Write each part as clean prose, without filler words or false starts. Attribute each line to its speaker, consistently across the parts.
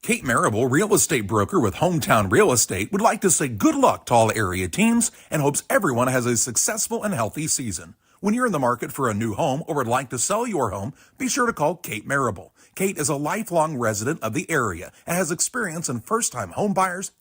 Speaker 1: Kate Marable, real estate broker with Hometown Real Estate, would like to say good luck to all area teams and hopes everyone has a successful and healthy season. When you're in the market for a new home or would like to sell your home, be sure to call Kate Marable. Kate is a lifelong resident of the area and has experience in first-time home buyers.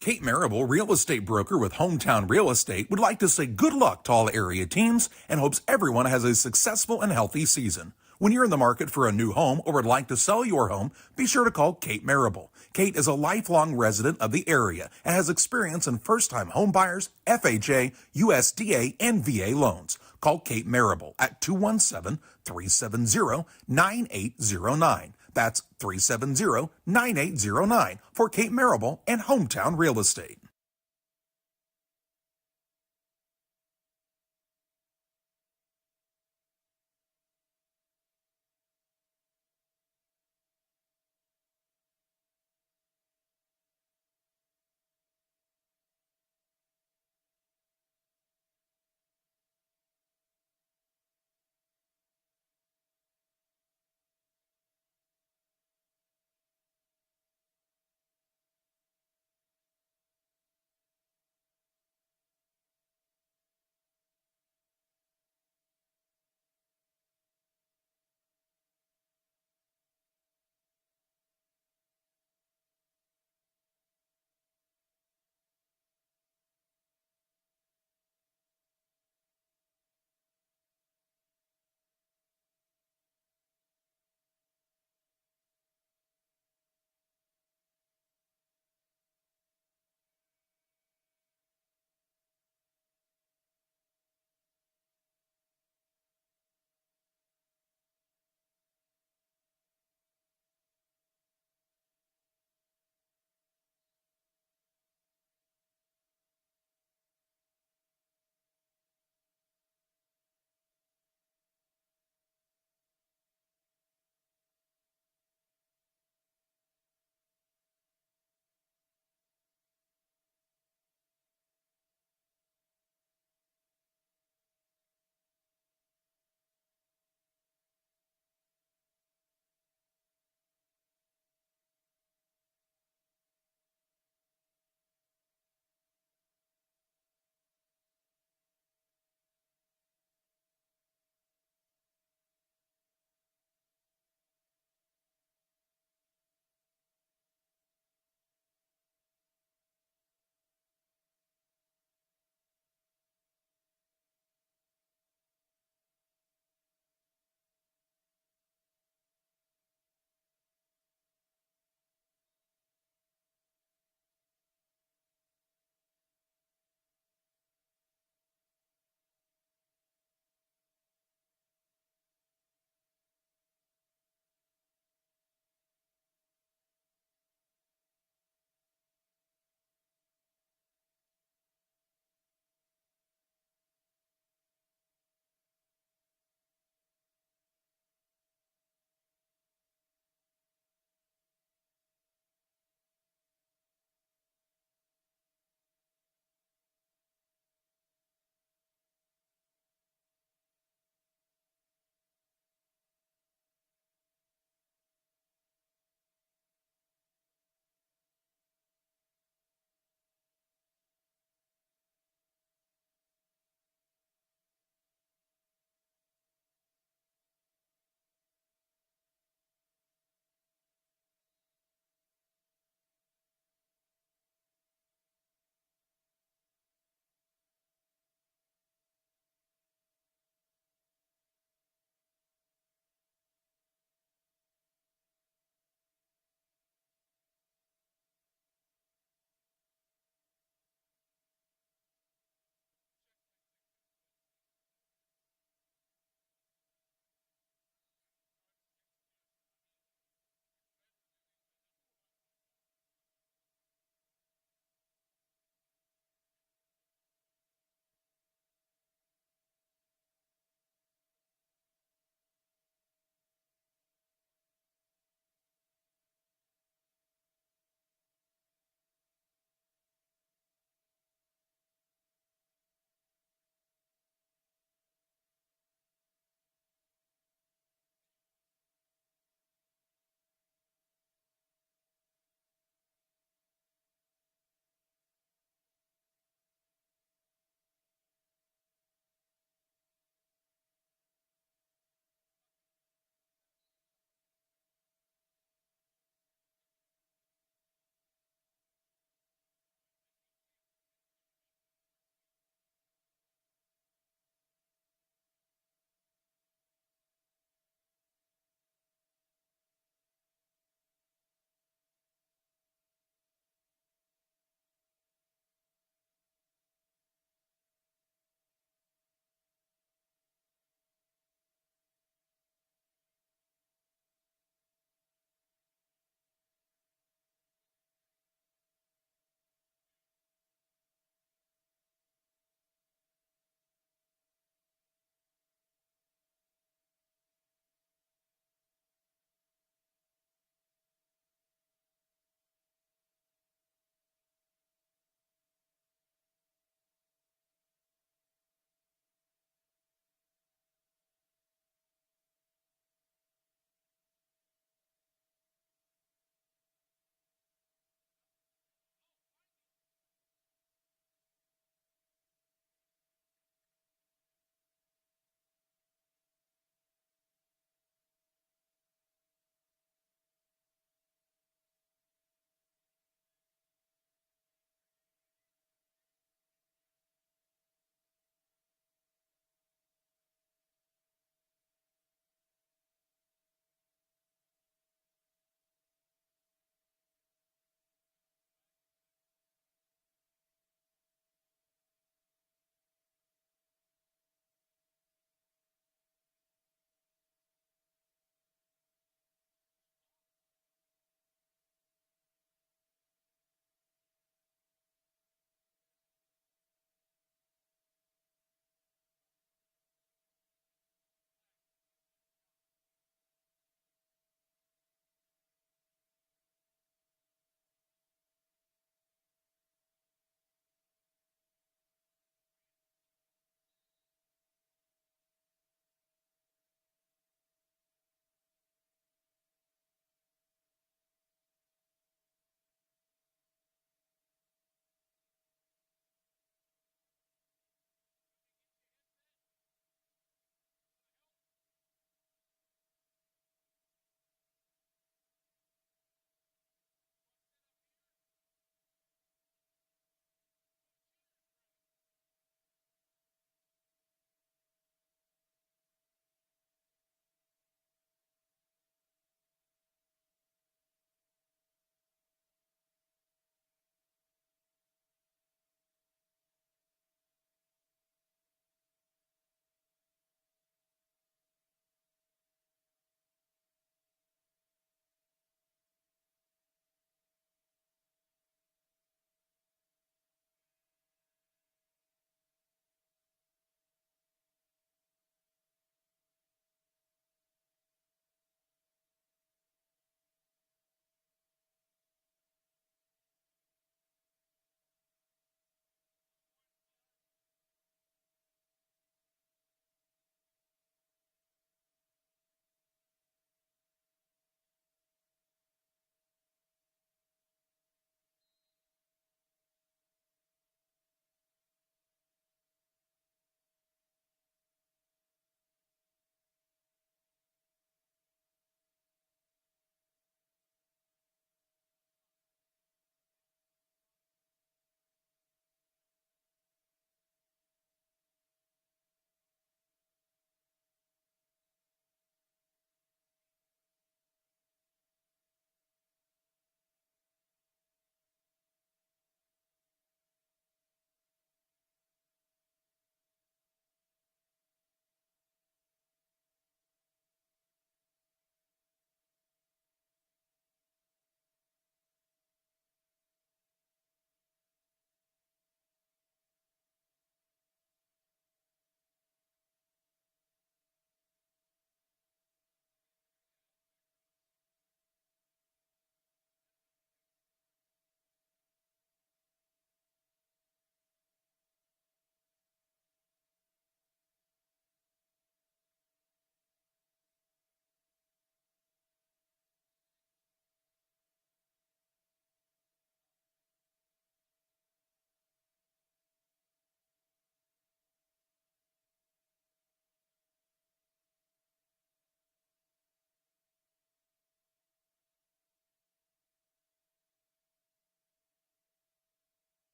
Speaker 1: Kate Marable, real estate broker with Hometown Real Estate, would like to say good luck to all area teams and hopes everyone has a successful and healthy season. When you're in the market for a new home or would like to sell your home, be sure to call Kate Marable. Kate is a lifelong resident of the area and has experience in first-time home buyers, FHA, USDA, and VA loans. Call Kate Marable at 217-370-9809. That's 370-9809 for Kate Marable and Hometown Real Estate.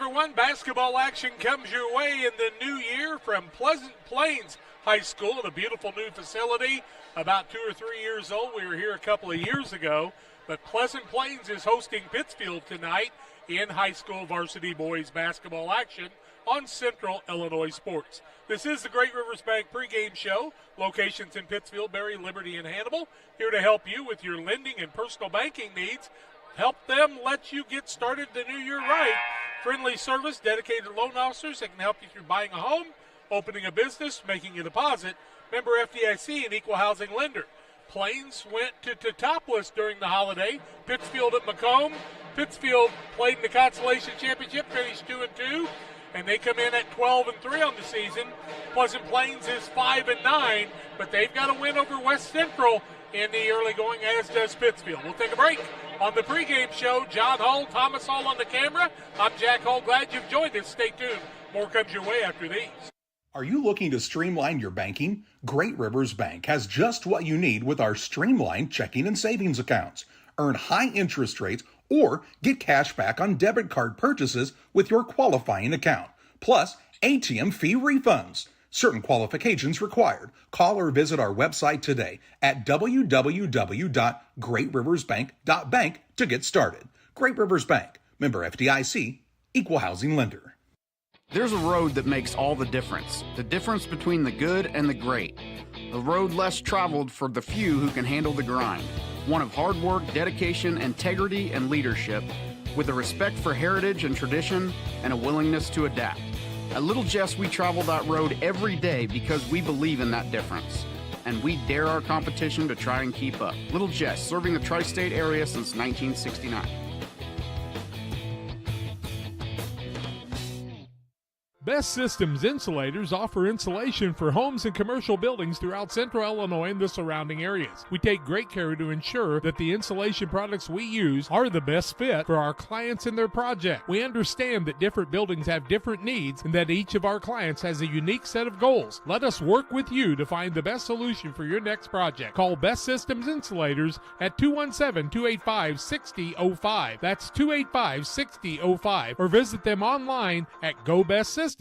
Speaker 2: everyone. Basketball action comes your way in the new year from Pleasant Plains High School in a beautiful new facility. About 2 or 3 years old. We were here a couple of years ago. But Pleasant Plains is hosting Pittsfield tonight in high school varsity boys basketball action on Central Illinois Sports. This is the Great Rivers Bank pregame show. Locations in Pittsfield, Berry, Liberty, and Hannibal. Here to help you with your lending and personal banking needs. Help them let you get started the new year right. Friendly service, dedicated loan officers that can help you through buying a home, opening a business, making a deposit. Member FDIC and equal housing lender. Plains went to topless during the holiday. Pittsfield at Macomb. Pittsfield played in the Consolation Championship, finished 2-2, and they come in at 12-3 on the season. Pleasant Plains is 5-9, but they've got a win over West Central in the early going, as does Pittsfield. We'll take a break on the pregame show. John Hull, Thomas Hull on the camera. I'm Jack Hull. Glad you've joined us. Stay tuned. More comes your way after these.
Speaker 1: Are you looking to streamline your banking? Great Rivers Bank has just what you need with our streamlined checking and savings accounts. Earn high interest rates or get cash back on debit card purchases with your qualifying account. Plus, ATM fee refunds. Certain qualifications required. Call or visit our website today at www.greatriversbank.bank to get started. Great Rivers Bank, member FDIC, equal housing lender.
Speaker 3: There's a road that makes all the difference between the good and the great. The road less traveled for the few who can handle the grind. One of hard work, dedication, integrity, and leadership, with a respect for heritage and tradition and a willingness to adapt. At Little Jess, we travel that road every day because we believe in that difference. And we dare our competition to try and keep up. Little Jess, serving the tri-state area since 1969.
Speaker 4: Best Systems Insulators offer insulation for homes and commercial buildings throughout Central Illinois and the surrounding areas. We take great care to ensure that the insulation products we use are the best fit for our clients and their project. We understand that different buildings have different needs and that each of our clients has a unique set of goals. Let us work with you to find the best solution for your next project. Call Best Systems Insulators at 217-285-6005. That's 285-6005. Or visit them online at GoBestSystems.com.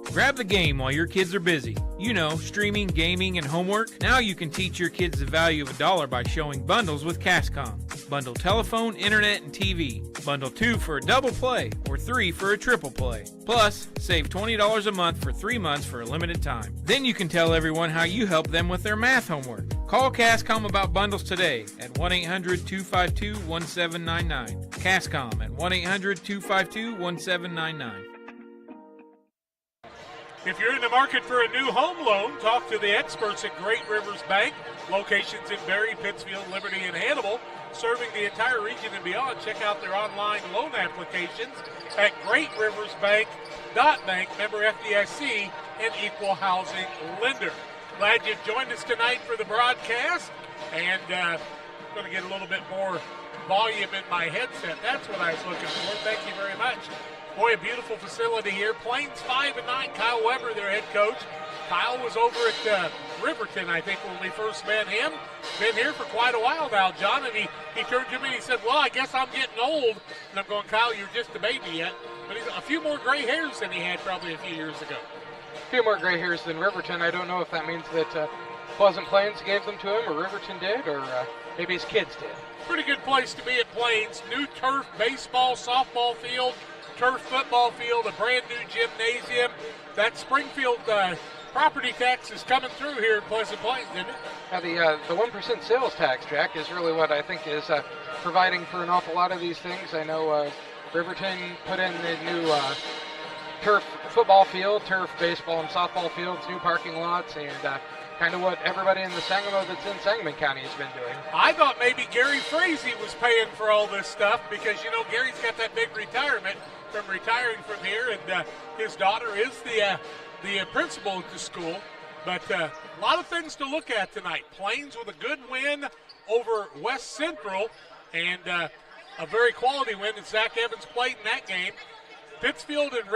Speaker 5: Grab the game while your kids are busy. You know, streaming, gaming, and homework. Now you can teach your kids the value of $1 by showing bundles with Cascom. Bundle telephone, internet, and TV. Bundle 2 for a double play or 3 for a triple play. Plus, save $20 a month for 3 months for a limited time. Then you can tell everyone how you help them with their math homework. Call Cascom about bundles today at 1-800-252-1799. Cascom at 1-800-252-1799.
Speaker 2: If you're in the market for a new home loan, talk to the experts at Great Rivers Bank. Locations in Berry, Pittsfield, Liberty, and Hannibal, serving the entire region and beyond. Check out their online loan applications at greatriversbank.bank, member FDIC, and equal housing lender. Glad you've joined us tonight for the broadcast, and I'm going to get a little bit more volume in my headset. That's what I was looking for. Thank you very much. Boy, a beautiful facility here. Plains 5-9. Kyle Weber, their head coach. Kyle was over at Riverton, I think, when we first met him. Been here for quite a while now, John, and he turned to me and he said, well, I guess I'm getting old. And I'm going, Kyle, you're just a baby yet. But he's a few more gray hairs than he had probably a few years ago.
Speaker 6: A few more gray hairs than Riverton. I don't know if that means that Pleasant Plains gave them to him, or Riverton did, or maybe his kids did.
Speaker 2: Pretty good place to be at Plains. New turf, baseball, softball field, turf football field, a brand new gymnasium. That Springfield property tax is coming through here at Pleasant Plains, isn't it?
Speaker 6: Yeah, the 1% sales tax, Jack, is really what I think is providing for an awful lot of these things. I know Riverton put in the new turf football field, turf baseball and softball fields, new parking lots, and kind of what everybody in the Sangamo that's in Sangamon County has been doing.
Speaker 2: I thought maybe Gary Frazee was paying for all this stuff because, you know, Gary's got that big retirement from retiring from here, and his daughter is the principal at the school. But a lot of things to look at tonight. Plains with a good win over West Central, and a very quality win that Zach Evans played in that game. Pittsfield and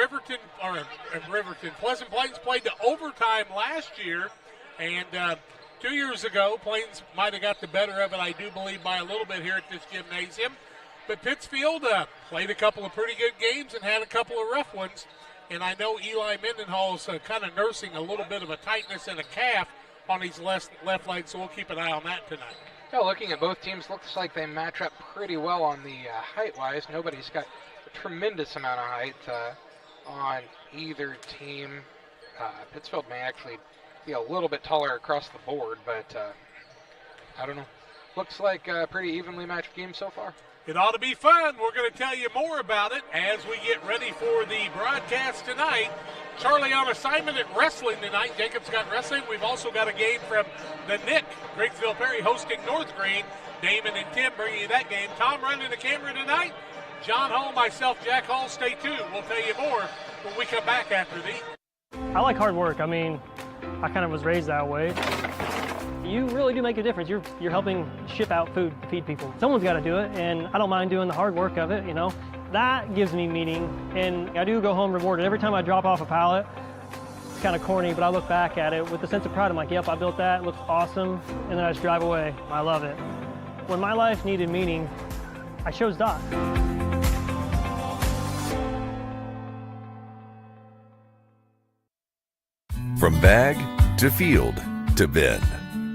Speaker 2: Pleasant Plains played to overtime last year, and 2 years ago, Plains might have got the better of it, I do believe, by a little bit here at this gymnasium. But Pittsfield played a couple of pretty good games and had a couple of rough ones. And I know Eli Mendenhall's kind of nursing a little bit of a tightness in a calf on his left leg, so we'll keep an eye on that tonight.
Speaker 6: Yeah, looking at both teams, looks like they match up pretty well on the height-wise. Nobody's got a tremendous amount of height on either team. Pittsfield may actually be a little bit taller across the board, but I don't know. Looks like a pretty evenly matched game so far.
Speaker 2: It ought to be fun. We're going to tell you more about it as we get ready for the broadcast tonight. Charlie on assignment at wrestling tonight. Jacob's got wrestling. We've also got a game from the Nick. Griggsville Perry hosting North Green. Damon and Tim bringing you that game. Tom running the camera tonight. John Hall, myself, Jack Hall. Stay tuned. We'll tell you more when we come back after these.
Speaker 7: I like hard work. I mean, I kind of was raised that way. You really do make a difference. You're helping ship out food to feed people. Someone's got to do it, and I don't mind doing the hard work of it, you know. That gives me meaning, and I do go home rewarded. Every time I drop off a pallet, it's kind of corny, but I look back at it with a sense of pride. I'm like, yep, I built that. It looks awesome, and then I just drive away. I love it. When my life needed meaning, I chose Doc.
Speaker 8: From bag to field to bin,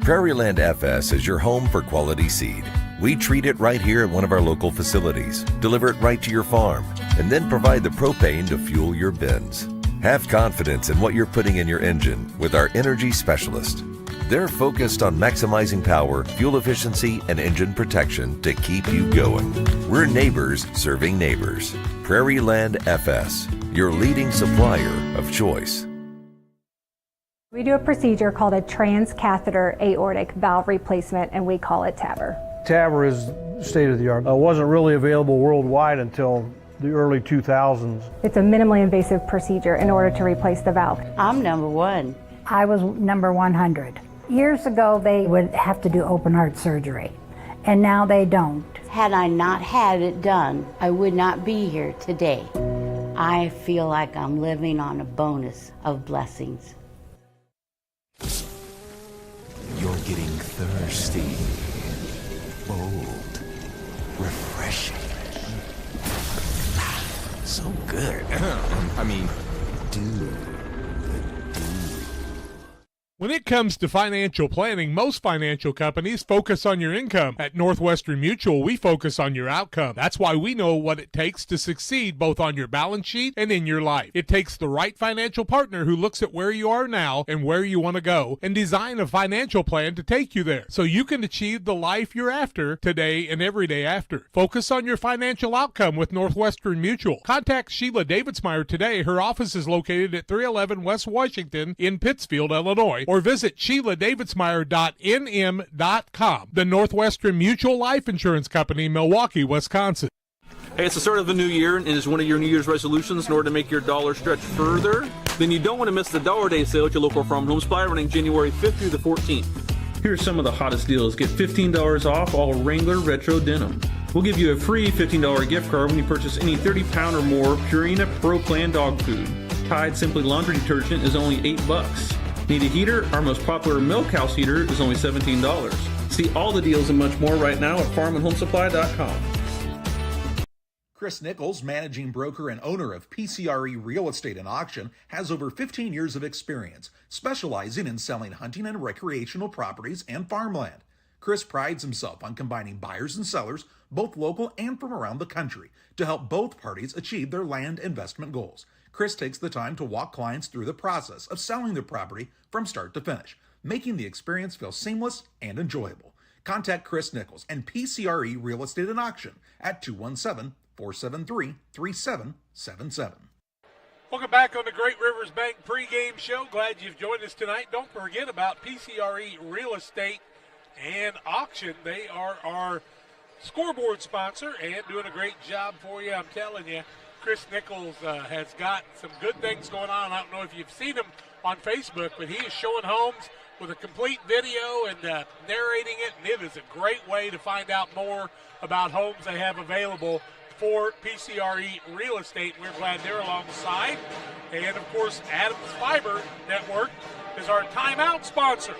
Speaker 8: Prairieland FS is your home for quality seed. We treat it right here at one of our local facilities, deliver it right to your farm, and then provide the propane to fuel your bins. Have confidence in what you're putting in your engine with our energy specialist. They're focused on maximizing power, fuel efficiency, and engine protection to keep you going. We're neighbors serving neighbors. Prairieland FS, your leading supplier of choice.
Speaker 9: We do a procedure called a transcatheter aortic valve replacement, and we call it TAVR.
Speaker 10: TAVR is state of the art. It wasn't really available worldwide until the early 2000s.
Speaker 9: It's a minimally invasive procedure in order to replace the valve.
Speaker 11: I'm number one.
Speaker 12: I was number 100. Years ago, they would have to do open heart surgery, and now they don't.
Speaker 11: Had I not had it done, I would not be here today. I feel like I'm living on a bonus of blessings.
Speaker 13: You're getting thirsty, bold, refreshing. So good. I mean, dude.
Speaker 4: When it comes to financial planning, most financial companies focus on your income. At Northwestern Mutual, we focus on your outcome. That's why we know what it takes to succeed both on your balance sheet and in your life. It takes the right financial partner who looks at where you are now and where you want to go and design a financial plan to take you there so you can achieve the life you're after today and every day after. Focus on your financial outcome with Northwestern Mutual. Contact Sheila Davidsmeyer today. Her office is located at 311 West Washington in Pittsfield, Illinois, or visit SheilaDavidsmeyer.nm.com. The Northwestern Mutual Life Insurance Company, Milwaukee, Wisconsin.
Speaker 14: Hey, it's the start of the new year, and it's one of your New Year's resolutions in order to make your dollar stretch further. Then you don't want to miss the Dollar Day sale at your local Farm Home Supply running January 5th through the 14th. Here's some of the hottest deals. Get $15 off all Wrangler Retro Denim. We'll give you a free $15 gift card when you purchase any 30-pound or more Purina Pro Plan dog food. Tide Simply Laundry Detergent is only $8. Need a heater? Our most popular milk house heater is only $17. See all the deals and much more right now at farmandhomesupply.com.
Speaker 1: Chris Nichols, managing broker and owner of PCRE Real Estate and Auction, has over 15 years of experience, specializing in selling hunting and recreational properties and farmland. Chris prides himself on combining buyers and sellers, both local and from around the country, to help both parties achieve their land investment goals. Chris takes the time to walk clients through the process of selling their property from start to finish, making the experience feel seamless and enjoyable. Contact Chris Nichols and PCRE Real Estate and Auction at 217-473-3777.
Speaker 2: Welcome back on the Great Rivers Bank pregame show. Glad you've joined us tonight. Don't forget about PCRE Real Estate and Auction. They are our scoreboard sponsor and doing a great job for you, I'm telling you. Chris Nichols has got some good things going on. I don't know if you've seen him on Facebook, but he is showing homes with a complete video and narrating it, and it is a great way to find out more about homes they have available for PCRE Real Estate. We're glad they're alongside. And, of course, Adams Fiber Network is our timeout sponsor.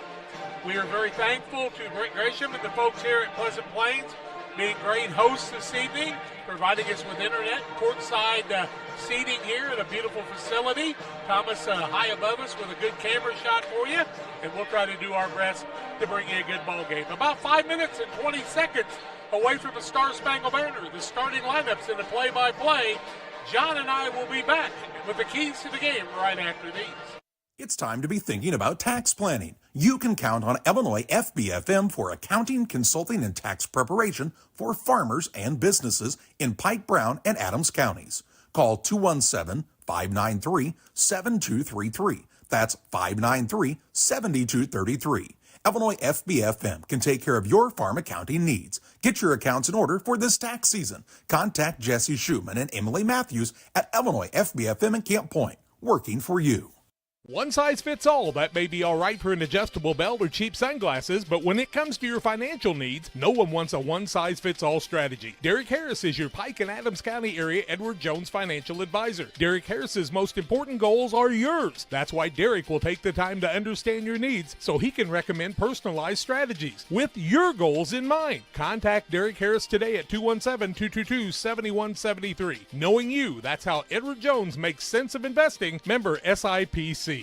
Speaker 2: We are very thankful to Brent Gresham and the folks here at Pleasant Plains being great hosts this evening, providing us with internet, courtside seating here at a beautiful facility. Thomas high above us with a good camera shot for you, and we'll try to do our best to bring you a good ball game. About 5 minutes and 20 seconds away from the Star Spangled Banner, the starting lineups in the play-by-play. John and I will be back with the keys to the game right after these.
Speaker 1: It's time to be thinking about tax planning. You can count on Illinois FBFM for accounting, consulting, and tax preparation for farmers and businesses in Pike, Brown, and Adams counties. Call 217-593-7233. That's 593-7233. Illinois FBFM can take care of your farm accounting needs. Get your accounts in order for this tax season. Contact Jesse Schumann and Emily Matthews at Illinois FBFM in Camp Point, working for you.
Speaker 4: One size fits all. That may be all right for an adjustable belt or cheap sunglasses, but when it comes to your financial needs, no one wants a one-size-fits-all strategy. Derek Harris is your Pike and Adams County area Edward Jones financial advisor. Derek Harris's most important goals are yours. That's why Derek will take the time to understand your needs so he can recommend personalized strategies with your goals in mind. Contact Derek Harris today at 217-222-7173. Knowing you, that's how Edward Jones makes sense of investing. Member SIPC.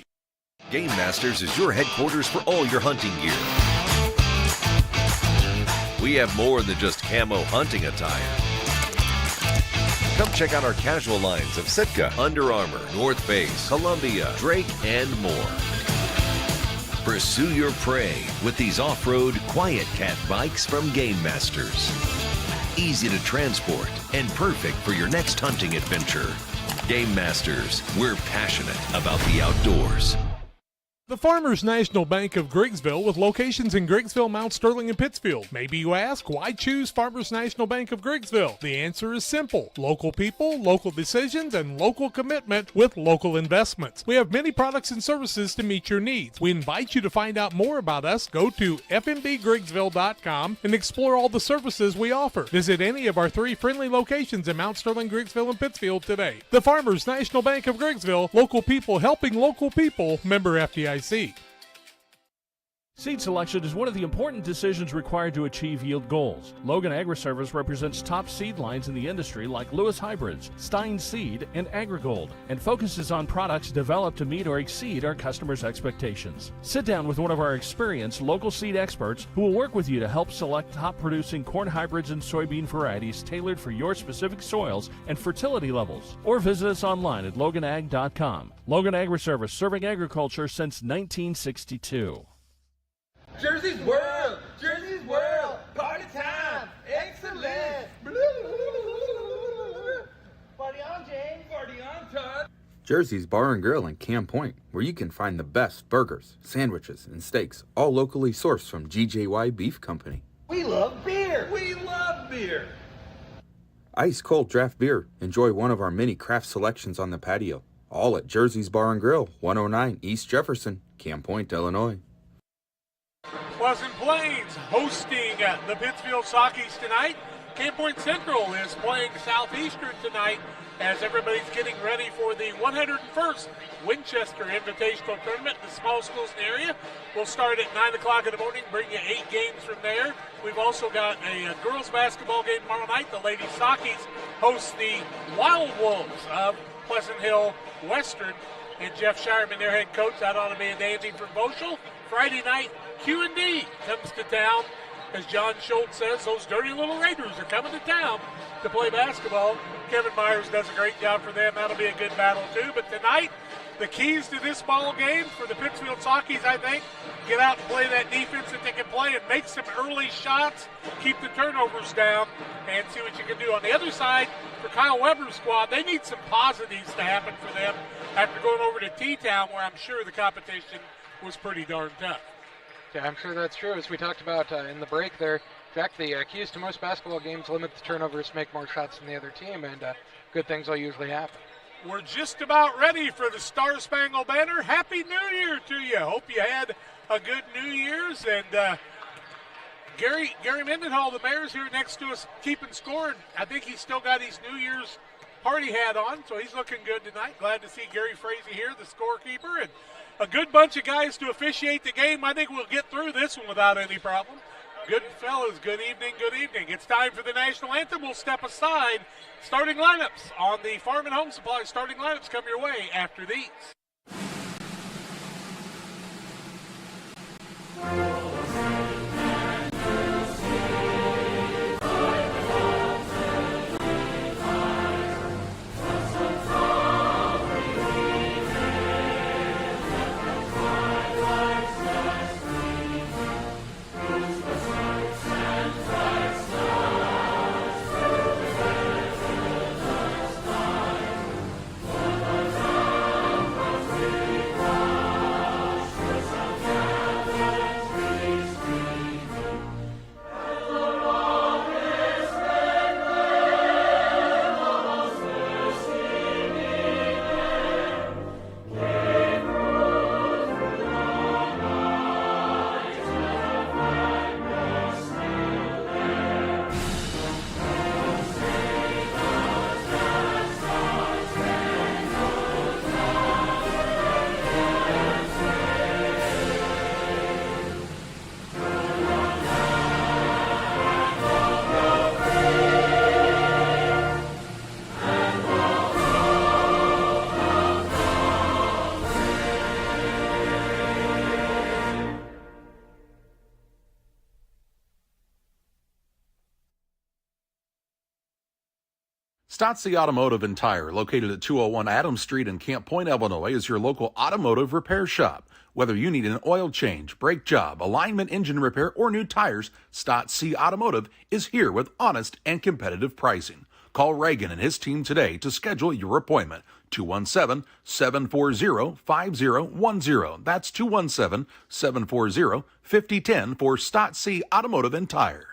Speaker 8: Game Masters is your headquarters for all your hunting gear. We have more than just camo hunting attire. Come check out our casual lines of Sitka, Under Armour, North Face, Columbia, Drake, and more. Pursue your prey with these off-road Quiet Cat bikes from Game Masters. Easy to transport and perfect for your next hunting adventure. Game Masters, we're passionate about the outdoors.
Speaker 4: The Farmers National Bank of Griggsville with locations in Griggsville, Mount Sterling, and Pittsfield. Maybe you ask, why choose Farmers National Bank of Griggsville? The answer is simple. Local people, local decisions, and local commitment with local investments. We have many products and services to meet your needs. We invite you to find out more about us. Go to fmbgriggsville.com and explore all the services we offer. Visit any of our 3 friendly locations in Mount Sterling, Griggsville, and Pittsfield today. The Farmers National Bank of Griggsville, local people helping local people, member FDIC.
Speaker 15: Seed selection is one of the important decisions required to achieve yield goals. Logan Agri-Service represents top seed lines in the industry like Lewis Hybrids, Stein Seed, and AgriGold, and focuses on products developed to meet or exceed our customers' expectations. Sit down with one of our experienced local seed experts who will work with you to help select top-producing corn hybrids and soybean varieties tailored for your specific soils and fertility levels. Or visit us online at loganag.com. Logan Agri-Service, serving agriculture since 1962.
Speaker 16: Jersey's World! Jersey's World! Party time! Excellent! Party on, James! Party on, Todd!
Speaker 17: Jersey's Bar and Grill in Camp Point, where you can find the best burgers, sandwiches, and steaks, all locally sourced from GJY Beef Company.
Speaker 16: We love beer! We love beer!
Speaker 17: Ice cold draft beer. Enjoy one of our many craft selections on the patio. All at Jersey's Bar and Grill, 109 East Jefferson, Camp Point, Illinois.
Speaker 2: Pleasant Plains hosting the Pittsfield Sockies tonight. Camp Point Central is playing Southeastern tonight as everybody's getting ready for the 101st Winchester Invitational Tournament in the small schools in the area. We'll start at 9 o'clock in the morning, bring you 8 games from there. We've also got a girls basketball game tomorrow night. The Lady Sockies host the Wild Wolves of Pleasant Hill Western, and Jeff Shireman, their head coach, out on a man dandy from Boschel. Friday night, Q&D comes to town. As John Schultz says, those dirty little Raiders are coming to town to play basketball. Kevin Myers does a great job for them. That'll be a good battle, too. But tonight, the keys to this ball game for the Pittsfield Sockies, I think, get out and play that defense that they can play and make some early shots, keep the turnovers down, and see what you can do. On the other side, for Kyle Weber's squad, they need some positives to happen for them after going over to T-Town, where I'm sure the competition was pretty darn tough.
Speaker 6: Yeah, I'm sure that's true. As we talked about in the break there, Jack, the keys to most basketball games limit the turnovers, make more shots than the other team, and good things will usually happen.
Speaker 2: We're just about ready for the Star Spangled Banner. Happy New Year to you. Hope you had a good New Year's. And Gary Mendenhall, the mayor's here next to us, keeping score. And I think he's still got his New Year's party hat on, so he's looking good tonight. Glad to see Gary Frazee here, the scorekeeper, and a good bunch of guys to officiate the game. I think we'll get through this one without any problem. Good fellas, good evening, good evening. It's time for the national anthem. We'll step aside. Starting lineups on the Farm and Home Supply starting lineups come your way after these.
Speaker 1: Stotze Automotive and Tire, located at 201 Adams Street in Camp Point, Illinois, is your local automotive repair shop. Whether you need an oil change, brake job, alignment engine repair, or new tires, Stotze Automotive is here with honest and competitive pricing. Call Reagan and his team today to schedule your appointment. 217-740-5010. That's 217-740-5010 for Stotze Automotive and Tire.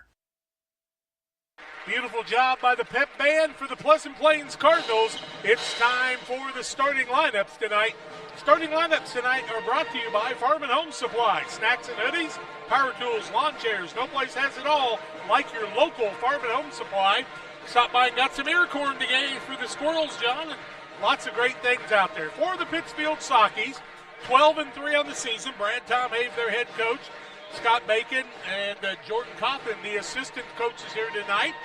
Speaker 2: Beautiful job by the pep band for the Pleasant Plains Cardinals. It's time for the starting lineups tonight. Starting lineups tonight are brought to you by Farm and Home Supply. Snacks and hoodies, power tools, lawn chairs. No place has it all like your local Farm and Home Supply. Stop by and got some air corn today for the squirrels, John, and lots of great things out there. For the Pittsfield Sockies, 12-3 on the season. Brad Tom Have, their head coach. Scott Bacon and Jordan Coffin, the assistant coaches here tonight.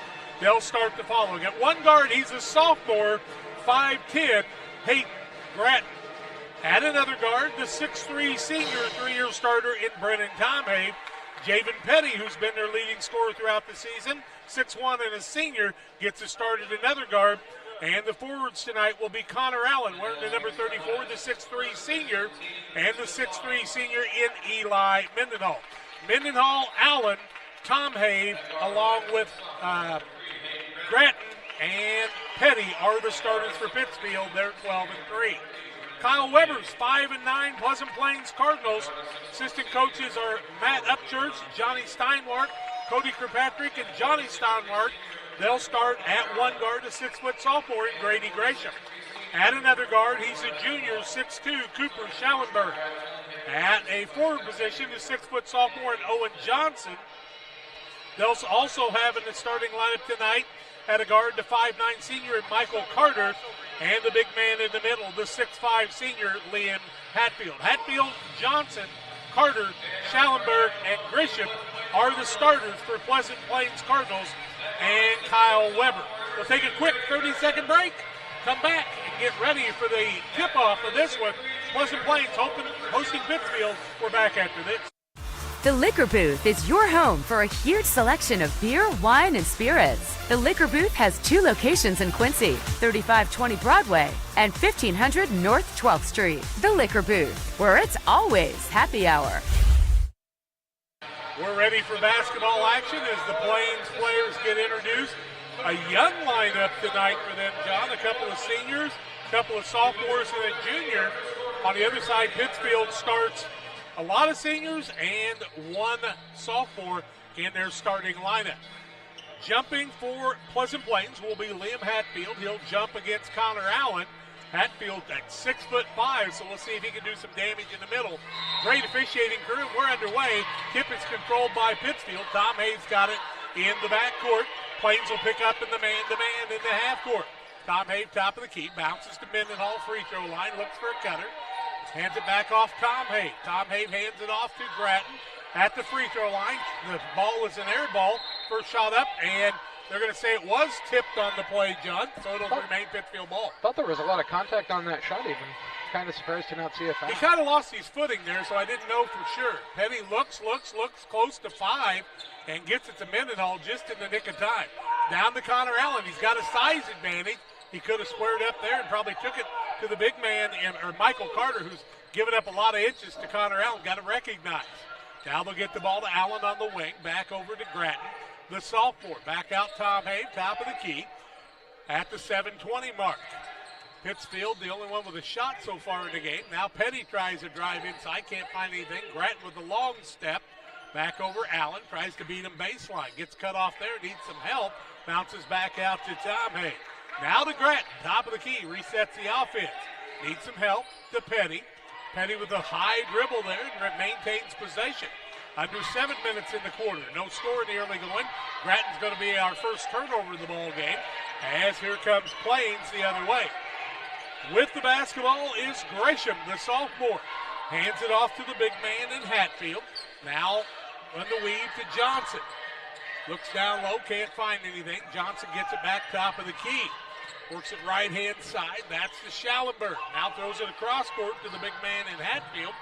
Speaker 2: They'll start the following. At one guard, he's a sophomore, 5'10", Hayden Gratton. At another guard, the 6'3" senior, 3-year starter in Brennan Tomhave. Javen Petty, who's been their leading scorer throughout the season, 6'1" and a senior, gets a start at another guard. And the forwards tonight will be Connor Allen, wearing the number 34, the 6'3" senior, and the 6'3" senior in Eli Mendenhall. Mendenhall, Allen, Tomhave, along with Gratton and Petty are the starters for Pittsfield. They're 12-3. Kyle Weber's 5-9 Pleasant Plains Cardinals. Assistant coaches are Matt Upchurch, Johnny Steinwart, Cody Kirkpatrick, and Johnny Steinwart. They'll start at one guard, a 6-foot sophomore in Grady Gresham. At another guard, he's a junior, 6'2", Cooper Schallenberg. At a forward position, a 6-foot sophomore in Owen Johnson. They'll also have in the starting lineup tonight at a guard, the 5'9" senior Michael Carter, and the big man in the middle, the 6'5" senior Liam Hatfield. Hatfield, Johnson, Carter, Schallenberg, and Grisham are the starters for Pleasant Plains Cardinals and Kyle Weber. We'll take a quick 30-second break, come back, and get ready for the tip-off of this one. Pleasant Plains hosting Pittsfield. We're back after this.
Speaker 18: The Liquor Booth is your home for a huge selection of beer, wine, and spirits. The Liquor Booth has 2 locations in Quincy, 3520 Broadway and 1500 North 12th Street. The Liquor Booth, where it's always happy hour.
Speaker 2: We're ready for basketball action as the Plains players get introduced. A young lineup tonight for them, John. A couple of seniors, a couple of sophomores, and a junior. On the other side, Pittsfield starts a lot of seniors and one sophomore in their starting lineup. Jumping for Pleasant Plains will be Liam Hatfield. He'll jump against Connor Allen. Hatfield at 6'5", so we'll see if he can do some damage in the middle. Great officiating crew. We're underway. Tip is controlled by Pittsfield. Tom Hayes got it in the backcourt. Plains will pick up in the man-to-man in the half court. Tom Hayes, top of the key, bounces to Mendenhall, free throw line, looks for a cutter. Hands it back off Tom Have. Tom Have hands it off to Grattan at the free throw line. The ball is an air ball. First shot up, and they're going to say it was tipped on the play, John, so it'll remain Pittsfield ball.
Speaker 6: Thought there was a lot of contact on that shot even. Kind of surprised to not see a foul.
Speaker 2: He kind of lost his footing there, so I didn't know for sure. Petty looks close to 5 and gets it to Mendenhall just in the nick of time. Down to Connor Allen. He's got a size advantage. He could have squared up there and probably took it to the big man, or Michael Carter, who's given up a lot of inches to Connor Allen. Got to recognize. Now they'll get the ball to Allen on the wing. Back over to Grattan. The sophomore. Back out Tom Have, top of the key at the 7:20 mark. Pittsfield, the only one with a shot so far in the game. Now Petty tries to drive inside, can't find anything. Grattan with a long step. Back over Allen, tries to beat him baseline. Gets cut off there, needs some help. Bounces back out to Tom Hay. Now to Grattan, top of the key, resets the offense. Needs some help to Petty. Petty with a high dribble there and maintains possession. Under 7 minutes in the quarter. No score in the early going. Grattan's going to be our first turnover of the ball game. As here comes Plains the other way. With the basketball is Gresham, the sophomore. Hands it off to the big man in Hatfield. Now on the weave to Johnson. Looks down low, can't find anything. Johnson gets it back top of the key. Works it right-hand side. That's to Schallenberg. Now throws it across court to the big man in Hatfield.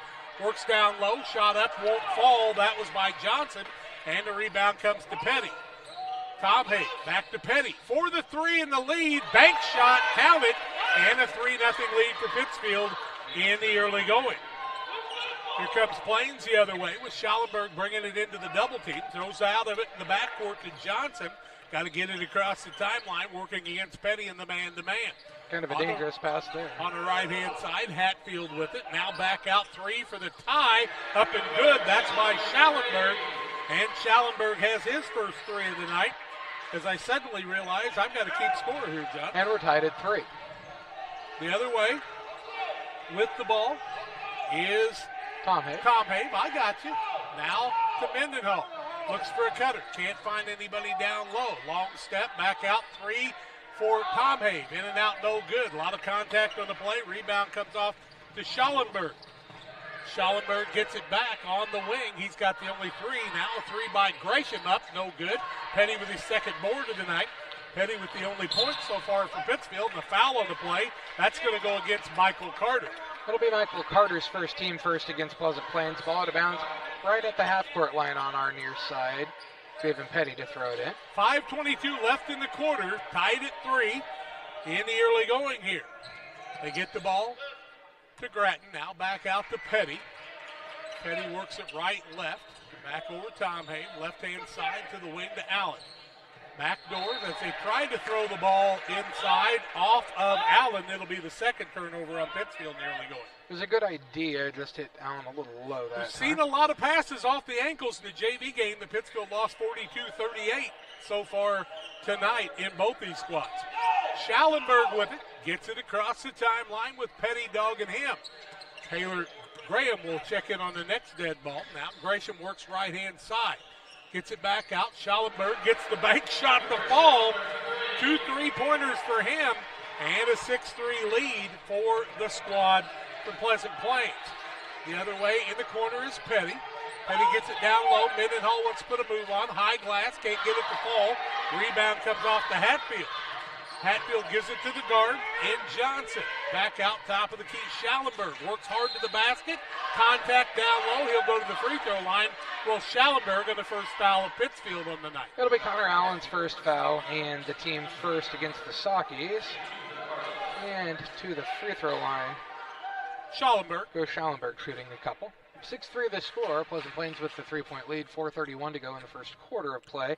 Speaker 2: Works down low, shot up, won't fall. That was by Johnson. And the rebound comes to Petty. Tom Hay back to Petty for the 3 in the lead. Bank shot, count it, and a 3-0 lead for Pittsfield in the early going. Here comes Plains the other way with Schallenberg bringing it into the double team. Throws out of it in the backcourt to Johnson. Got to get it across the timeline, working against Petty in the man-to-man.
Speaker 6: Kind of a dangerous pass there.
Speaker 2: On the right-hand side, Hatfield with it. Now back out 3 for the tie. Up and good. That's by Schallenberg. And Schallenberg has his first 3 of the night. As I suddenly realize I've got to keep score here, John.
Speaker 6: And we're tied at 3.
Speaker 2: The other way with the ball is
Speaker 6: Tom Hay.
Speaker 2: I got you. Now to Mendenhall. Looks for a cutter. Can't find anybody down low. Long step, back out 3 for Tom Hay. In and out, no good. A lot of contact on the play. Rebound comes off to Schallenberg. Schallenberg gets it back on the wing. He's got the only 3. Now a 3 by Gresham up, no good. Petty with his second board of the night. Petty with the only point so far for Pittsfield. And the foul on the play, that's going to go against Michael Carter.
Speaker 6: It'll be Michael Carter's team first against Pleasant Plains. Ball out of bounds right at the half-court line on our near side. Giving Petty to throw it in.
Speaker 2: 5:22 left in the quarter. Tied at 3 in the early going here. They get the ball to Grattan. Now back out to Petty. Petty works it right and left. Back over Tom Hay. Left-hand side to the wing to Allen. Back doors as they try to throw the ball inside off of Allen. It'll be the second turnover on Pittsfield in the early going.
Speaker 6: It was a good idea, just hit Allen a little low that
Speaker 2: We've seen a lot of passes off the ankles in the JV game. The Pittsfield lost 42-38 so far tonight in both these squads. Schallenberg with it. Gets it across the timeline with Petty dogging him. Taylor Graham will check in on the next dead ball. Now Gresham works right-hand side. Gets it back out. Schallenberg gets the bank shot to fall. 2 3-pointers for him. And a 6-3 lead for the squad from Pleasant Plains. The other way in the corner is Petty. Petty gets it down low. Mendenhall wants to put a move on. High glass. Can't get it to fall. Rebound comes off to Hatfield. Hatfield gives it to the guard, and Johnson. Back out top of the key, Schallenberg. Works hard to the basket. Contact down low. He'll go to the free throw line. Well, Schallenberg on the first foul of Pittsfield on the night.
Speaker 6: It'll be Connor Allen's first foul, and the team first against the Sockies. And to the free throw line.
Speaker 2: Schallenberg.
Speaker 6: Goes Schallenberg shooting a couple. 6-3 the score. Pleasant Plains with the 3-point lead. 4:31 to go in the first quarter of play.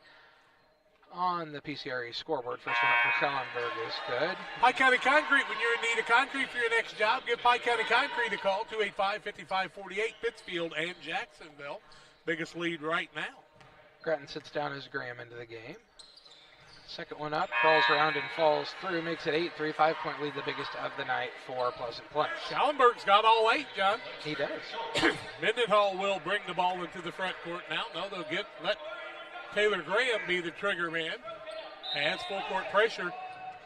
Speaker 6: On the PCRE scoreboard, first one up for Schallenberg is good.
Speaker 2: Pike County Concrete, when you're in need of concrete for your next job, give Pike County Concrete a call, 285-5548, Pittsfield and Jacksonville. Biggest lead right now.
Speaker 6: Grattan sits down as Graham into the game. Second one up, crawls around and falls through, makes it 8-3, 5-point lead, the biggest of the night for Pleasant Plains.
Speaker 2: Schallenberg's got all 8, John.
Speaker 6: He does.
Speaker 2: Mendenhall will bring the ball into the front court now. No, they'll let Taylor Graham be the trigger man. Has full court pressure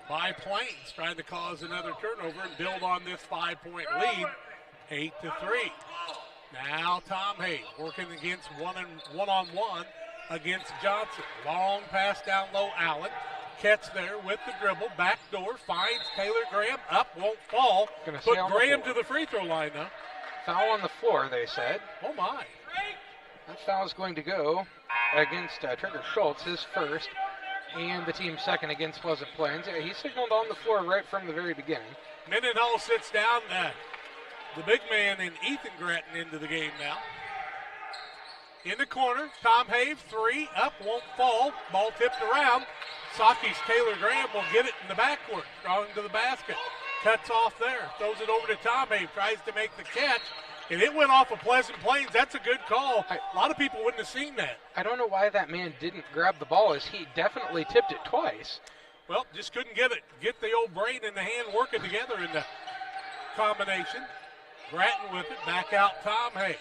Speaker 2: by Plains, trying to cause another turnover and build on this 5-point lead 8-3. Now Tom Hayes working against one-on-one against Johnson. Long pass down low, Allen. Catch there with the dribble. Back door, finds Taylor Graham. Up, won't fall. Put Graham to the free throw line, though.
Speaker 6: Foul on the floor, they said.
Speaker 2: Oh, my.
Speaker 6: That foul is going to go against Trevor Schultz, his first, and the team's second against Pleasant Plains. He signaled on the floor right from the very beginning.
Speaker 2: Mendenhall sits down. The big man and Ethan Grattan into the game now. In the corner, Tom Hayes, 3, up, won't fall. Ball tipped around. Saki's Taylor Graham will get it in the backcourt, drawing to the basket. Cuts off there, throws it over to Tom Hayes, tries to make the catch, and it went off of Pleasant Plains. That's a good call. A lot of people wouldn't have seen that.
Speaker 6: I don't know why that man didn't grab the ball, as he definitely tipped it twice.
Speaker 2: Well, just couldn't get it. Get the old brain and the hand working together in the combination. Grattan with it, back out Tom Hayes.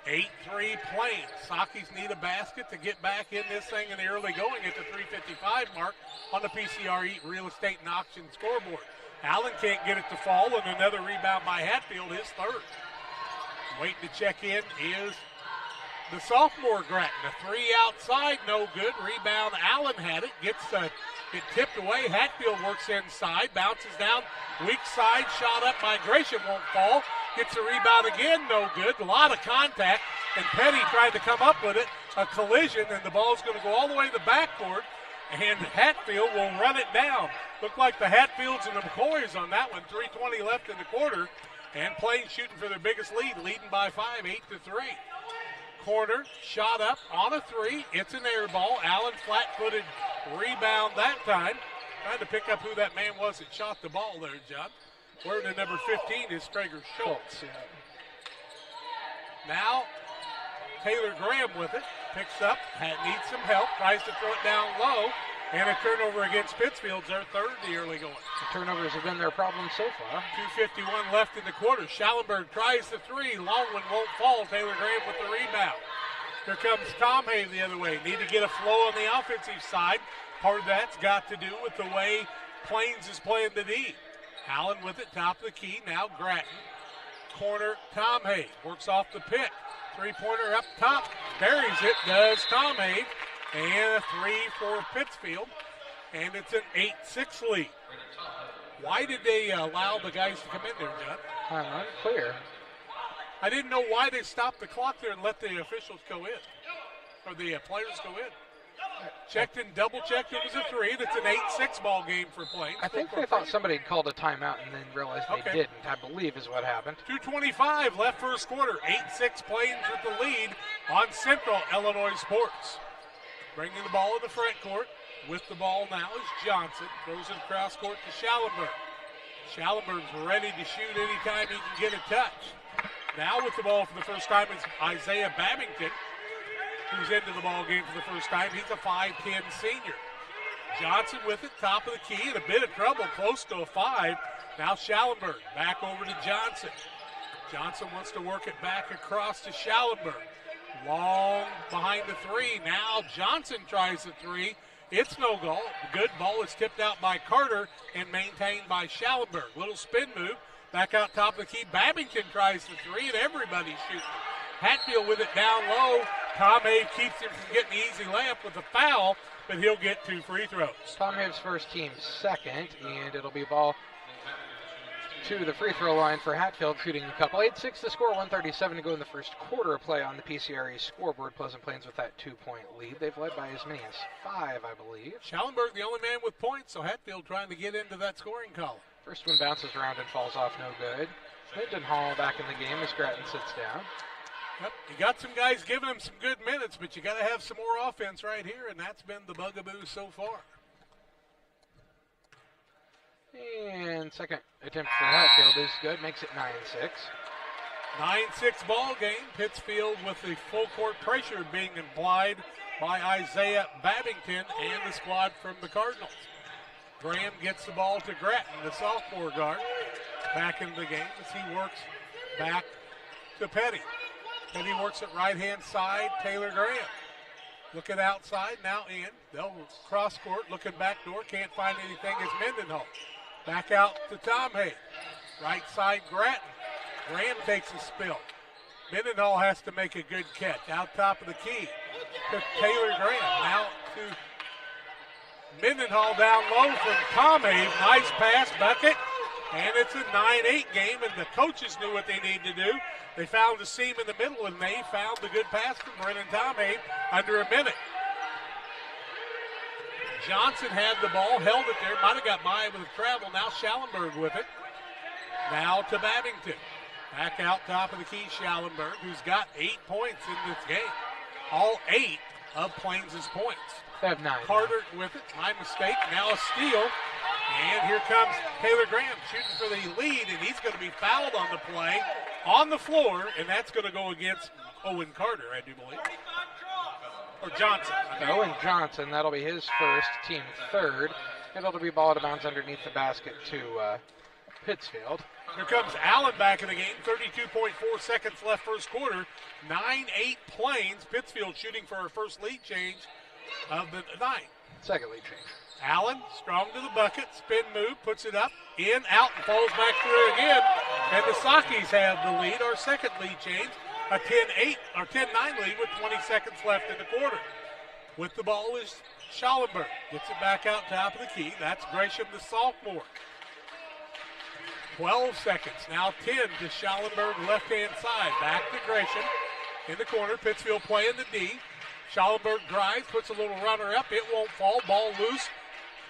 Speaker 2: 8-3 Plains. Sakis need a basket to get back in this thing in the early going at the 3:55 mark on the PCRE Real Estate and Auction scoreboard. Allen can't get it to fall, and another rebound by Hatfield, his third. Waiting to check in is the sophomore Grattan. A 3 outside, no good. Rebound, Allen had it. Gets it tipped away. Hatfield works inside, bounces down. Weak side, shot up by Gresham, won't fall. Gets a rebound again, no good. A lot of contact, and Petty tried to come up with it. A collision, and the ball's going to go all the way to the backcourt, and Hatfield will run it down. Looked like the Hatfields and the McCoys on that one. 3:20 left in the quarter, and Plains shooting for their biggest lead, leading by 5, 8-3. Corner, shot up on a 3. It's an air ball. Allen flat-footed rebound that time. Trying to pick up who that man was that shot the ball there, John. Wearing the number 15 is Traeger Schultz. Now, Taylor Graham with it. Picks up, needs some help, tries to throw it down low. And a turnover against Pittsfield's their third in the early going.
Speaker 6: The turnovers have been their problem so far.
Speaker 2: 2:51 left in the quarter. Schallenberg tries the 3. Long one won't fall. Taylor Graham with the rebound. Here comes Tom Hayes the other way. Need to get a flow on the offensive side. Part of that's got to do with the way Plains is playing the D. Allen with it, top of the key. Now Grattan. Corner, Tom Hayes. Works off the pick. Three-pointer up top. Buries it, does Tom Hayes. And a 3 for Pittsfield. And it's an 8-6 lead. Why did they allow the guys to come in there, John?
Speaker 6: I'm unclear.
Speaker 2: I didn't know why they stopped the clock there and let the officials go in. Or the players go in. Checked and double-checked, it was a 3. That's an 8-6 ball game for Plains.
Speaker 6: I think they thought somebody had called a timeout and then realized they didn't, I believe is what happened.
Speaker 2: 2:25 left first quarter. 8-6 Plains with the lead on Central Illinois Sports. Bringing the ball in the front court. With the ball now is Johnson. Throws it across court to Schallenberg. Schallenberg's ready to shoot anytime he can get a touch. Now with the ball for the first time is Isaiah Babington, who's into the ball game for the first time. He's a 5'10 senior. Johnson with it, top of the key, in a bit of trouble, close to a 5. Now Schallenberg back over to Johnson. Johnson wants to work it back across to Schallenberg. Long behind the 3. Now Johnson tries the 3. It's no goal. The good ball is tipped out by Carter and maintained by Schallenberg. Little spin move. Back out top of the key. Babington tries the 3, and everybody's shooting. Hatfield with it down low. Tom Hayes keeps him from getting the easy layup with a foul, but he'll get 2 free throws.
Speaker 6: Tom Hayes' first team second, and it'll be ball to the free throw line for Hatfield, shooting a couple. 8-6 the score, 1:37 to go in the first quarter of play on the PCRE scoreboard. Pleasant Plains with that 2-point lead. They've led by as many as 5, I believe.
Speaker 2: Schallenberg the only man with points, so Hatfield trying to get into that scoring column.
Speaker 6: First one bounces around and falls off, no good. Mendenhall back in the game as Grattan sits down.
Speaker 2: Yep, you got some guys giving him some good minutes, but you got to have some more offense right here, and that's been the bugaboo so far.
Speaker 6: And second attempt for Hatfield is good, makes it 9-6.
Speaker 2: 9-6 ball game. Pittsfield with the full court pressure being applied by Isaiah Babington and the squad from the Cardinals. Graham gets the ball to Grattan, the sophomore guard, back into the game as he works back to Petty. Petty works at right-hand side, Taylor Graham. Looking outside, now in. They'll cross court, looking back door, can't find anything as Mendenhall. Back out to Tom Hayes. Right side, Grattan. Graham takes a spill. Mendenhall has to make a good catch. Out top of the key to Taylor Graham. Now to Mendenhall down low from Tomei. Nice pass, bucket. And it's a 9-8 game, and the coaches knew what they needed to do. They found the seam in the middle, and they found the good pass from Brennan Tomei under a minute. Johnson had the ball, held it there, might have got by with a travel. Now Schallenberg with it. Now to Babington. Back out top of the key, Schallenberg, who's got 8 points in this game. All 8 of Plains' points.
Speaker 6: They have 9.
Speaker 2: Carter with it, my mistake. Now a steal. And here comes Taylor Graham shooting for the lead, and he's going to be fouled on the play on the floor, and that's going to go against Owen Carter, I do believe. Or Johnson.
Speaker 6: Owen Johnson, that'll be his first, team third, and it'll be ball out of bounds underneath the basket to Pittsfield.
Speaker 2: Here comes Allen back in the game, 32.4 seconds left first quarter, 9-8 Plains. Pittsfield shooting for her first lead change of the night.
Speaker 6: Second lead change.
Speaker 2: Allen, strong to the bucket, spin move, puts it up, in, out, and falls back through again. And the Sakis have the lead, our second lead change, a 10-8 or 10-9 lead with 20 seconds left in the quarter. With the ball is Schallenberg. Gets it back out top of the key. That's Gresham, the sophomore. 12 seconds. Now 10 to Schallenberg, left-hand side. Back to Gresham. In the corner, Pittsfield playing the D. Schallenberg drives, puts a little runner up. It won't fall. Ball loose.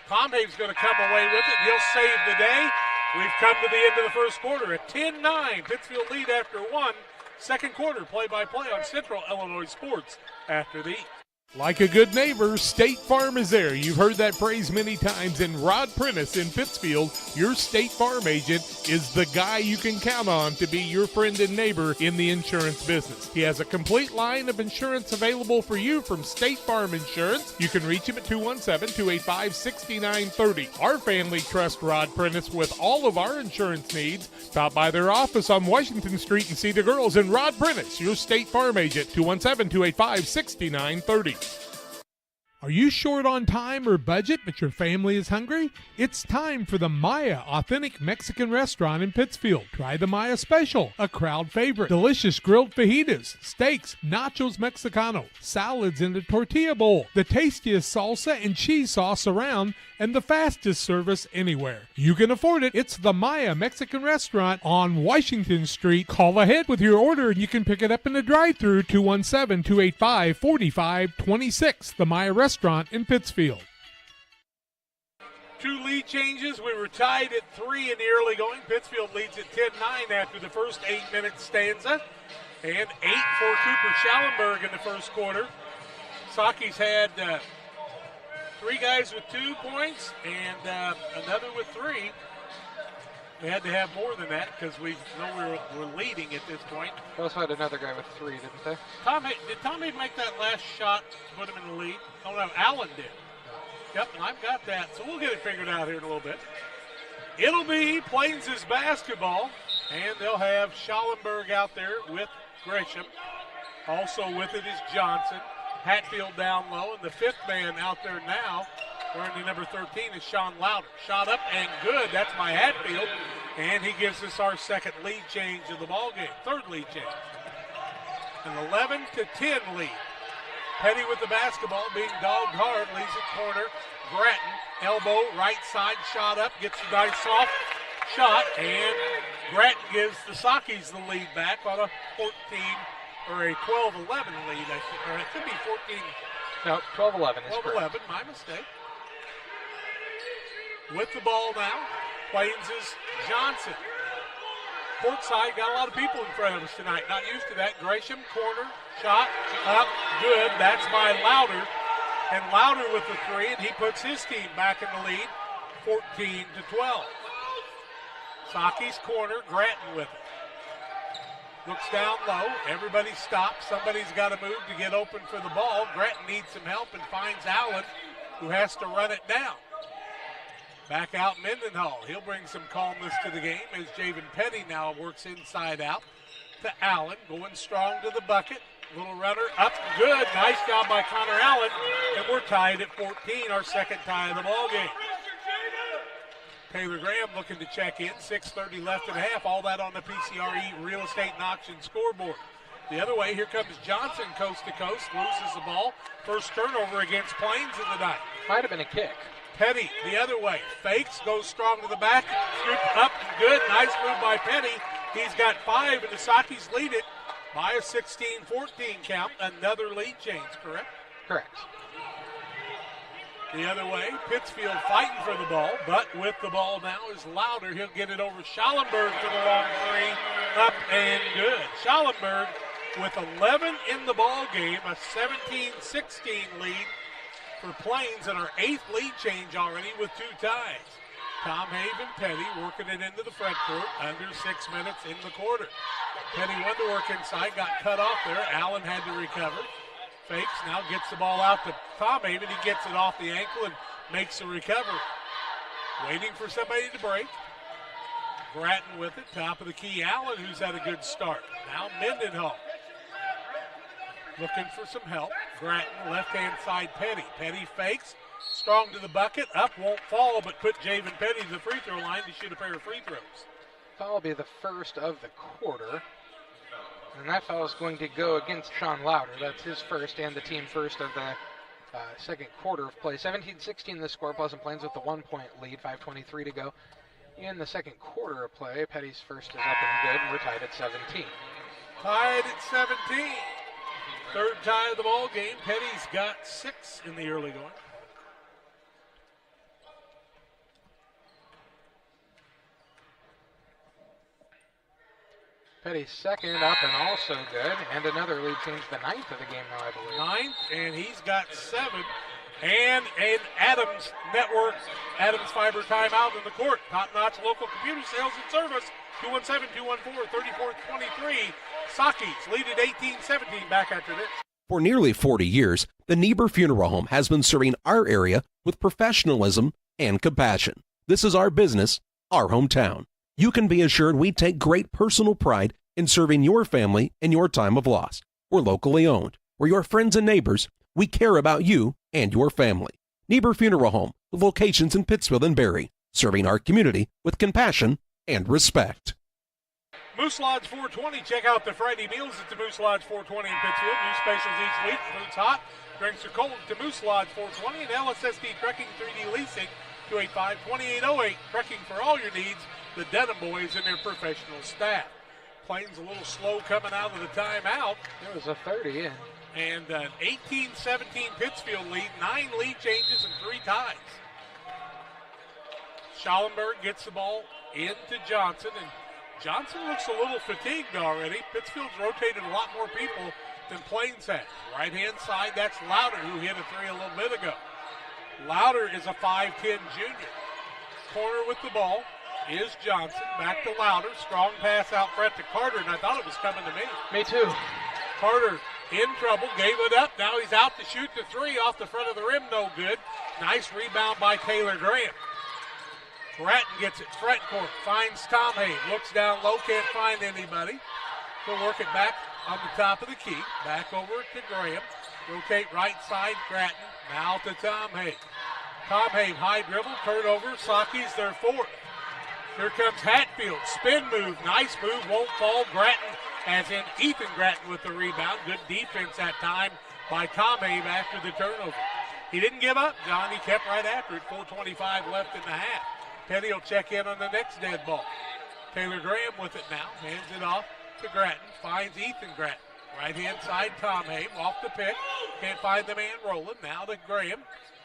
Speaker 2: Tomhave's going to come away with it. He'll save the day. We've come to the end of the first quarter. A 10-9 Pittsfield lead after one. Second quarter play-by-play on Central Illinois Sports after the.
Speaker 4: Like a good neighbor, State Farm is there. You've heard that phrase many times. And Rod Prentice in Pittsfield, your State Farm agent, is the guy you can count on to be your friend and neighbor in the insurance business. He has a complete line of insurance available for you from State Farm Insurance. You can reach him at 217-285-6930. Our family trusts Rod Prentice with all of our insurance needs. Stop by their office on Washington Street and see the girls. And Rod Prentice, your State Farm agent, 217-285-6930. Are you short on time or budget, but your family is hungry? It's time for the Maya Authentic Mexican Restaurant in Pittsfield. Try the Maya Special, a crowd favorite. Delicious grilled fajitas, steaks, nachos Mexicano, salads in a tortilla bowl, the tastiest salsa and cheese sauce around, and the fastest service anywhere. You can afford it. It's the Maya Mexican Restaurant on Washington Street. Call ahead with your order and you can pick it up in the drive-thru, 217-285-4526. The Maya Restaurant in Pittsfield.
Speaker 2: 2 lead changes. We were tied at 3 in the early going. Pittsfield leads at 10-9 after the first 8-minute stanza. And 8 for Cooper Schallenberg in the first quarter. Saki's had 3 guys with 2 points and another with 3. We had to have more than that because we know we're leading at this point.
Speaker 6: They also had another guy with 3, didn't they?
Speaker 2: Did Tommy make that last shot to put him in the lead? Oh, no, Allen did. Yep, and I've got that, so we'll get it figured out here in a little bit. It'll be Plains' basketball, and they'll have Schallenberg out there with Gresham. Also with it is Johnson. Hatfield down low, and the 5th man out there now, wearing the number 13, is Sean Louder. Shot up and good. That's my Hatfield, and he gives us our second lead change of the ball game, third lead change. An 11-10 lead. Petty with the basketball, being dogged hard, leaves it corner. Gratton, elbow, right side, shot up, gets a nice soft shot, and Gratton gives the Sakis the lead back on a 14 or a 12-11 lead, or it could be 14.
Speaker 6: No, 12-11 is
Speaker 2: 12-11, my mistake. With the ball now, Plains is Johnson. Court side, got a lot of people in front of us tonight. Not used to that. Gresham, corner, shot, up, good. That's by Louder. And Louder with the 3, and he puts his team back in the lead, 14-12. Saki's corner, Gratton with it. Looks down low. Everybody stops. Somebody's got to move to get open for the ball. Gratton needs some help and finds Allen, who has to run it down. Back out Mendenhall. He'll bring some calmness to the game as Javen Petty now works inside out to Allen. Going strong to the bucket. Little runner up. Good. Nice job by Connor Allen. And we're tied at 14, our second tie of the ball game. Taylor Graham looking to check in. 6:30 left and a half. All that on the PCRE Real Estate and Auction scoreboard. The other way, here comes Johnson coast to coast. Loses the ball. First turnover against Plains of the night.
Speaker 6: Might have been a kick.
Speaker 2: Petty the other way. Fakes, goes strong to the back. Scooped up and good. Nice move by Petty. He's got 5, and the Sakis lead it by a 16-14 count. Another lead change, correct?
Speaker 6: Correct.
Speaker 2: The other way, Pittsfield fighting for the ball, but with the ball now is Louder. He'll get it over Schallenberg for the long three. Up and good. Schallenberg with 11 in the ball game, a 17-16 lead for Plains, and our 8th lead change already with 2 ties. Tom Haven, Petty working it into the front court, under 6 minutes in the quarter. Petty wanted to work inside, got cut off there. Allen had to recover. Fakes, now gets the ball out to Tom Haven. He gets it off the ankle and makes the recovery. Waiting for somebody to break. Grattan with it, top of the key. Allen, who's had a good start. Now Mendenhall looking for some help. Grattan, left-hand side, Petty. Petty fakes, strong to the bucket. Up, won't fall, but put Javen Petty to the free throw line to shoot a pair of free throws.
Speaker 6: Foul will be the first of the quarter. And that foul is going to go against Sean Louder. That's his first and the team first of the second quarter of play. 17-16 the score. Pleasant Plains with the 1-point lead. 5:23 to go in the second quarter of play. Petty's first is up and good, and we're tied at 17.
Speaker 2: Tied at 17. Third tie of the ball game. Petty's got 6 in the early going.
Speaker 6: Petty's second up and also good, and another lead change, the 9th of the game now, I believe.
Speaker 2: 9th, and he's got 7. And an Adams Network, Adams Fiber timeout in the court. Top-notch local computer sales and service. 217-214-3423. Sakis lead at 18-17. Back after this.
Speaker 19: For nearly 40 years, the Niebuhr Funeral Home has been serving our area with professionalism and compassion. This is our business, our hometown. You can be assured we take great personal pride in serving your family in your time of loss. We're locally owned. We're your friends and neighbors. We care about you and your family. Niebuhr Funeral Home, with locations in Pittsfield and Barry, serving our community with compassion and respect.
Speaker 2: Moose Lodge 420. Check out the Friday meals at the Moose Lodge 420 in Pittsfield. New specials each week. Food's hot. Drinks are cold to Moose Lodge 420 and LSSD Trucking 3D Leasing 285-2808. Trucking for all your needs. The Denham boys and their professional staff. Plains a little slow coming out of the timeout.
Speaker 6: It was a 30 in.
Speaker 2: And an 18-17 Pittsfield lead, 9 lead changes and 3 ties. Schallenberg gets the ball into Johnson, and Johnson looks a little fatigued already. Pittsfield's rotated a lot more people than Plains has. Right-hand side, that's Louder, who hit a 3 a little bit ago. Louder is a 5'10 junior. Corner with the ball is Johnson. Back to Louder. Strong pass out front to Carter, and I thought it was coming to me.
Speaker 6: Me too.
Speaker 2: Carter in trouble, gave it up. Now he's out to shoot the 3 off the front of the rim, no good. Nice rebound by Taylor Graham. Grattan gets it front court, finds Tom Hayes, looks down low, can't find anybody. He'll work it back on the top of the key. Back over to Graham. Rotate right side, Grattan. Now to Tom Hayes. Tom Hayes, high dribble, turn over, Saki's their 4th. Here comes Hatfield, spin move, nice move, won't fall. Grattan, as in Ethan Grattan with the rebound. Good defense that time by Tom Hayes after the turnover. He didn't give up, John. He kept right after it. 4:25 left in the half. Petty will check in on the next dead ball. Taylor Graham with it now. Hands it off to Grattan. Finds Ethan Grattan. Right-hand side, Tom Hayes off the pick. Can't find the man rolling. Now to Graham,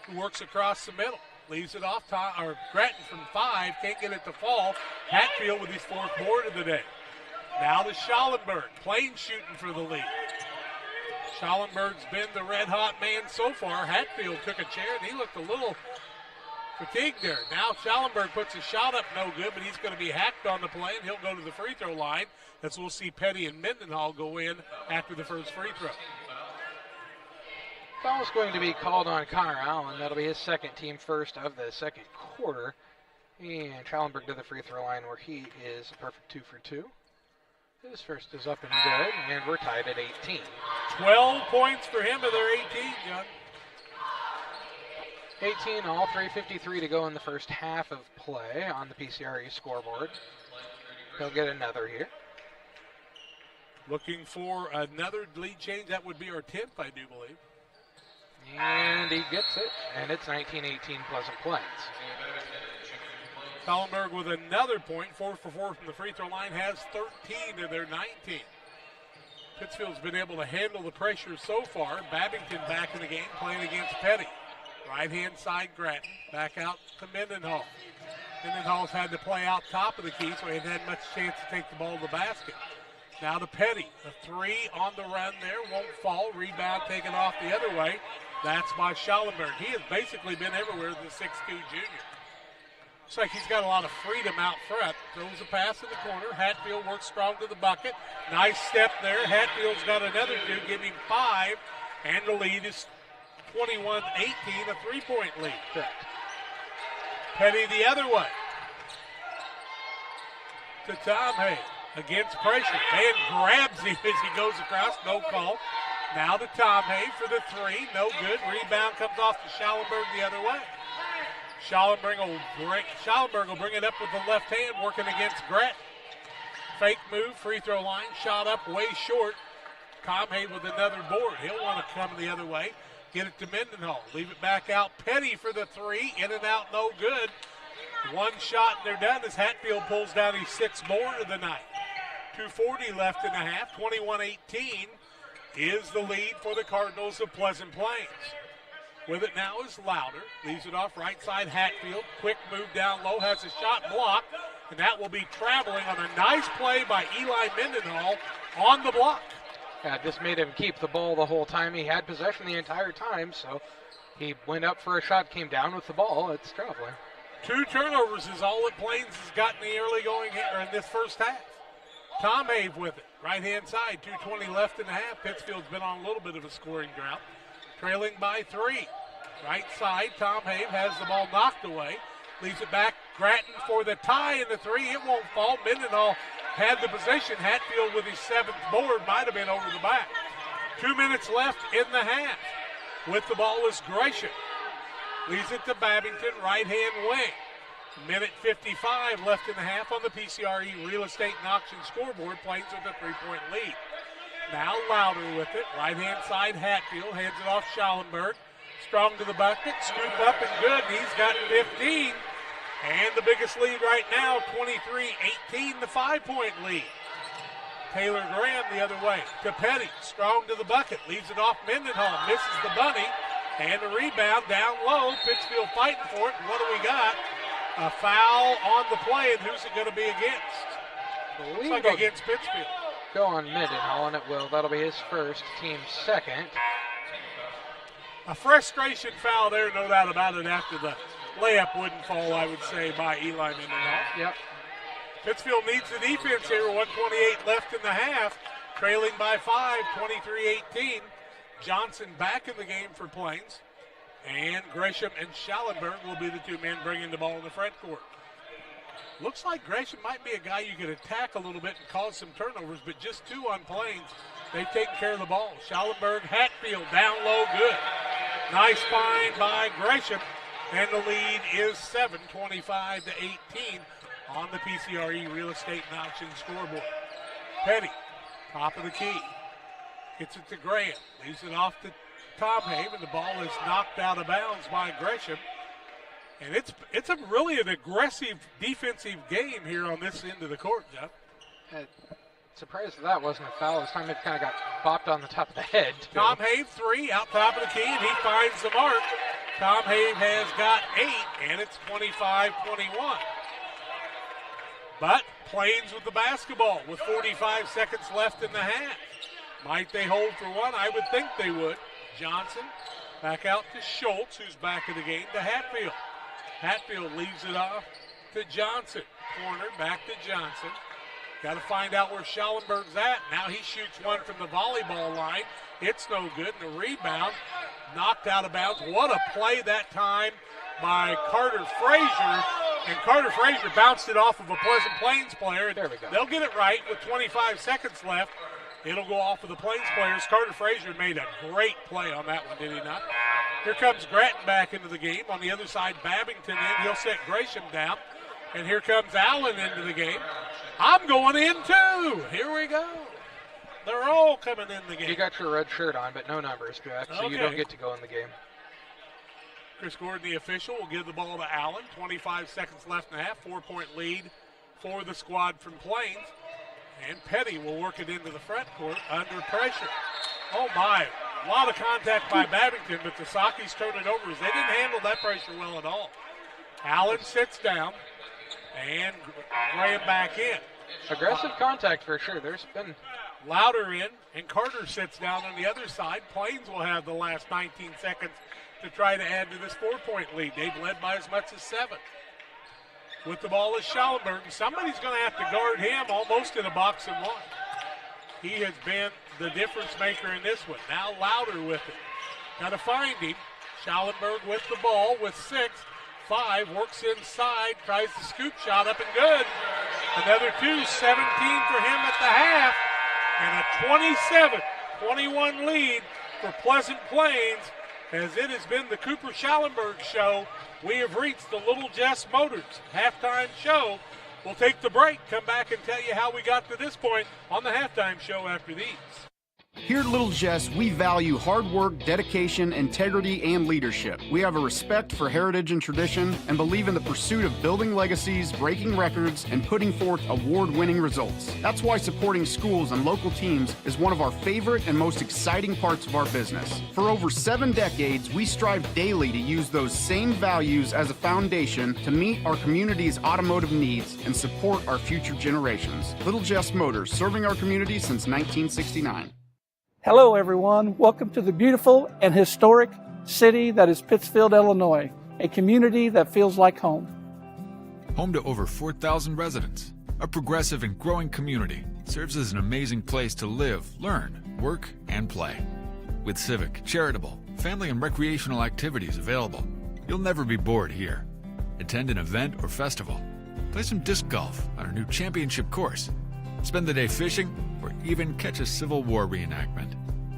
Speaker 2: who works across the middle. Leaves it off Grattan from 5. Can't get it to fall. Hatfield with his 4th board of the day. Now to Schallenberg. Plains shooting for the lead. Schallenberg's been the red-hot man so far. Hatfield took a chair, and he looked a little fatigued there. Now Schallenberg puts a shot up, no good, but he's going to be hacked on the play, and he'll go to the free throw line, as we'll see Petty and Mendenhall go in after the first free throw.
Speaker 6: Foul's going to be called on Connor Allen. That'll be his second, team first of the second quarter. And Schallenberg to the free throw line where he is a perfect 2 for 2. His first is up and good, and we're tied at 18.
Speaker 2: 12 points for him of their 18, John.
Speaker 6: 18 all, 3:53 to go in the first half of play on the PCRE scoreboard. He'll get another here.
Speaker 2: Looking for another lead change. That would be our 10th, I do believe.
Speaker 6: And he gets it, and it's 19-18 Pleasant Plains.
Speaker 2: Schallenberg with another point, 4 for 4 from the free throw line, has 13 to their 19. Pittsfield's been able to handle the pressure so far. Babington back in the game, playing against Petty. Right-hand side, Grattan, back out to Mendenhall. Mendenhall's had to play out top of the key, so he hasn't had much chance to take the ball to the basket. Now to Petty, the three on the run there, won't fall. Rebound taken off the other way. That's by Schallenberg. He has basically been everywhere as the 6'2 junior. Looks like he's got a lot of freedom out front. Throws a pass in the corner. Hatfield works strong to the bucket. Nice step there. Hatfield's got another two, giving 5, and the lead is 21-18, a three-point lead. Petty the other way. To Tom Hay. Against pressure. Van grabs him as he goes across. No call. Now to Tom Hay for the three. No good. Rebound comes off to Schallenberg the other way. Schallenberg will bring it up with the left hand, working against Grattan. Fake move, free throw line, shot up way short. Tom Hay with another board. He'll want to come the other way. Get it to Mendenhall. Leave it back out. Petty for the three. In and out, no good. One shot and they're done as Hatfield pulls down his 6th board of the night. 2:40 left in the half. 21-18 is the lead for the Cardinals of Pleasant Plains. With it now is Louder. Leaves it off right side Hatfield. Quick move down low. Has a shot blocked. And that will be traveling on a nice play by Eli Mendenhall on the block.
Speaker 6: Yeah, just made him keep the ball the whole time. He had possession the entire time, so he went up for a shot, came down with the ball. It's traveling.
Speaker 2: 2 turnovers is all that Plains has got in the early going or in this first half. Tom Have with it. Right-hand side, 2:20 left in the half. Pittsfield's been on a little bit of a scoring drought. Trailing by 3. Right side, Tom Have has the ball knocked away. Leaves it back. Grattan for the tie in the 3. It won't fall. Mendenhall had the possession. Hatfield with his 7th board might have been over the back. 2 minutes left in the half. With the ball is Gresham. Leaves it to Babington, right-hand wing. Minute 55 left in the half on the PCRE Real Estate and Auction scoreboard. Plains with a 3-point lead. Now Louder with it. Right-hand side, Hatfield hands it off Schallenberg. Strong to the bucket, scoop up and good. He's got 15. And the biggest lead right now, 23-18, the 5-point lead. Taylor Graham the other way to Petty. Strong to the bucket, leaves it off Mendenhall. Misses the bunny. And the rebound down low. Pittsfield fighting for it. And what do we got? A foul on the play, and who's it going to be against? Looks like against Pittsfield.
Speaker 6: Go on Mendenhall, and it will. That'll be his first, team's 2nd.
Speaker 2: A frustration foul there, no doubt about it, after the layup wouldn't fall, I would say, by Eli Mendenhall.
Speaker 6: Yep.
Speaker 2: Pittsfield needs the defense here. 1:28 left in the half. Trailing by 5, 23-18. Johnson back in the game for Plains. And Gresham and Schallenberg will be the 2 men bringing the ball in the front court. Looks like Gresham might be a guy you could attack a little bit and cause some turnovers, but just 2 on Plains. They've taken care of the ball. Schallenberg, Hatfield, down low, good. Nice find by Gresham. And the lead is 7, 25-18 on the PCRE Real Estate and Auction scoreboard. Petty, top of the key. Gets it to Graham. Leaves it off to Tom Have, and the ball is knocked out of bounds by Gresham. And it's really an aggressive defensive game here on this end of the court, Jeff.
Speaker 6: Surprised that wasn't a foul. This time it kind of got bopped on the top of the head, too.
Speaker 2: Tom Have 3 out top of the key, and he finds the mark. Tom Have has got 8, and it's 25-21. But Plains with the basketball with 45 seconds left in the half. Might they hold for one? I would think they would. Johnson back out to Schultz, who's back in the game, to Hatfield. Hatfield leaves it off to Johnson. Corner back to Johnson. Got to find out where Schallenberg's at. Now he shoots one from the volleyball line. It's no good. And the rebound knocked out of bounds. What a play that time by Carter Frazier. And Carter Frazier bounced it off of a Pleasant Plains player.
Speaker 6: There we go.
Speaker 2: They'll get it right with 25 seconds left. It'll go off of the Plains players. Carter Frazier made a great play on that one, did he not? Here comes Grattan back into the game. On the other side, Babington in. He'll set Gresham down. And here comes Allen into the game. I'm going in too. Here we go. They're all coming in the game.
Speaker 6: You got your red shirt on, but no numbers, Jack, so you don't get to go in the game.
Speaker 2: Chris Gordon, the official, will give the ball to Allen. 25 seconds left in the half. 4-point lead for the squad from Plains. And Petty will work it into the front court under pressure. Oh, my. A lot of contact by Babington, but the Sakis turned it over as they didn't handle that pressure well at all. Allen sits down, and Graham back in.
Speaker 6: Aggressive contact for sure. There's been
Speaker 2: Louder in, and Carter sits down on the other side. Plains will have the last 19 seconds to try to add to this 4-point lead. They've led by as much as 7. With the ball is Schallenberg. Somebody's going to have to guard him almost in a box and one. He has been the difference maker in this one. Now Louder with it. Got to find him. Schallenberg with the ball with 6. 5, works inside, tries the scoop shot up and good. Another 2, 17 for him at the half. And a 27-21 lead for Pleasant Plains, as it has been the Cooper Schallenberg show. We have reached the Little Jess Motors halftime show. We'll take the break, come back and tell you how we got to this point on the halftime show after these.
Speaker 3: Here at Little Jess, we value hard work, dedication, integrity, and leadership. We have a respect for heritage and tradition and believe in the pursuit of building legacies, breaking records, and putting forth award-winning results. That's why supporting schools and local teams is one of our favorite and most exciting parts of our business. For over 7 decades, we strive daily to use those same values as a foundation to meet our community's automotive needs and support our future generations. Little Jess Motors, serving our community since 1969.
Speaker 20: Hello, everyone. Welcome to the beautiful and historic city that is Pittsfield, Illinois, a community that feels like home.
Speaker 21: Home to over 4,000 residents, a progressive and growing community serves as an amazing place to live, learn, work, and play. With civic, charitable, family, and recreational activities available, you'll never be bored here. Attend an event or festival, play some disc golf on our new championship course, spend the day fishing, or even catch a Civil War reenactment.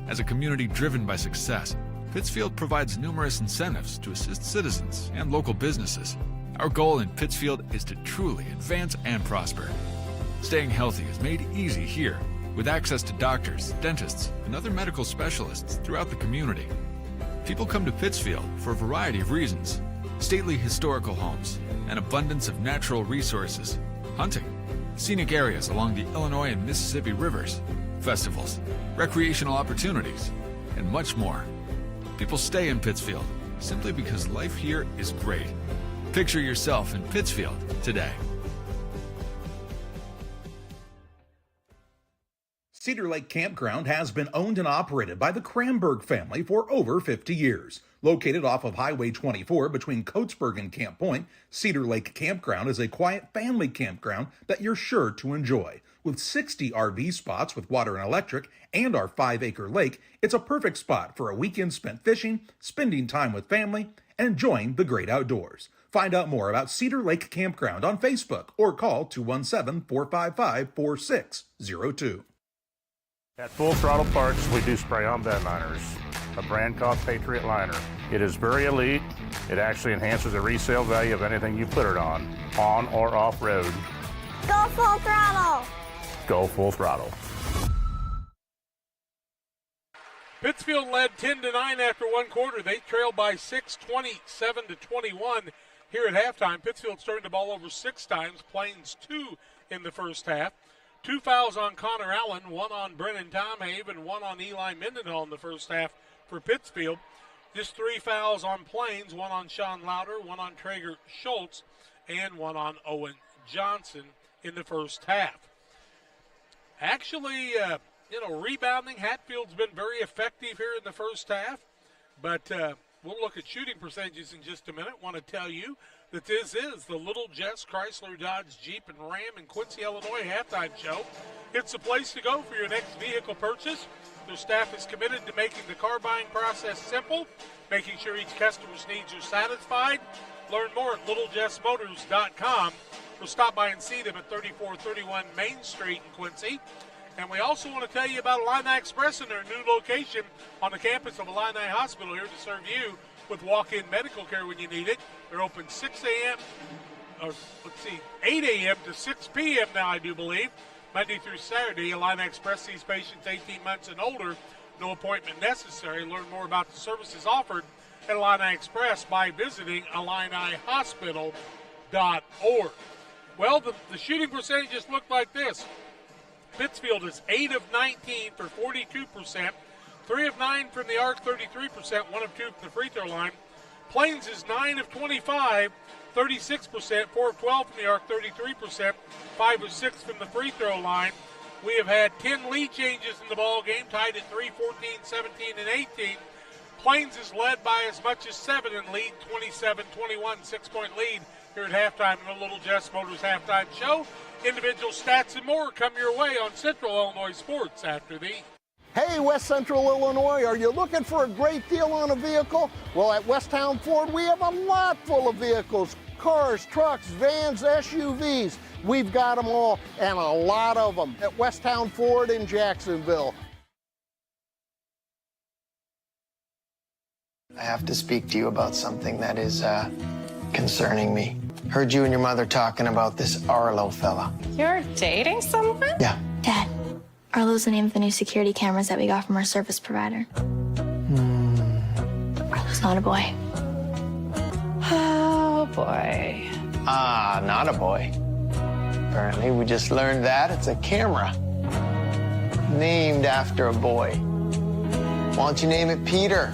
Speaker 21: As a community driven by success, Pittsfield provides numerous incentives to assist citizens and local businesses. Our goal in Pittsfield is to truly advance and prosper. Staying healthy is made easy here, with access to doctors, dentists, and other medical specialists throughout the community. People come to Pittsfield for a variety of reasons: stately historical homes, an abundance of natural resources, hunting, scenic areas along the Illinois and Mississippi rivers, festivals, recreational opportunities, and much more. People stay in Pittsfield simply because life here is great. Picture yourself in Pittsfield today.
Speaker 1: Cedar Lake Campground has been owned and operated by the Kramberg family for over 50 years. Located off of Highway 24 between Coatesburg and Camp Point, Cedar Lake Campground is a quiet family campground that you're sure to enjoy. With 60 RV spots with water and electric and our 5-acre lake, it's a perfect spot for a weekend spent fishing, spending time with family, and enjoying the great outdoors. Find out more about Cedar Lake Campground on Facebook or call 217-455-4602.
Speaker 22: At Full Throttle Parts, we do spray-on bed liners, a brand called Patriot Liner. It is very elite. It actually enhances the resale value of anything you put it on or off-road.
Speaker 23: Go Full Throttle!
Speaker 22: Go Full Throttle.
Speaker 2: Pittsfield led 10-9 after one quarter. They trailed by 6, 27-21 here at halftime. Pittsfield turned the ball over 6 times, Plains 2 in the first half. 2 fouls on Connor Allen, 1 on Brennan Tomhave, and 1 on Eli Mendenhall in the first half for Pittsfield. Just 3 fouls on Plains, 1 on Sean Louder, 1 on Traeger Schultz, and 1 on Owen Johnson in the first half. Actually, rebounding, Hatfield's been very effective here in the first half, but we'll look at shooting percentages in just a minute. Want to tell you that this is the Little Jess Chrysler Dodge Jeep and Ram in Quincy, Illinois halftime show. It's the place to go for your next vehicle purchase. Their staff is committed to making the car buying process simple, making sure each customer's needs are satisfied. Learn more at littlejessmotors.com or stop by and see them at 3431 Main Street in Quincy. And we also want to tell you about Illini Express and their new location on the campus of Illini Hospital, here to serve you with walk-in medical care when you need it. They're open 8 a.m. to 6 p.m. now, I do believe, Monday through Saturday. Illini Express sees patients 18 months and older. No appointment necessary. Learn more about the services offered at Illini Express by visiting IlliniHospital.org. Well, the shooting percentages look like this. Pittsfield is 8 of 19 for 42%, 3 of 9 from the arc, 33%, 1 of 2 from the free throw line. Plains is 9 of 25, 36%, 4 of 12 from the arc, 33%, 5 of 6 from the free throw line. We have had 10 lead changes in the ball game, tied at 3, 14, 17, and 18. Plains is led by as much as 7 and lead 27-21, 6-point lead here at halftime in the Little Jess Motors halftime show. Individual stats and more come your way on Central Illinois Sports after these.
Speaker 5: Hey, West Central Illinois, are you looking for a great deal on a vehicle? Well, at Westtown Ford, we have a lot full of vehicles. Cars, trucks, vans, SUVs. We've got them all, and a lot of them at Westtown Ford in Jacksonville.
Speaker 7: I have to speak to you about something that is concerning me. Heard you and your mother talking about this Arlo fella.
Speaker 23: You're dating someone?
Speaker 7: Yeah.
Speaker 23: Dad, Arlo's the name of the new security cameras that we got from our service provider. Arlo's not a boy. Oh, boy.
Speaker 7: Ah, not a boy. Apparently, we just learned that it's a camera named after a boy. Why don't you name it Peter?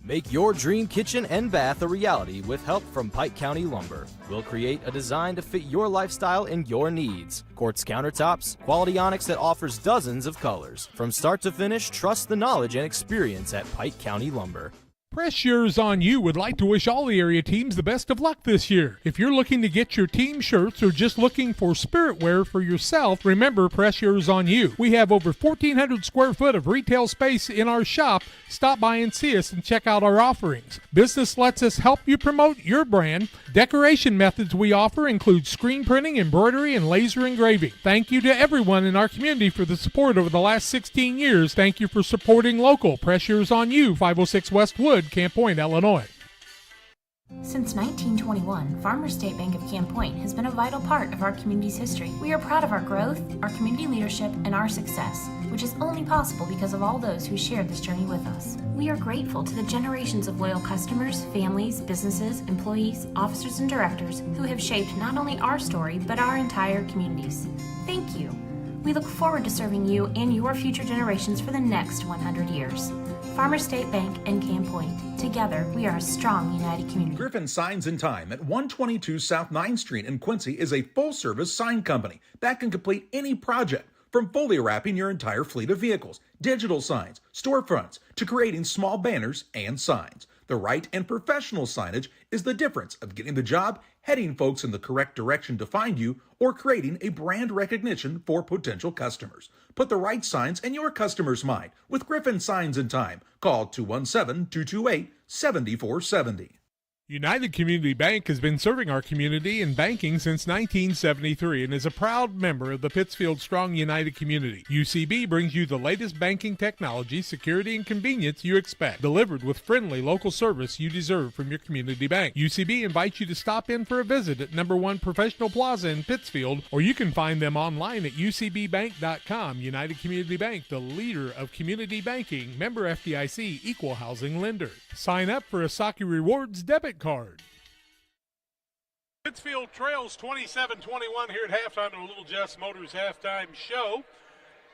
Speaker 10: Make your dream kitchen and bath a reality with help from Pike County Lumber. We'll create a design to fit your lifestyle and your needs. Quartz countertops, quality onyx that offers dozens of colors. From start to finish, trust the knowledge and experience at Pike County Lumber.
Speaker 4: Press Yours On You would like to wish all the area teams the best of luck this year. If you're looking to get your team shirts or just looking for spirit wear for yourself, remember Press Yours On You. We have over 1,400 square foot of retail space in our shop. Stop by and see us and check out our offerings. Business lets us help you promote your brand. Decoration methods we offer include screen printing, embroidery, and laser engraving. Thank you to everyone in our community for the support over the last 16 years. Thank you for supporting local. Press Yours On You, 506 West Wood, Camp Point, Illinois.
Speaker 24: Since 1921, Farmers State Bank of Camp Point has been a vital part of our community's history. We are proud of our growth, our community leadership, and our success, which is only possible because of all those who shared this journey with us. We are grateful to the generations of loyal customers, families, businesses, employees, officers, and directors who have shaped not only our story, but our entire communities. Thank you. We look forward to serving you and your future generations for the next 100 years. Farmers State Bank and Camp Point. Together, we are a strong, united community.
Speaker 1: Griffin Signs and Time at 122 South 9th Street in Quincy is a full-service sign company that can complete any project, from fully wrapping your entire fleet of vehicles, digital signs, storefronts, to creating small banners and signs. The right and professional signage is the difference of getting the job, heading folks in the correct direction to find you, or creating a brand recognition for potential customers. Put the right signs in your customer's mind with Griffin Signs and Time. Call 217-228-7470.
Speaker 4: United Community Bank has been serving our community in banking since 1973 and is a proud member of the Pittsfield Strong United community. UCB brings you the latest banking technology, security, and convenience you expect, delivered with friendly local service you deserve from your community bank. UCB invites you to stop in for a visit at number 1 Professional Plaza in Pittsfield, or you can find them online at ucbbank.com. United Community Bank, the leader of community banking, member FDIC, equal housing lender. Sign up for a Saki Rewards debit card.
Speaker 2: Pittsfield trails 27-21 here at halftime in the Little Jess Motors halftime show.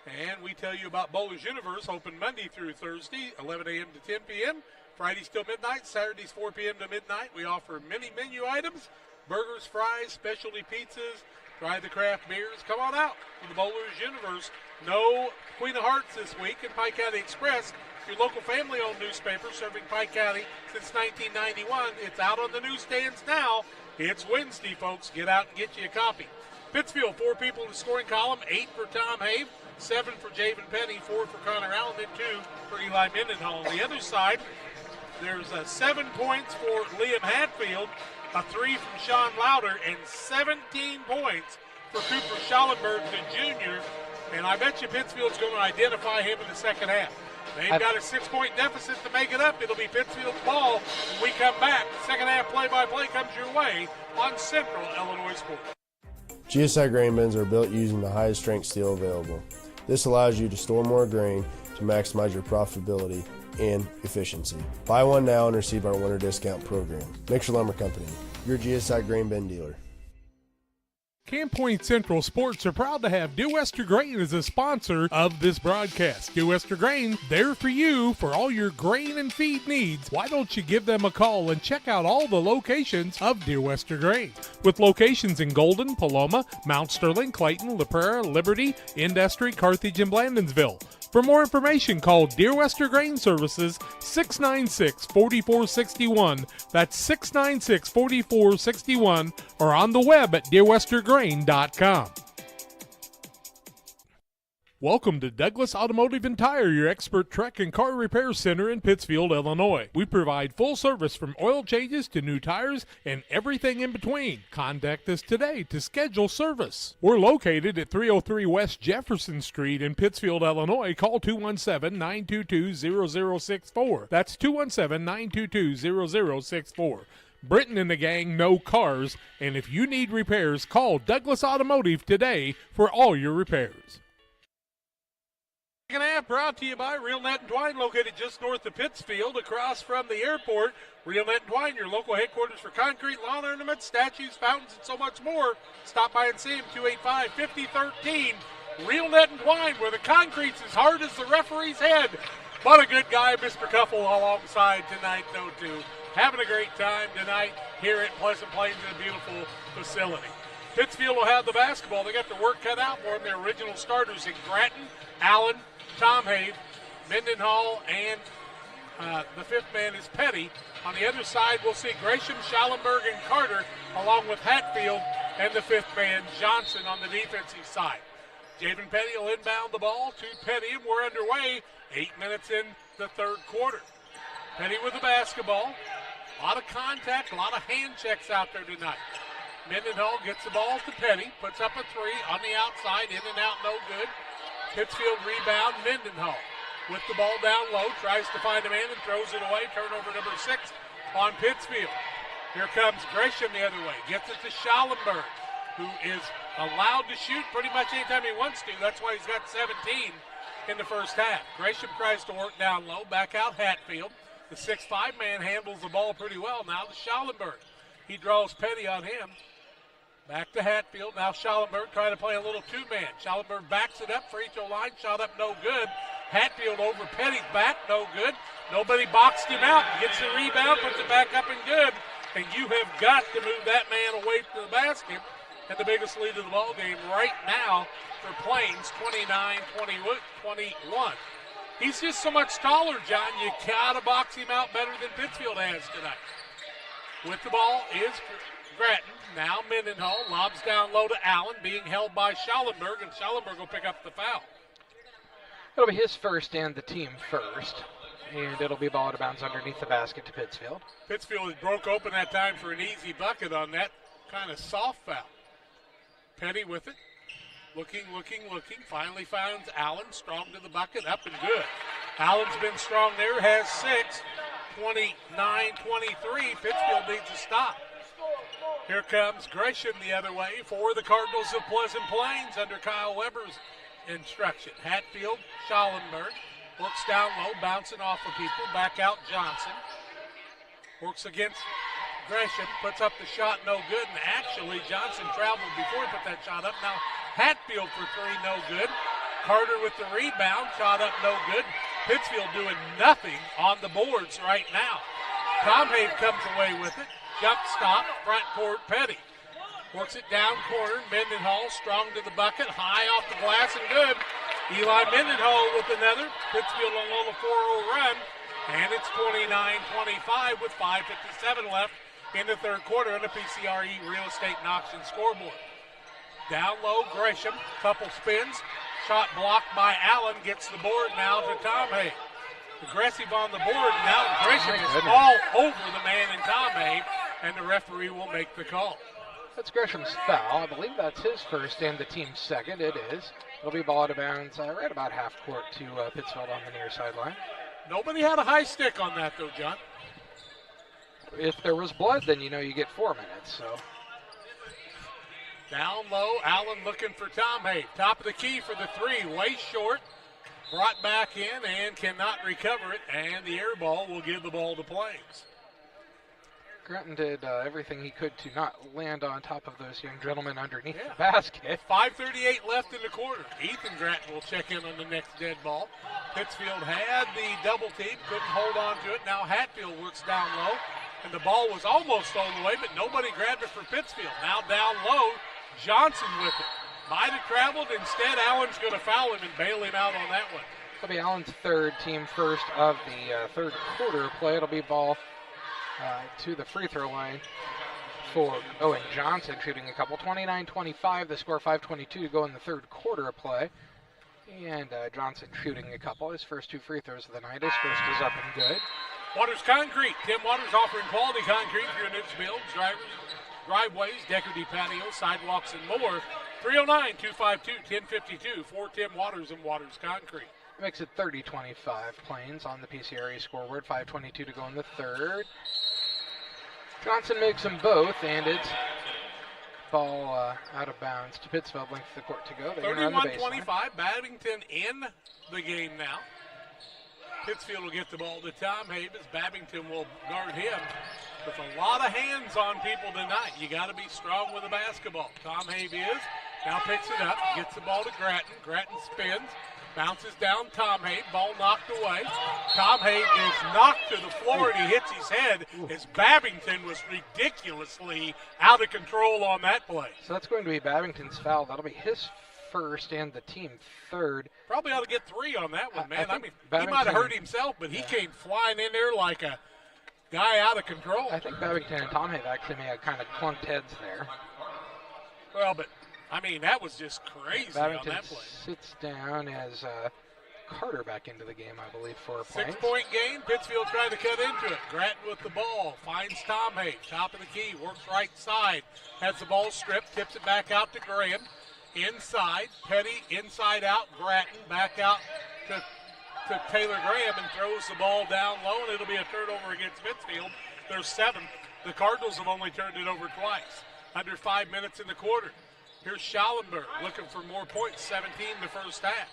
Speaker 2: And we tell you about Bowler's Universe, open Monday through Thursday, 11 a.m. to 10 p.m. Fridays till midnight, Saturdays 4 p.m. to midnight. We offer many menu items, burgers, fries, specialty pizzas, try the craft beers. Come on out to the Bowler's Universe. No Queen of Hearts this week, and Pike County Express, your local family-owned newspaper serving Pike County since 1991. It's out on the newsstands now. It's Wednesday, folks. Get out and get you a copy. Pittsfield, 4 people in the scoring column, 8 for Tom Have, 7 for Javen Penny, 4 for Connor Allen, and 2 for Eli Mendenhall. On the other side, there's 7 points for Liam Hatfield, a 3 from Sean Louder, and 17 points for Cooper Schallenberg, the junior. And I bet you Pittsfield's going to identify him in the second half. They've got a 6-point deficit to make it up. It'll be Pittsfield's ball when we come back. Second half play-by-play comes your way on Central Illinois Sports.
Speaker 9: GSI grain bins are built using the highest strength steel available. This allows you to store more grain to maximize your profitability and efficiency. Buy one now and receive our winter discount program. Mixer Lumber Company, your GSI grain bin dealer.
Speaker 4: Camp Point Central Sports are proud to have Dew Wester Grain as a sponsor of this broadcast. Dew Wester Grain, there for you for all your grain and feed needs. Why don't you give them a call and check out all the locations of Dew Wester Grain? With locations in Golden, Paloma, Mount Sterling, Clayton, La Prairie, Liberty, Industry, Carthage, and Blandonsville. For more information, call Deer Wester Grain Services 696-4461. That's 696-4461, or on the web at deerwestergrain.com. Welcome to Douglas Automotive and Tire, your expert truck and car repair center in Pittsfield, Illinois. We provide full service from oil changes to new tires and everything in between. Contact us today to schedule service. We're located at 303 West Jefferson Street in Pittsfield, Illinois. Call 217-922-0064. That's 217-922-0064. Britton and the gang know cars, and if you need repairs, call Douglas Automotive today for all your repairs.
Speaker 2: Second half brought to you by Real Net and Twine, located just north of Pittsfield, across from the airport. Real Net and Twine, your local headquarters for concrete, lawn ornaments, statues, fountains, and so much more. Stop by and see them, 285-5013. Real Net and Twine, where the concrete's as hard as the referee's head. What a good guy Mr. Cuffle alongside tonight, though, too. Having a great time tonight here at Pleasant Plains in a beautiful facility. Pittsfield will have the basketball. They got their work cut out for them. Their original starters in Gratton, Allen, Tom Have, Mendenhall, and the fifth man is Petty. On the other side, we'll see Gresham, Schallenberg, and Carter, along with Hatfield and the fifth man, Johnson, on the defensive side. Javen Petty will inbound the ball to Petty, and we're underway 8 minutes in the third quarter. Petty with the basketball. A lot of contact, a lot of hand checks out there tonight. Mendenhall gets the ball to Petty, puts up a three on the outside, in and out, no good. Pittsfield rebound, Mendenhall with the ball down low, tries to find a man and throws it away. Turnover number 6 on Pittsfield. Here comes Gresham the other way, gets it to Schallenberg, who is allowed to shoot pretty much anytime he wants to. That's why he's got 17 in the first half. Gresham tries to work down low, back out Hatfield. The 6'5" man handles the ball pretty well. Now to Schallenberg. He draws Petty on him. Back to Hatfield. Now Schallenberg trying to play a little two-man. Schallenberg backs it up. Free throw line. Shot up, no good. Hatfield over Petty's back. No good. Nobody boxed him out. Gets the rebound. Puts it back up and good. And you have got to move that man away from the basket. And the biggest lead of the ball game right now for Plains, 29-21. He's just so much taller, John. You got to box him out better than Pittsfield has tonight. With the ball is Gratton. Now Mendenhall lobs down low to Allen, being held by Schallenberg, and Schallenberg will pick up the foul.
Speaker 6: It'll be his first and the team first, and it'll be ball out of bounds underneath the basket to Pittsfield.
Speaker 2: Pittsfield has broke open that time for an easy bucket on that kind of soft foul. Petty with it. Looking. Finally finds Allen. Strong to the bucket. Up and good. Allen's been strong there. Has 6. 29-23. Pittsfield needs to stop. Here comes Gresham the other way for the Cardinals of Pleasant Plains under Kyle Weber's instruction. Hatfield, Schallenberg. Works down low. Bouncing off of people. Back out Johnson. Works against Gresham. Puts up the shot. No good. And actually Johnson traveled before he put that shot up. Now Hatfield for 3, no good. Carter with the rebound, shot up, no good. Pittsfield doing nothing on the boards right now. Tom Have comes away with it. Jump stop, front court, Petty. Works it down corner. Mendenhall strong to the bucket, high off the glass and good. Eli Mendenhall with another. Pittsfield on a little 4-0 run. And it's 29-25 with 5:57 left in the third quarter on the PCRE Real Estate and Auction scoreboard. Down low, Gresham, couple spins. Shot blocked by Allen, gets the board now to Tom Have. Aggressive on the board, now Gresham is all over the man in Tom Have, and the referee will make the call.
Speaker 6: That's Gresham's foul. I believe that's his first and the team's second. It is. It'll be ball out of bounds right about half court to Pittsfield on the near sideline.
Speaker 2: Nobody had a high stick on that, though, John.
Speaker 6: If there was blood, then you know you get 4 minutes. So
Speaker 2: down low, Allen looking for Tom Hay. Top of the key for the three, way short. Brought back in and cannot recover it, and the air ball will give the ball to Plains.
Speaker 6: Grattan did everything he could to not land on top of those young gentlemen underneath the basket.
Speaker 2: 5:38 left in the quarter. Ethan Grattan will check in on the next dead ball. Pittsfield had the double team, couldn't hold on to it. Now Hatfield works down low, and the ball was almost stolen away, but nobody grabbed it for Pittsfield. Now down low, Johnson with it. Might have traveled. Instead, Allen's going to foul him and bail him out on that one.
Speaker 6: It'll be Allen's third, team first of the third quarter play. It'll be ball to the free throw line for Owen Johnson, shooting a couple. 29-25, the score. 5:22 to go in the third quarter of play. And Johnson shooting a couple. His first 2 free throws of the night. His first is up and good.
Speaker 2: Waters Concrete. Tim Waters offering quality concrete for your new builds, driveways, decorative patios, sidewalks, and more. 309-252-1052 for Tim Waters and Waters Concrete.
Speaker 6: Makes it 30-25 Plains on the PCRA scoreboard. 5:22 to go in the third. Johnson makes them both, and it's ball out of bounds to Pittsfield. Length of the court to go.
Speaker 2: 31-25. Babington in the game now. Pittsfield will get the ball to Tom Havens. Babington will guard him with a lot of hands on people tonight. You got to be strong with the basketball. Tom Have is. Now picks it up, gets the ball to Grattan. Grattan spins, bounces down Tom Have. Ball knocked away. Tom Have is knocked to the floor and he hits his head as Babington was ridiculously out of control on that play.
Speaker 6: So that's going to be Babington's foul. That'll be his first and the team third.
Speaker 2: Probably ought to get 3 on that one, man. I mean, he might have hurt himself, but he came flying in there like a guy out of control.
Speaker 6: I think Babington and Tom Have actually may have kind of clunked heads there.
Speaker 2: Well, but, I mean, that was just crazy
Speaker 6: Babington
Speaker 2: on that play.
Speaker 6: Sits down as Carter back into the game, I believe, for a point.
Speaker 2: 6-point game. Pittsfield trying to cut into it. Grattan with the ball. Finds Tom Hay. Top of the key. Works right side. Has the ball stripped. Tips it back out to Graham. Inside. Petty. Inside out. Grattan. Back out to Taylor Graham and throws the ball down low, and it'll be a turnover against Pittsfield. There's 7. The Cardinals have only turned it over twice. Under 5 minutes in the quarter. Here's Schallenberg looking for more points. 17 the first half.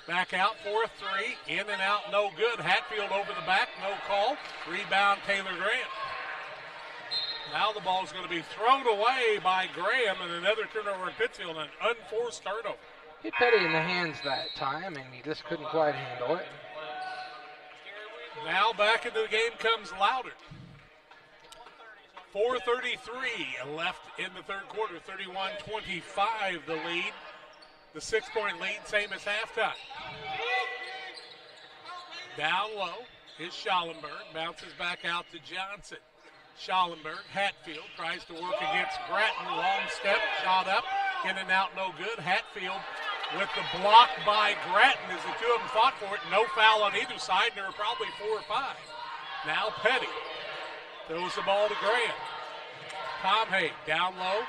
Speaker 2: Back out for a 3. In and out, no good. Hatfield over the back, no call. Rebound, Taylor Graham. Now the ball's going to be thrown away by Graham, and another turnover in Pittsfield, an unforced turnover.
Speaker 6: Hit Petty in the hands that time, and he just couldn't quite handle it.
Speaker 2: Now back into the game comes Louder. 4:33 left in the third quarter. 31-25 the lead. The 6-point lead, same as halftime. Down low is Schallenberg. Bounces back out to Johnson. Schallenberg, Hatfield tries to work against Grattan. Long step, shot up, in and out, no good. Hatfield with the block by Grattan as the two of them fought for it. No foul on either side, and there were probably 4 or 5. Now Petty throws the ball to Graham. Tom Hay down low.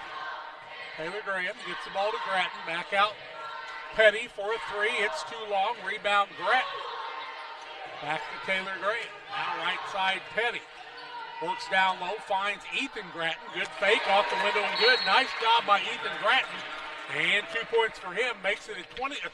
Speaker 2: Taylor Graham gets the ball to Grattan. Back out Petty for a 3. It's too long. Rebound Grattan. Back to Taylor Graham. Now right side Petty. Works down low, finds Ethan Grattan. Good fake off the window and good. Nice job by Ethan Grattan. And 2 points for him makes it a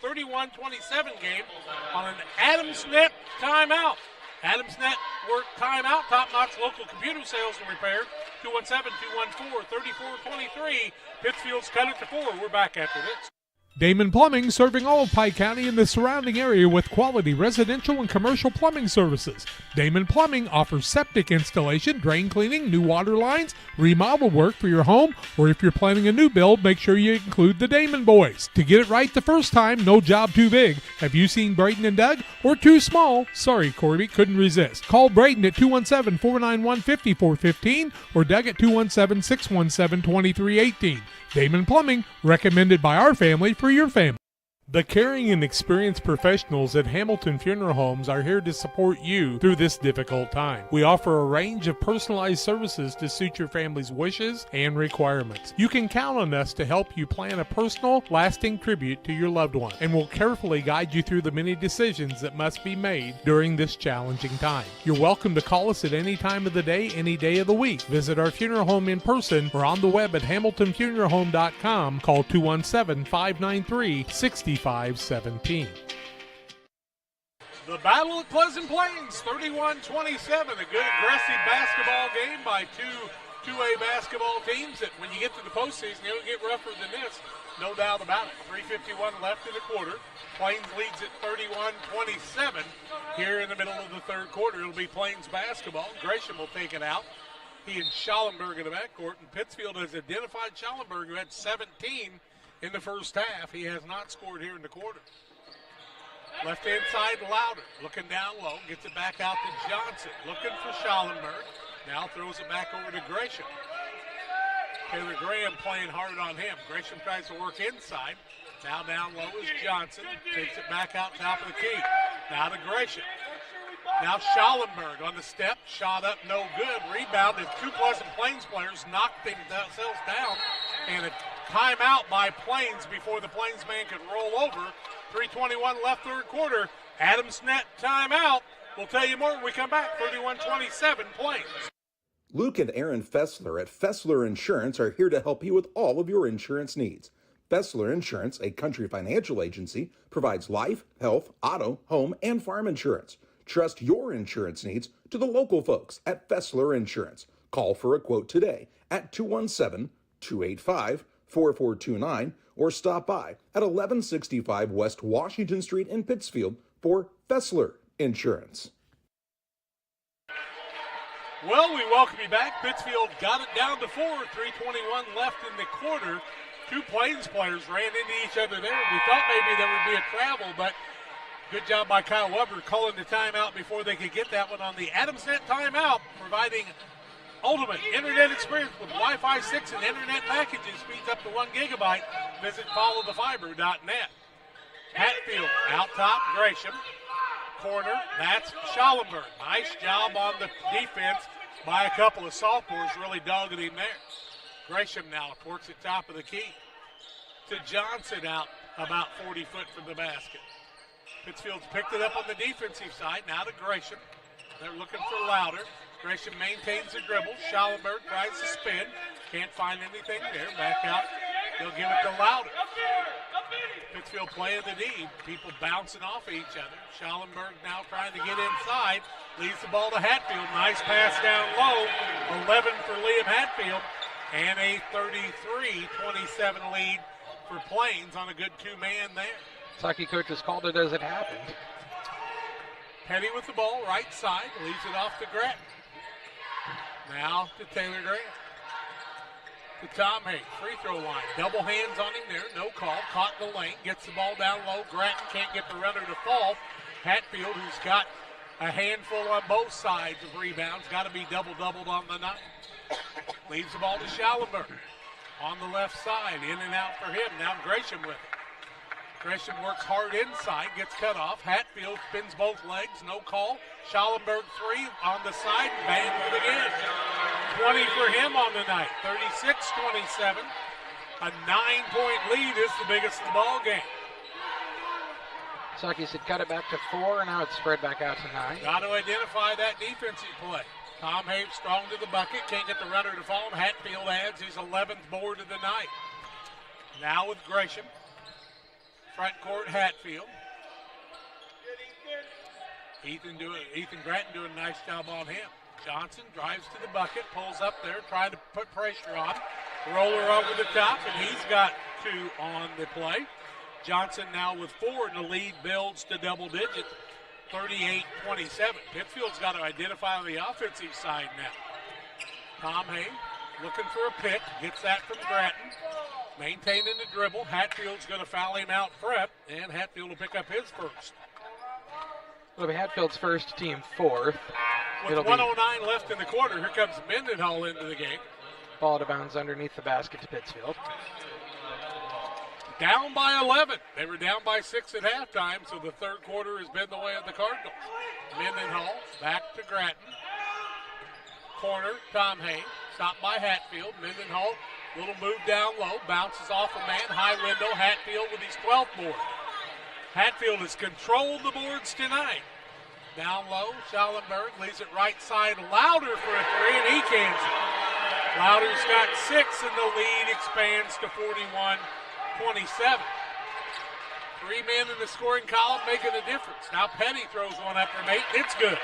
Speaker 2: 31-27 game on an Adams Net timeout. Adams Net work timeout. Top-notch local computer sales and repair. 217-214-3423. Pittsfield's cut it to 4. We're back after this.
Speaker 4: Damon Plumbing, serving all of Pike County and the surrounding area with quality residential and commercial plumbing services. Damon Plumbing offers septic installation, drain cleaning, new water lines, remodel work for your home, or if you're planning a new build, make sure you include the Damon boys. To get it right the first time, no job too big. Have you seen Braden and Doug? Or too small? Sorry, Corby, couldn't resist. Call Braden at 217-491-5415 or Doug at 217-617-2318. Damon Plumbing, recommended by our family for your family. The caring and experienced professionals at Hamilton Funeral Homes are here to support you through this difficult time. We offer a range of personalized services to suit your family's wishes and requirements. You can count on us to help you plan a personal, lasting tribute to your loved one, and we'll carefully guide you through the many decisions that must be made during this challenging time. You're welcome to call us at any time of the day, any day of the week. Visit our funeral home in person or on the web at hamiltonfuneralhome.com. Call 217-593-6517.
Speaker 2: The battle at Pleasant Plains, 31-27. A good aggressive basketball game by two 2A basketball teams that when you get to the postseason, it'll get rougher than this. No doubt about it. 3:51 left in the quarter. Plains leads at 31-27 here in the middle of the third quarter. It'll be Plains basketball. Gresham will take it out. He and Schallenberg in the backcourt. And Pittsfield has identified Schallenberg, who had 17 in the first half. He has not scored here in the quarter. Left-hand side, Louder. Looking down low. Gets it back out to Johnson. Looking for Schallenberg. Now throws it back over to Gresham. Taylor Graham playing hard on him. Gresham tries to work inside. Now down low is Johnson. Takes it back out top of the key. Now to Gresham. Now Schallenberg on the step. Shot up, no good. Rebound as two Pleasant Plains players knocked themselves down. And a timeout by Plains before the Plains man could roll over. 3:21 left third quarter. Adams net timeout. We'll tell you more when we come back. 31-27 Plains.
Speaker 1: Luke and Aaron Fessler at Fessler Insurance are here to help you with all of your insurance needs. Fessler Insurance, a Country Financial agency, provides life, health, auto, home, and farm insurance. Trust your insurance needs to the local folks at Fessler Insurance. Call for a quote today at 217-285-4429 or stop by at 1165 West Washington Street in Pittsfield for Fessler Insurance.
Speaker 2: Well, we welcome you back. Pittsfield got it down to 4. 3:21 left in the quarter. Two Plains players ran into each other there. We thought maybe there would be a travel, but good job by Kyle Weber calling the timeout before they could get that one on the Adamsnet timeout, providing ultimate internet experience with Wi-Fi 6 and internet packages. Speeds up to 1 gigabyte. Visit followthefiber.net. Hatfield out top, Gresham. Corner, that's Schallenberg. Nice job on the defense by a couple of sophomores, really dogging him there. Gresham now works at top of the key to Johnson out about 40 foot from the basket. Pittsfield's picked it up on the defensive side. Now to Gresham. They're looking for Louder. Gresham maintains the dribble. Schallenberg tries to spin. Can't find anything there. Back out. They'll give it to Louder. Pittsfield playing the D. People bouncing off of each other. Schallenberg now trying to get inside. Leads the ball to Hatfield. Nice pass down low. 11 for Liam Hatfield. And a 33-27 lead for Plains on a good two-man there.
Speaker 6: Hockey coaches called it as it happened.
Speaker 2: Petty with the ball, right side, leaves it off to Grattan. Now to Taylor Grant. To Tom Hayes, free throw line. Double hands on him there, no call. Caught in the lane, gets the ball down low. Grattan can't get the runner to fall. Hatfield, who's got a handful on both sides of rebounds, got to be double-doubled on the night. Leaves the ball to Schallenberg. On the left side, in and out for him. Now Gresham with it. Gresham works hard inside, gets cut off. Hatfield spins both legs, no call. Schallenberg three on the side, bang it again. 20 for him on the night, 36-27. A 9-point lead is the biggest of the ball game.
Speaker 6: Saki said cut it back to 4, and now it's spread back out to 9.
Speaker 2: Got to identify that defensive play. Tom Hayes strong to the bucket, can't get the runner to fall. Hatfield adds his 11th board of the night. Now with Gresham. Front court, Hatfield. Ethan Grattan doing a nice job on him. Johnson drives to the bucket, pulls up there, trying to put pressure on. Roller over the top, and he's got 2 on the play. Johnson now with 4, and the lead builds to double digits, 38-27. Pittsfield's got to identify on the offensive side now. Tom Hayes looking for a pick, gets that from Grattan. Maintaining the dribble. Hatfield's going to foul him out front, and Hatfield will pick up his first.
Speaker 6: It'll be Hatfield's first, team 4th.
Speaker 2: With 1:09 left in the quarter, here comes Mendenhall into the game.
Speaker 6: Ball out of bounds underneath the basket to Pittsfield.
Speaker 2: Down by 11. They were down by 6 at halftime, so the third quarter has been the way of the Cardinals. Mendenhall back to Grattan. Corner, Tom Hayes. Stopped by Hatfield. Mendenhall, little move down low, bounces off a man. High window, Hatfield with his 12th board. Hatfield has controlled the boards tonight. Down low, Schallenberg leaves it right side. Louder for a three, and he cans it. Louder's got 6, and the lead expands to 41-27. 3 men in the scoring column making a difference. Now Petty throws one up from 8. It's good.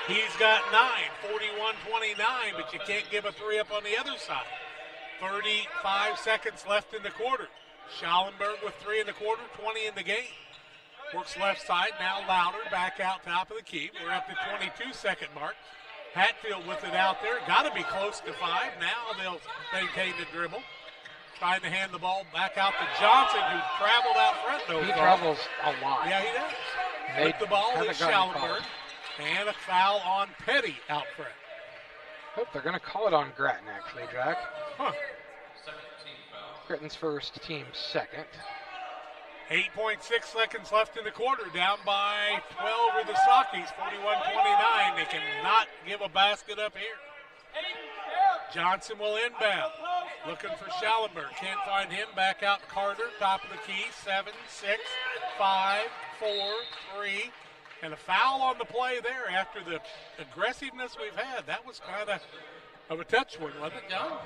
Speaker 2: He's got 9, 41-29, but you can't give a 3 up on the other side. 35 seconds left in the quarter. Schallenberg with 3 in the quarter, 20 in the game. Works left side, now Louder back out top of the key. We're up to 22-second mark. Hatfield with it out there. Got to be close to 5. Now they'll maintain the dribble. Trying to hand the ball back out to Johnson, who traveled out front.
Speaker 6: He travels a lot.
Speaker 2: Yeah, he does. With the ball is Schallenberg. And a foul on Petty out front.
Speaker 6: Oh, they're going to call it on Grattan, actually, Jack.
Speaker 2: Huh.
Speaker 6: Grattan's first, team second.
Speaker 2: 8.6 seconds left in the quarter, down by 12 are the Sockies, 41-29. They cannot give a basket up here. Johnson will inbound. Looking for Schallenberg. Can't find him. Back out Carter, top of the key. 7, 6, 5, 4, 3. And a foul on the play there after the aggressiveness we've had. That was kind of a touch one, wasn't it, John?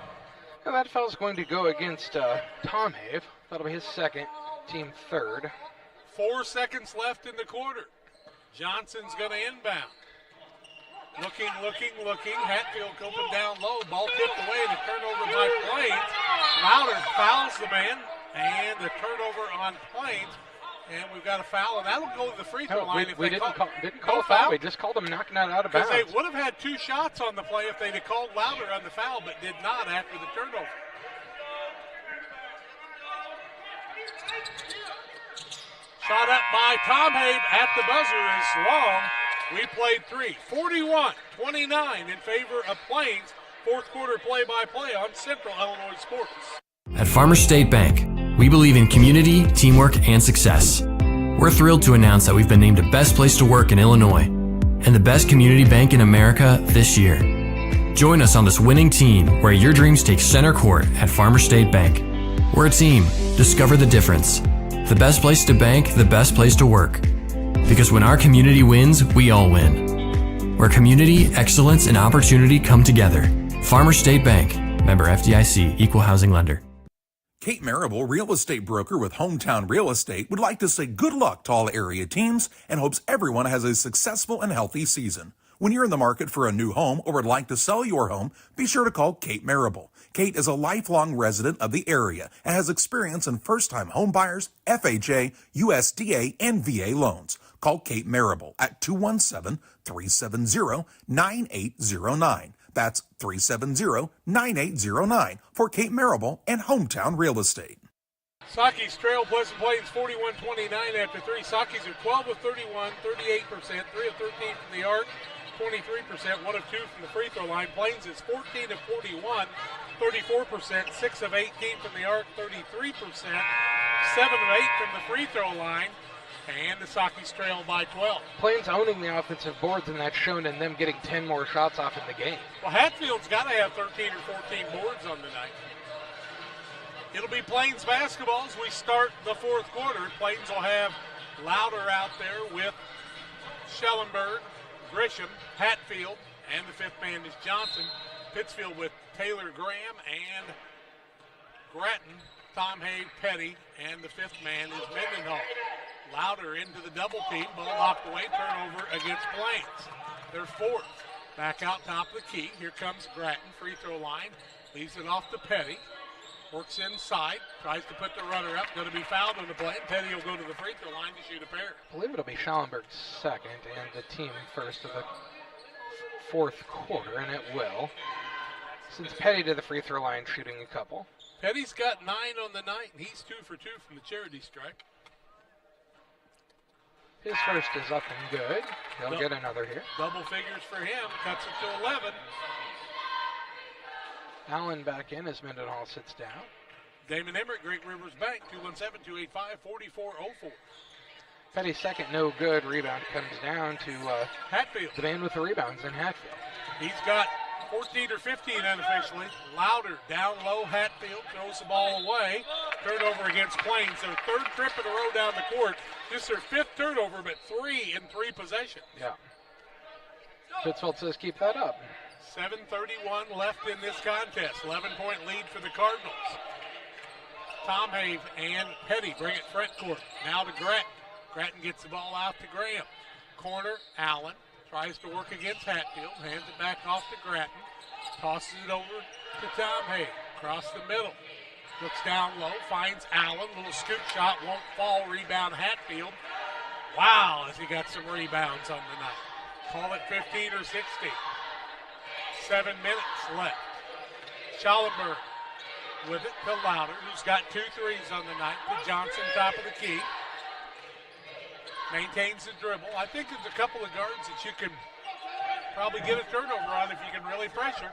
Speaker 6: Well, that foul's going to go against Tom Have. That'll be his second, team third.
Speaker 2: 4 seconds left in the quarter. Johnson's going to inbound. Looking. Hatfield open down low. Ball tipped away and a turnover by Plains. Louder fouls the man. And the turnover on Plains. And we've got a foul, and that'll go to the free throw line.
Speaker 6: We didn't call a foul. We just called them knocking it out of bounds.
Speaker 2: Because they would have had 2 shots on the play if they'd have called Louder on the foul, but did not after the turnover. Shot up by Tom Have at the buzzer is long. We played 3. 41-29 in favor of Plains. Fourth quarter play-by-play on Central Illinois Sports.
Speaker 11: At Farmers State Bank, we believe in community, teamwork, and success. We're thrilled to announce that we've been named the best place to work in Illinois and the best community bank in America this year. Join us on this winning team where your dreams take center court at Farmers State Bank. We're a team. Discover the difference. The best place to bank, the best place to work. Because when our community wins, we all win. Where community, excellence, and opportunity come together. Farmers State Bank. Member FDIC. Equal housing lender.
Speaker 1: Kate Marable, real estate broker with Hometown Real Estate, would like to say good luck to all area teams and hopes everyone has a successful and healthy season. When you're in the market for a new home or would like to sell your home, be sure to call Kate Marable. Kate is a lifelong resident of the area and has experience in first-time home buyers, FHA, USDA, and VA loans. Call Kate Marable at 217-370-9809. That's 370-9809 for Kate Marable and Hometown Real Estate.
Speaker 2: Sockies trail Pleasant Plains 41-29 after 3. Sockies are 12 of 31, 38%, 3 of 13 from the arc, 23%, 1 of 2 from the free throw line. Plains is 14 of 41, 34%, 6 of 18 from the arc, 33%, 7 of 8 from the free throw line. And the Sockies trail by 12.
Speaker 6: Plains owning the offensive boards, and that's shown in them getting 10 more shots off in the game.
Speaker 2: Well, Hatfield's got to have 13 or 14 boards on the night. It'll be Plains basketball as we start the fourth quarter. Plains will have Louder out there with Schellenberg, Grisham, Hatfield, and the fifth man is Johnson. Pittsfield with Taylor Graham and Grattan, Tom Hay, Petty, and the fifth man is Mendenhall. Louder into the double team, ball knocked away, turnover against Plains. They're fourth. Back out top of the key. Here comes Grattan, free throw line. Leaves it off to Petty. Works inside, tries to put the runner up. Going to be fouled on the play. Petty will go to the free throw line to shoot a pair.
Speaker 6: I believe it'll be Schallenberg's second and the team first of the fourth quarter, and it will. Since Petty to the free throw line shooting a couple.
Speaker 2: Petty's got 9 on the night, and he's 2 for 2 from the charity strike.
Speaker 6: His first is up and good. He'll get another here.
Speaker 2: Double figures for him. Cuts it to 11.
Speaker 6: Allen back in as Mendenhall sits down.
Speaker 2: Damon Emmerich, Great Rivers Bank, 217-285-4404.
Speaker 6: Petty's second no good rebound comes down to
Speaker 2: Hatfield.
Speaker 6: The man with the rebounds in Hatfield.
Speaker 2: He's got 14 or 15 unofficially. Louder down low. Hatfield throws the ball away. Turnover against Plains. Their third trip in a row down the court. Just their fifth turnover, but 3 in 3 possessions.
Speaker 6: Yeah. Pittsfield says keep that up.
Speaker 2: 7:31 left in this contest. 11-point lead for the Cardinals. Tom Have and Petty bring it front court. Now to Grattan. Grattan gets the ball out to Graham. Corner, Allen tries to work against Hatfield. Hands it back off to Grattan. Tosses it over to Tom Have. Across the middle. Looks down low. Finds Allen. Little scoop shot. Won't fall. Rebound Hatfield. Wow, as he got some rebounds on the night. Call it 15 or 16. 7 minutes left. Schallenberg with it to Louder, who's got 2 threes on the night. To Johnson, top of the key. Maintains the dribble. I think there's a couple of guards that you can probably get a turnover on if you can really pressure.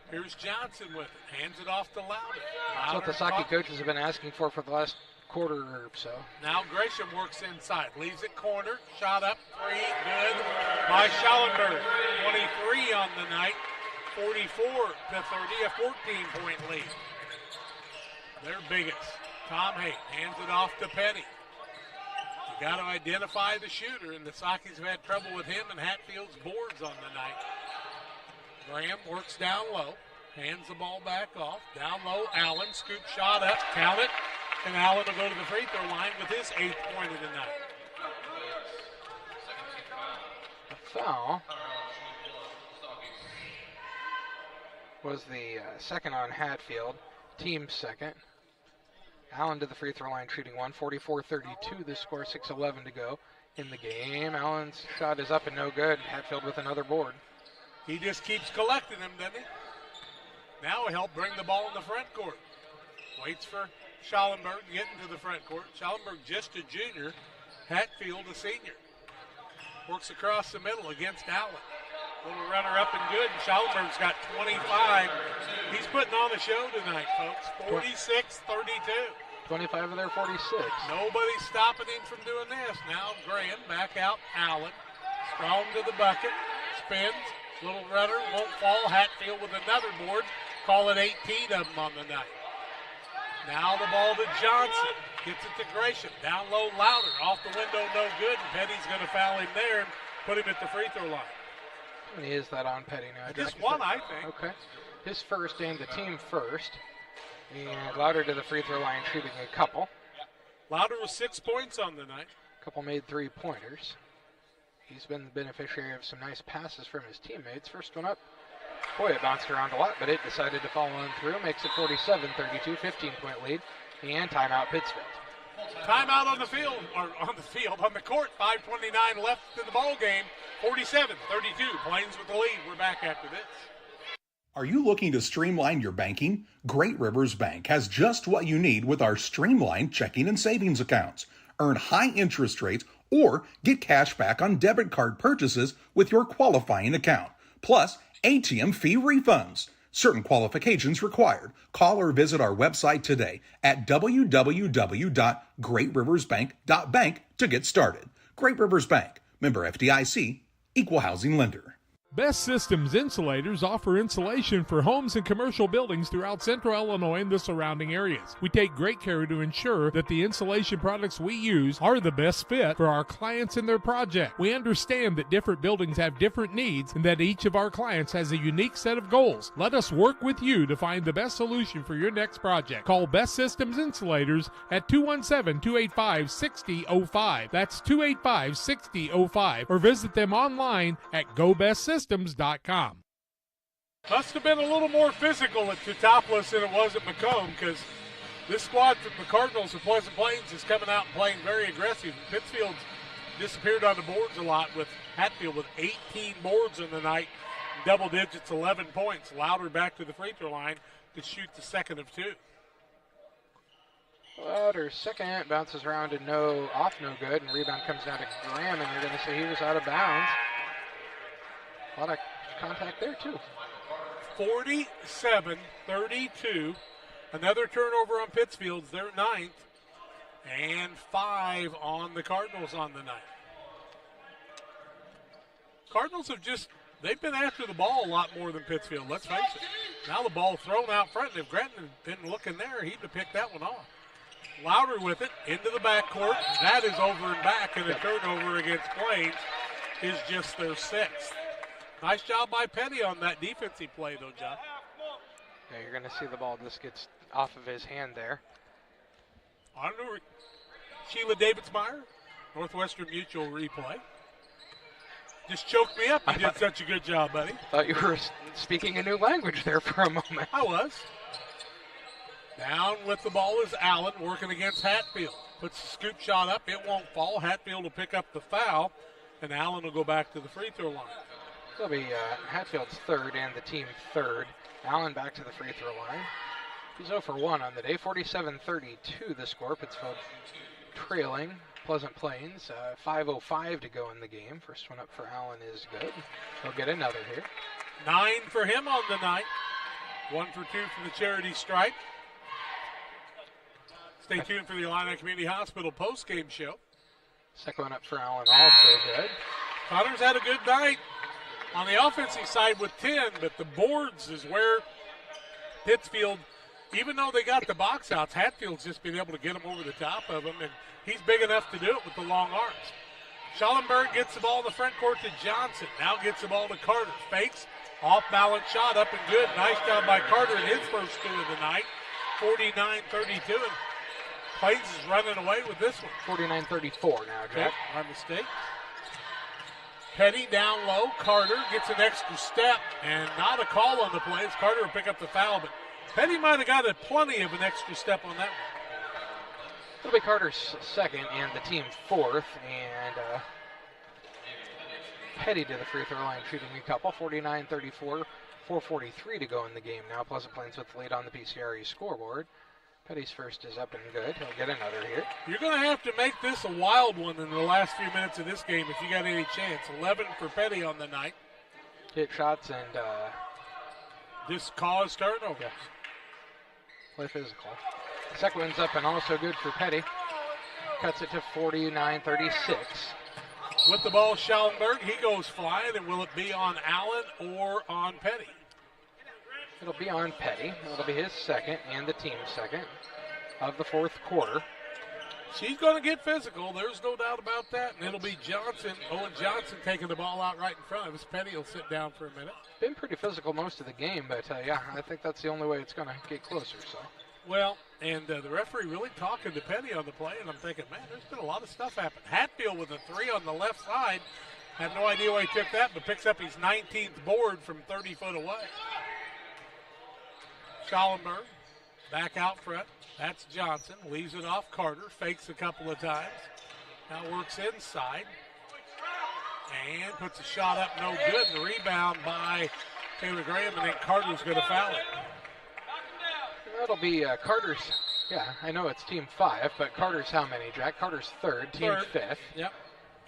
Speaker 2: Here's Johnson with it. Hands it off to Louder.
Speaker 6: That's what the Saki coaches have been asking for the last quarter or so.
Speaker 2: Now Gresham works inside. Leaves it corner. Shot up. 3. Good by Schallenberg. 23 on the night. 44 to 30. A 14-point lead. Their biggest. Tom Haight hands it off to Petty. You got to identify the shooter, and the Sakis have had trouble with him and Hatfield's boards on the night. Graham works down low, hands the ball back off. Down low, Allen, scoop shot up, count it, and Allen will go to the free throw line with his 8th point of the night.
Speaker 6: A foul was the second on Hatfield, team's second. Allen to the free throw line, shooting 144-32. The score, 6:11 to go in the game. Allen's shot is up and no good. Hatfield with another board.
Speaker 2: He just keeps collecting them, doesn't he? Now he'll bring the ball in the front court. Waits for Schallenberg to get into the front court. Schallenberg just a junior. Hatfield a senior. Works across the middle against Allen. Little runner up and good. And Schallenberg's got 25. He's putting on the show tonight, folks. 46-32.
Speaker 6: 25 of their 46.
Speaker 2: Nobody's stopping him from doing this. Now Graham back out. Allen. Strong to the bucket. Spins. Little runner. Won't fall. Hatfield with another board. Call it 18 of them on the night. Now the ball to Johnson. Gets it to Gresham. Down low, Louder. Off the window, no good. And Petty's going to foul him there and put him at the free throw line.
Speaker 6: How many is that on Petty now?
Speaker 2: Just one, I think.
Speaker 6: Okay. His first and the team first. And Louder to the free throw line, shooting a couple.
Speaker 2: Louder with 6 points on the night.
Speaker 6: A couple made 3-pointers. He's been the beneficiary of some nice passes from his teammates. First one up. Boy, it bounced around a lot, but it decided to follow on through. Makes it 47-32, 15-point lead. And timeout Pittsfield.
Speaker 2: Timeout on the field, on the court. 5:29 left in the ball game. 47-32. Plains with the lead. We're back after this.
Speaker 1: Are you looking to streamline your banking? Great Rivers Bank has just what you need with our streamlined checking and savings accounts. Earn high interest rates or get cash back on debit card purchases with your qualifying account. Plus, ATM fee refunds. Certain qualifications required. Call or visit our website today at www.greatriversbank.bank to get started. Great Rivers Bank, member FDIC, equal housing lender.
Speaker 4: Best Systems Insulators offer insulation for homes and commercial buildings throughout central Illinois and the surrounding areas. We take great care to ensure that the insulation products we use are the best fit for our clients and their project. We understand that different buildings have different needs and that each of our clients has a unique set of goals. Let us work with you to find the best solution for your next project. Call Best Systems Insulators at 217-285-6005. That's 285-6005. Or visit them online at GoBestSystems.com.
Speaker 2: Must have been a little more physical at Teutopolis than it was at Macomb, because this squad from the Cardinals of Pleasant Plains is coming out and playing very aggressive. Pittsfield's disappeared on the boards a lot, with Hatfield with 18 boards in the night, double digits, 11 points. Louder back to the free throw line to shoot the second of 2.
Speaker 6: Louder second, bounces around and no good, and rebound comes down to Graham, and you're going to say he was out of bounds. A lot of contact there, too.
Speaker 2: 47-32. Another turnover on Pittsfield's, their 9th, and 5 on the Cardinals on the night. Cardinals have they've been after the ball a lot more than Pittsfield, let's face it. Now the ball thrown out front, and if Granton had been looking there, he'd have picked that one off. Louder with it, into the backcourt. That is over and back, and a turnover against Plains is just their 6th. Nice job by Petty on that defensive play, though, John.
Speaker 6: Yeah, you're going to see the ball just gets off of his hand there.
Speaker 2: On to Sheila Davidsmeyer, Northwestern Mutual replay. Just choked me up. You did such a good job, buddy.
Speaker 6: Thought you were speaking a new language there for a moment.
Speaker 2: I was. Down with the ball is Allen working against Hatfield. Puts the scoop shot up. It won't fall. Hatfield will pick up the foul, and Allen will go back to the free throw line.
Speaker 6: That'll be Hatfield's 3rd and the team 3rd. Allen back to the free throw line. He's 0 for 1 on the day. 47-32 the score. Pittsfield trailing Pleasant Plains. 5:05 to go in the game. First one up for Allen is good. He'll get another here.
Speaker 2: 9 for him on the night. 1 for 2 from the charity stripe. Stay tuned for the Illini Community Hospital post-game show.
Speaker 6: Second one up for Allen, also good.
Speaker 2: Connor's had a good night on the offensive side with 10, but the boards is where Pittsfield, even though they got the box outs, Hatfield's just been able to get them over the top of them, and he's big enough to do it with the long arms. Schallenberg gets the ball in the front court to Johnson. Now gets the ball to Carter. Fakes, off-balance shot up and good. Nice job by Carter in his first 2 of the night. 49-32. And Plains is running away with this one.
Speaker 6: 49-34 now, Jack.
Speaker 2: My mistake. Petty down low. Carter gets an extra step, and not a call on the play. Carter will pick up the foul, but Petty might have got plenty of an extra step on that one.
Speaker 6: It'll be Carter's 2nd and the team 4th, and Petty to the free throw line shooting a couple. 49-34, 4:43 to go in the game now. Pleasant Plains with the lead on the PCRE scoreboard. Petty's first is up and good. He'll get another here.
Speaker 2: You're going to have to make this a wild one in the last few minutes of this game if you got any chance. 11 for Petty on the night.
Speaker 6: Hit shots and
Speaker 2: just cause turnovers.
Speaker 6: Yeah. Play physical. Second one's up and also good for Petty. Cuts it to 49-36.
Speaker 2: With the ball, Schallenberg, he goes flying, and will it be on Allen or on Petty?
Speaker 6: It'll be on Petty. It'll be his 2nd and the team's 2nd of the 4th quarter.
Speaker 2: She's going to get physical. There's no doubt about that. And it'll be Johnson, Owen Johnson, taking the ball out right in front of us. Petty will sit down for a minute.
Speaker 6: Been pretty physical most of the game, but yeah, I think that's the only way it's going to get closer. So.
Speaker 2: Well, and the referee really talking to Petty on the play, and I'm thinking, man, there's been a lot of stuff happen. Hatfield with a 3 on the left side. Have no idea why he took that, but picks up his 19th board from 30 foot away. Schallenberg back out front. That's Johnson. Leaves it off Carter. Fakes a couple of times. Now works inside. And puts a shot up, no good. The rebound by Taylor Graham, and then Carter's going to foul it.
Speaker 6: That'll be Carter's, yeah, I know it's team 5, but Carter's how many, Jack? Carter's 3rd, team 5th.
Speaker 2: Yep.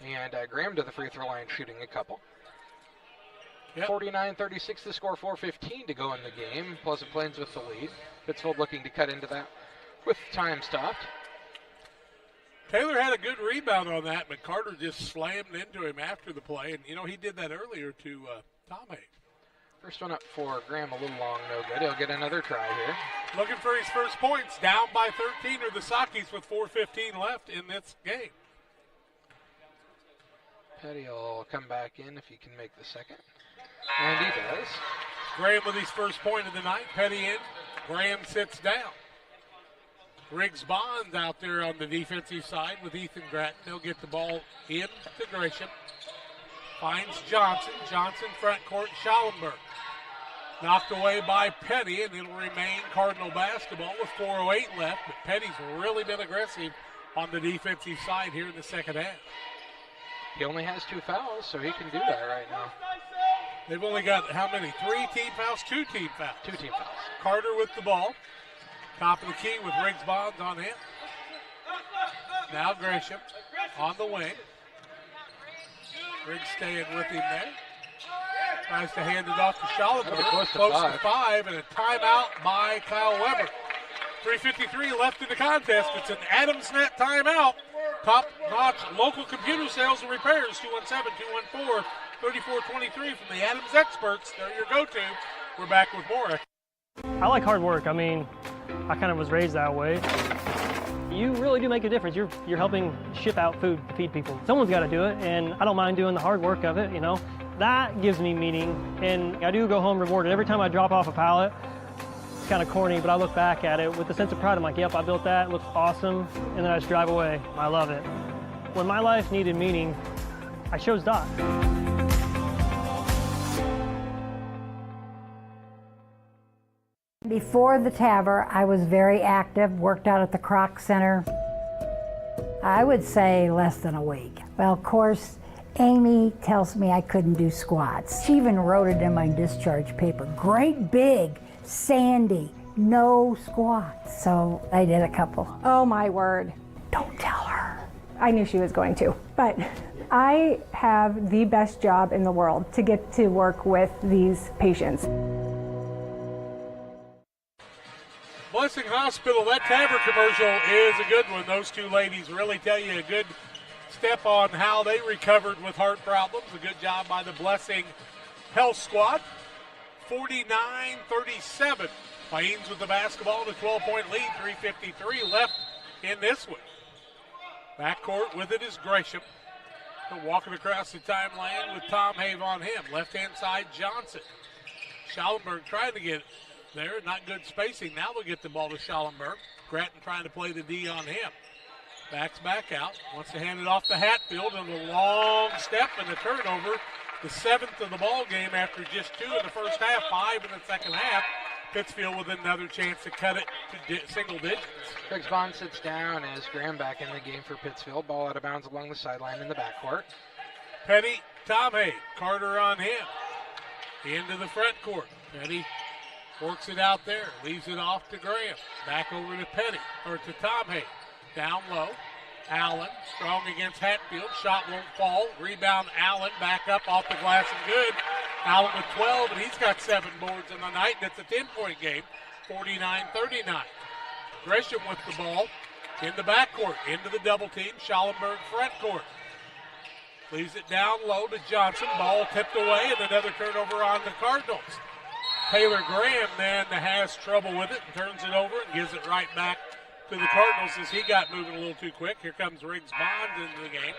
Speaker 6: And Graham to the free throw line shooting a couple.
Speaker 2: Yep.
Speaker 6: 49-36 the score, 4:15 to go in the game. Pleasant Plains with the lead. Pittsfield looking to cut into that with time stopped.
Speaker 2: Taylor had a good rebound on that, but Carter just slammed into him after the play. And, you know, he did that earlier to Tom Hay.
Speaker 6: First one up for Graham, a little long, no good. He'll get another try here.
Speaker 2: Looking for his first points. Down by 13 are the Sakis with 4:15 left in this game.
Speaker 6: Petty will come back in if he can make the second. And he does.
Speaker 2: Graham with his first point of the night. Petty in. Graham sits down. Riggs Bonds out there on the defensive side with Ethan Gratton. He'll get the ball in to Gresham. Finds Johnson. Johnson front court. Schallenberg. Knocked away by Petty, and it'll remain Cardinal basketball with 4:08 left. But Petty's really been aggressive on the defensive side here in the second half.
Speaker 6: He only has 2 fouls, so he can do that right now.
Speaker 2: They've only got how many? 3 team fouls? 2 team fouls.
Speaker 6: 2 team fouls.
Speaker 2: Carter with the ball. Top of the key with Riggs Bonds on him. Now Gresham on the wing. Riggs staying with him there. Tries to hand it off to Schallenberg.
Speaker 6: Close
Speaker 2: to 5, and a timeout by Kyle Weber. 3:53 left in the contest. It's an Adams Net timeout. Top-notch local computer sales and repairs, 217-214-3423 from the Adams experts. They're your go-to. We're back with more.
Speaker 8: I like hard work. I mean, I kind of was raised that way. You really do make a difference. You're helping ship out food to feed people. Someone's got to do it, and I don't mind doing the hard work of it, you know. That gives me meaning, and I do go home rewarded. Every time I drop off a pallet, it's kind of corny, but I look back at it with a sense of pride. I'm like, yep, I built that. It looks awesome, and then I just drive away. I love it. When my life needed meaning, I chose Doc.
Speaker 12: Before the TAVR, I was very active, worked out at the Croc Center. I would say less than a week. Well, of course, Amy tells me I couldn't do squats. She even wrote it in my discharge paper. Great big, sandy, no squats. So I did a couple.
Speaker 13: Oh my word.
Speaker 12: Don't tell her.
Speaker 13: I knew she was going to, but I have the best job in the world to get to work with these patients.
Speaker 2: Blessing Hospital, that TAVR commercial is a good one. Those two ladies really tell you a good step on how they recovered with heart problems. A good job by the Blessing Health Squad. 49-37. Plains with the basketball and a 12-point lead. 3:53 left in this one. Backcourt with it is Gresham. Walking across the timeline with Tom Have on him. Left-hand side, Johnson. Schallenberg trying to get there. Not good spacing. Now they'll get the ball to Schallenberg. Gratton trying to play the D on him. Backs back out. Wants to hand it off to Hatfield and a long step and a turnover. The 7th of the ball game after just 2 in the first half, 5 in the second half. Pittsfield with another chance to cut it to single digits.
Speaker 6: Griggs Bond sits down as Graham back in the game for Pittsfield. Ball out of bounds along the sideline in the backcourt.
Speaker 2: Petty, Tom Hay, Carter on him. Into the front court. Petty works it out there, leaves it off to Graham. Back over to Petty, or to Tom Hay. Down low. Allen, strong against Hatfield. Shot won't fall. Rebound, Allen, back up off the glass and good. Allen with 12, and he's got 7 boards in the night, and it's a 10-point game, 49-39. Gresham with the ball in the backcourt, into the double team. Schallenberg front court. Leaves it down low to Johnson. Ball tipped away, and another turnover on the Cardinals. Taylor Graham then has trouble with it and turns it over and gives it right back to the Cardinals as he got moving a little too quick. Here comes Riggs Bond into the game.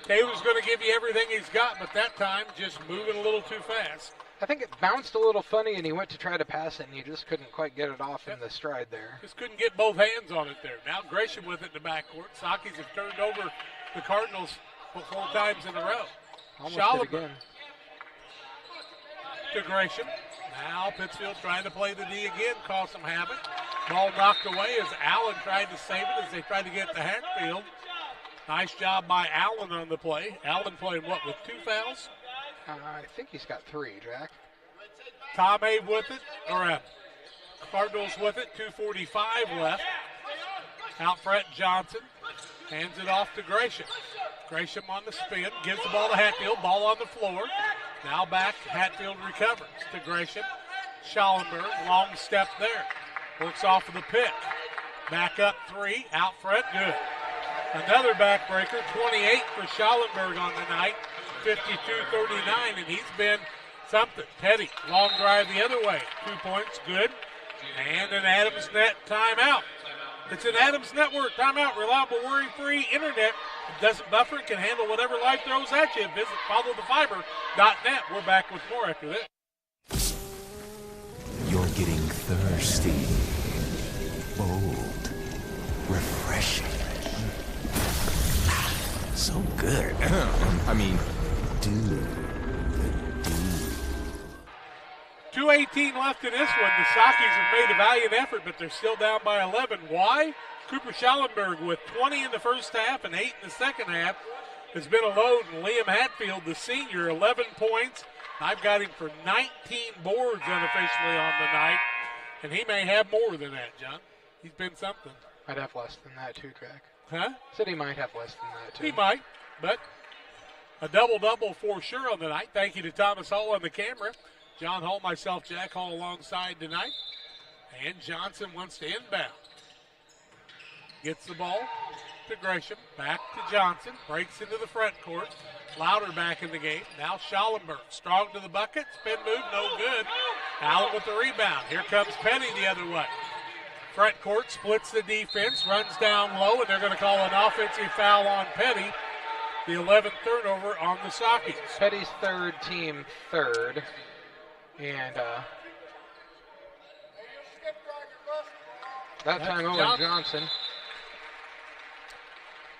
Speaker 2: Taylor's going to give you everything he's got, but that time just moving a little too fast.
Speaker 6: I think it bounced a little funny, and he went to try to pass it, and he just couldn't quite get it off in the stride there.
Speaker 2: Just couldn't get both hands on it there. Now Gresham with it in the backcourt. Sakis have turned over the Cardinals 4 times in a row.
Speaker 6: Almost did again.
Speaker 2: To Gresham. Now Pittsfield trying to play the D again, cause some havoc. Ball knocked away as Allen tried to save it as they tried to get to Hatfield. Nice job by Allen on the play. Allen playing what, with 2 fouls?
Speaker 6: I think he's got 3, Jack.
Speaker 2: Tom Abe with it, or Cardinals with it, 2:45 left. Out front, Johnson hands it off to Gresham. Gresham on the spin, gives the ball to Hatfield, ball on the floor. Now back, Hatfield recovers to Gresham. Schallenberg, long step there. Works off of the pick. Back up 3, out front, good. Another backbreaker, 28 for Schallenberg on the night, 52-39, and he's been something. Petty, long drive the other way, 2 points, good. And an Adams Net timeout. It's an Adams Network timeout, reliable, worry-free internet. It doesn't buffer, it can handle whatever life throws at you. Visit followthefiber.net. We're back with more after this.
Speaker 14: You're getting thirsty, bold, refreshing. So good. I mean, dude.
Speaker 2: 2:18 left in this one. The Sakis have made a valiant effort, but they're still down by 11. Why? Cooper Schallenberg with 20 in the first half and 8 in the second half has been alone. Liam Hatfield, the senior, 11 points. I've got him for 19 boards unofficially on the night, and he may have more than that, John. He's been something.
Speaker 6: Might have less than that too, Jack.
Speaker 2: Huh?
Speaker 6: Said he might have less than that too.
Speaker 2: He might, but a double-double for sure on the night. Thank you to Thomas Hall on the camera. John Hall, myself, Jack Hall alongside tonight. And Johnson wants to inbound. Gets the ball to Gresham. Back to Johnson. Breaks into the front court. Louder back in the game. Now Schallenberg. Strong to the bucket. Spin move. No good. Allen with the rebound. Here comes Petty the other way. Front court splits the defense. Runs down low, and they're going to call an offensive foul on Petty. The 11th turnover on the Sockies.
Speaker 6: Petty's third, team third. And that time Owen Johnson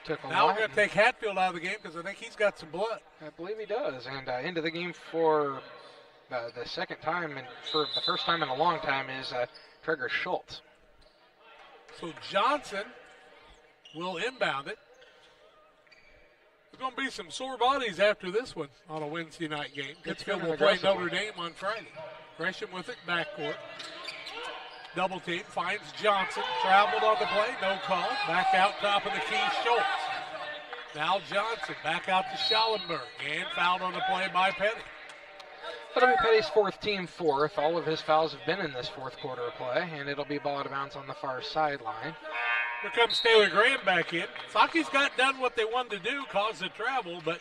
Speaker 6: took a
Speaker 2: Now
Speaker 6: lot.
Speaker 2: we're going to take Hatfield out of the game because I think he's got some blood.
Speaker 6: I believe he does. And into the game for the second time, and for the first time in a long time, is Trigger Schultz.
Speaker 2: So Johnson will inbound it. There's going to be some sore bodies after this one on a Wednesday night game. Pittsfield will play Notre Dame on Friday. Gresham with it, backcourt. Double team, finds Johnson. Traveled on the play, no call. Back out top of the key, Schultz. Now Johnson, back out to Schallenberg. And fouled on the play by Petty.
Speaker 6: That'll be Petty's fourth, team fourth. All of his fouls have been in this fourth quarter of play, and it'll be ball out of bounds on the far sideline.
Speaker 2: Here comes Taylor Graham back in. Sockies got done what they wanted to do, caused the travel, but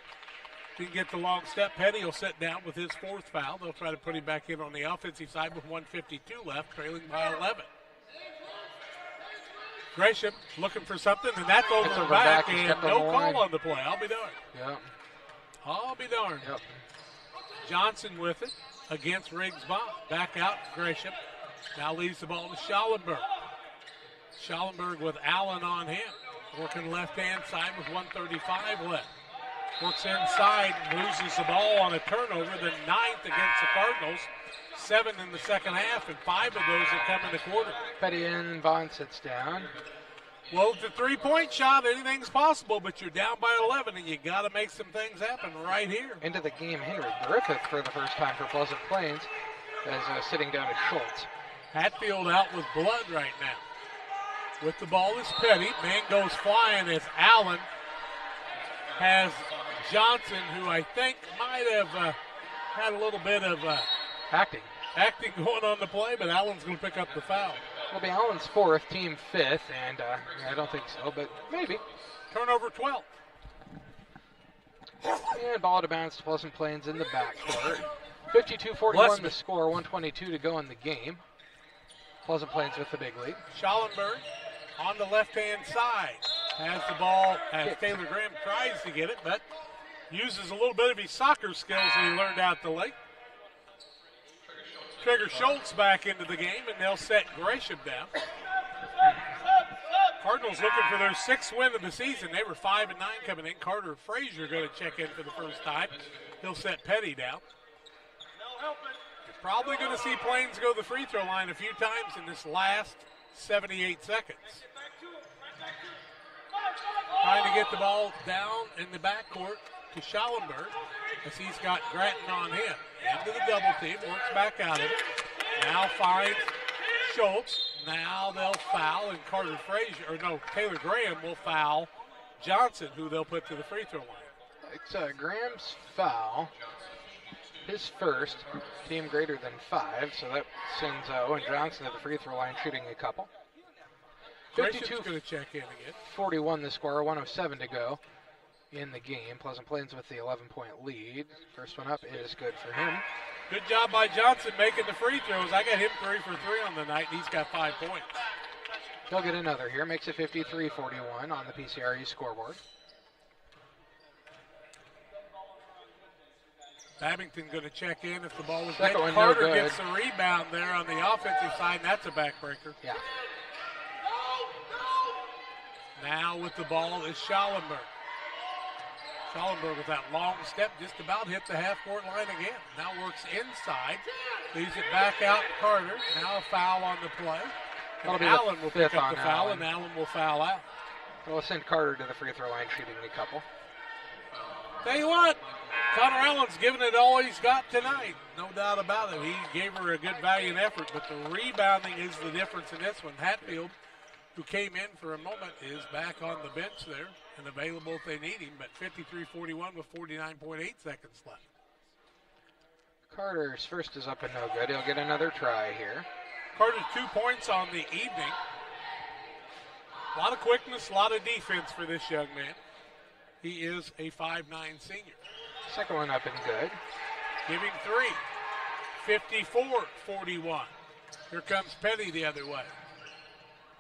Speaker 2: didn't get the long step. Petty will sit down with his fourth foul. They'll try to put him back in on the offensive side with 1:52 left, trailing by 11. Gresham looking for something, and that's over back, and no call on the play. I'll be darned.
Speaker 6: Yep.
Speaker 2: I'll be darned.
Speaker 6: Yep.
Speaker 2: Johnson with it against Riggs-Bond. Back out Gresham. Now leaves the ball to Schallenberg. Schallenberg with Allen on him. Working left-hand side with 1:35 left. Works inside, loses the ball on a turnover, the 9th against the Cardinals. 7 in the second half, and 5 of those have come in the quarter.
Speaker 6: Petty and Bond sits down.
Speaker 2: Well, it's a three-point shot. Anything's possible, but you're down by 11, and you got to make some things happen right here.
Speaker 6: Into the game, Henry Griffith for the first time for Pleasant Plains, as sitting down at Schultz.
Speaker 2: Hatfield out with blood right now. With the ball is Petty. Man goes flying as Allen has Johnson, who I think might have had a little bit of
Speaker 6: acting
Speaker 2: going on the play, but Allen's going to pick up the foul.
Speaker 6: Will be Allen's fourth, team fifth, and I don't think so, but maybe.
Speaker 2: Turnover 12.
Speaker 6: And ball out of bounds to Pleasant Plains in the backcourt. 52-41 the score, 1:22 to go in the game. Pleasant Plains with the big lead.
Speaker 2: Schallenberg on the left-hand side. Has the ball as Taylor Graham tries to get it, but uses a little bit of his soccer skills that he learned out the lake. Trigger Schultz back into the game, and they'll set Gresham down. Cardinals looking for their 6th win of the season. They were 5-9 coming in. Carter Frazier going to check in for the first time. He'll set Petty down. You're probably going to see Plains go to the free throw line a few times in this last 78 seconds. Trying to get the ball down in the backcourt to Schallenberg as he's got Gratton on him. Into the double team, works back out of it. Now finds Schultz. Now they'll foul, and Taylor Graham will foul Johnson, who they'll put to the free throw line.
Speaker 6: It's Graham's foul. His first, team greater than 5, so that sends Owen Johnson to the free throw line, shooting a couple.
Speaker 2: Gresham's going to check in again.
Speaker 6: 41 the score, 1:07 to go in the game. Pleasant Plains with the 11-point lead. First one up is good for him.
Speaker 2: Good job by Johnson making the free throws. I got him 3 for 3 on the night, and he's got 5 points.
Speaker 6: He'll get another here. Makes it 53-41 on the PCRE scoreboard.
Speaker 2: Babington going to check in if the ball was
Speaker 6: Second
Speaker 2: good.
Speaker 6: one,
Speaker 2: Carter
Speaker 6: no good.
Speaker 2: gets the rebound there on the offensive side, and that's a backbreaker.
Speaker 6: Yeah.
Speaker 2: Now with the ball is Schallenberg. Schallenberg with that long step just about hit the half-court line again. Now works inside. Leaves it back out to Carter. Now a foul on the play. And Allen will pick up the foul, and Allen will foul out.
Speaker 6: We'll send Carter to the free throw line, shooting a couple.
Speaker 2: Tell you what, Connor Allen's given it all he's got tonight. No doubt about it. He gave her a good valiant effort, but the rebounding is the difference in this one. Hatfield, who came in for a moment, is back on the bench there and available if they need him, but 53-41 with 49.8 seconds left.
Speaker 6: Carter's first is up and no good. He'll get another try here.
Speaker 2: Carter's 2 points on the evening. A lot of quickness, a lot of defense for this young man. He is a 5'9" senior.
Speaker 6: Second one up and good.
Speaker 2: Giving 3. 54-41. Here comes Petty the other way.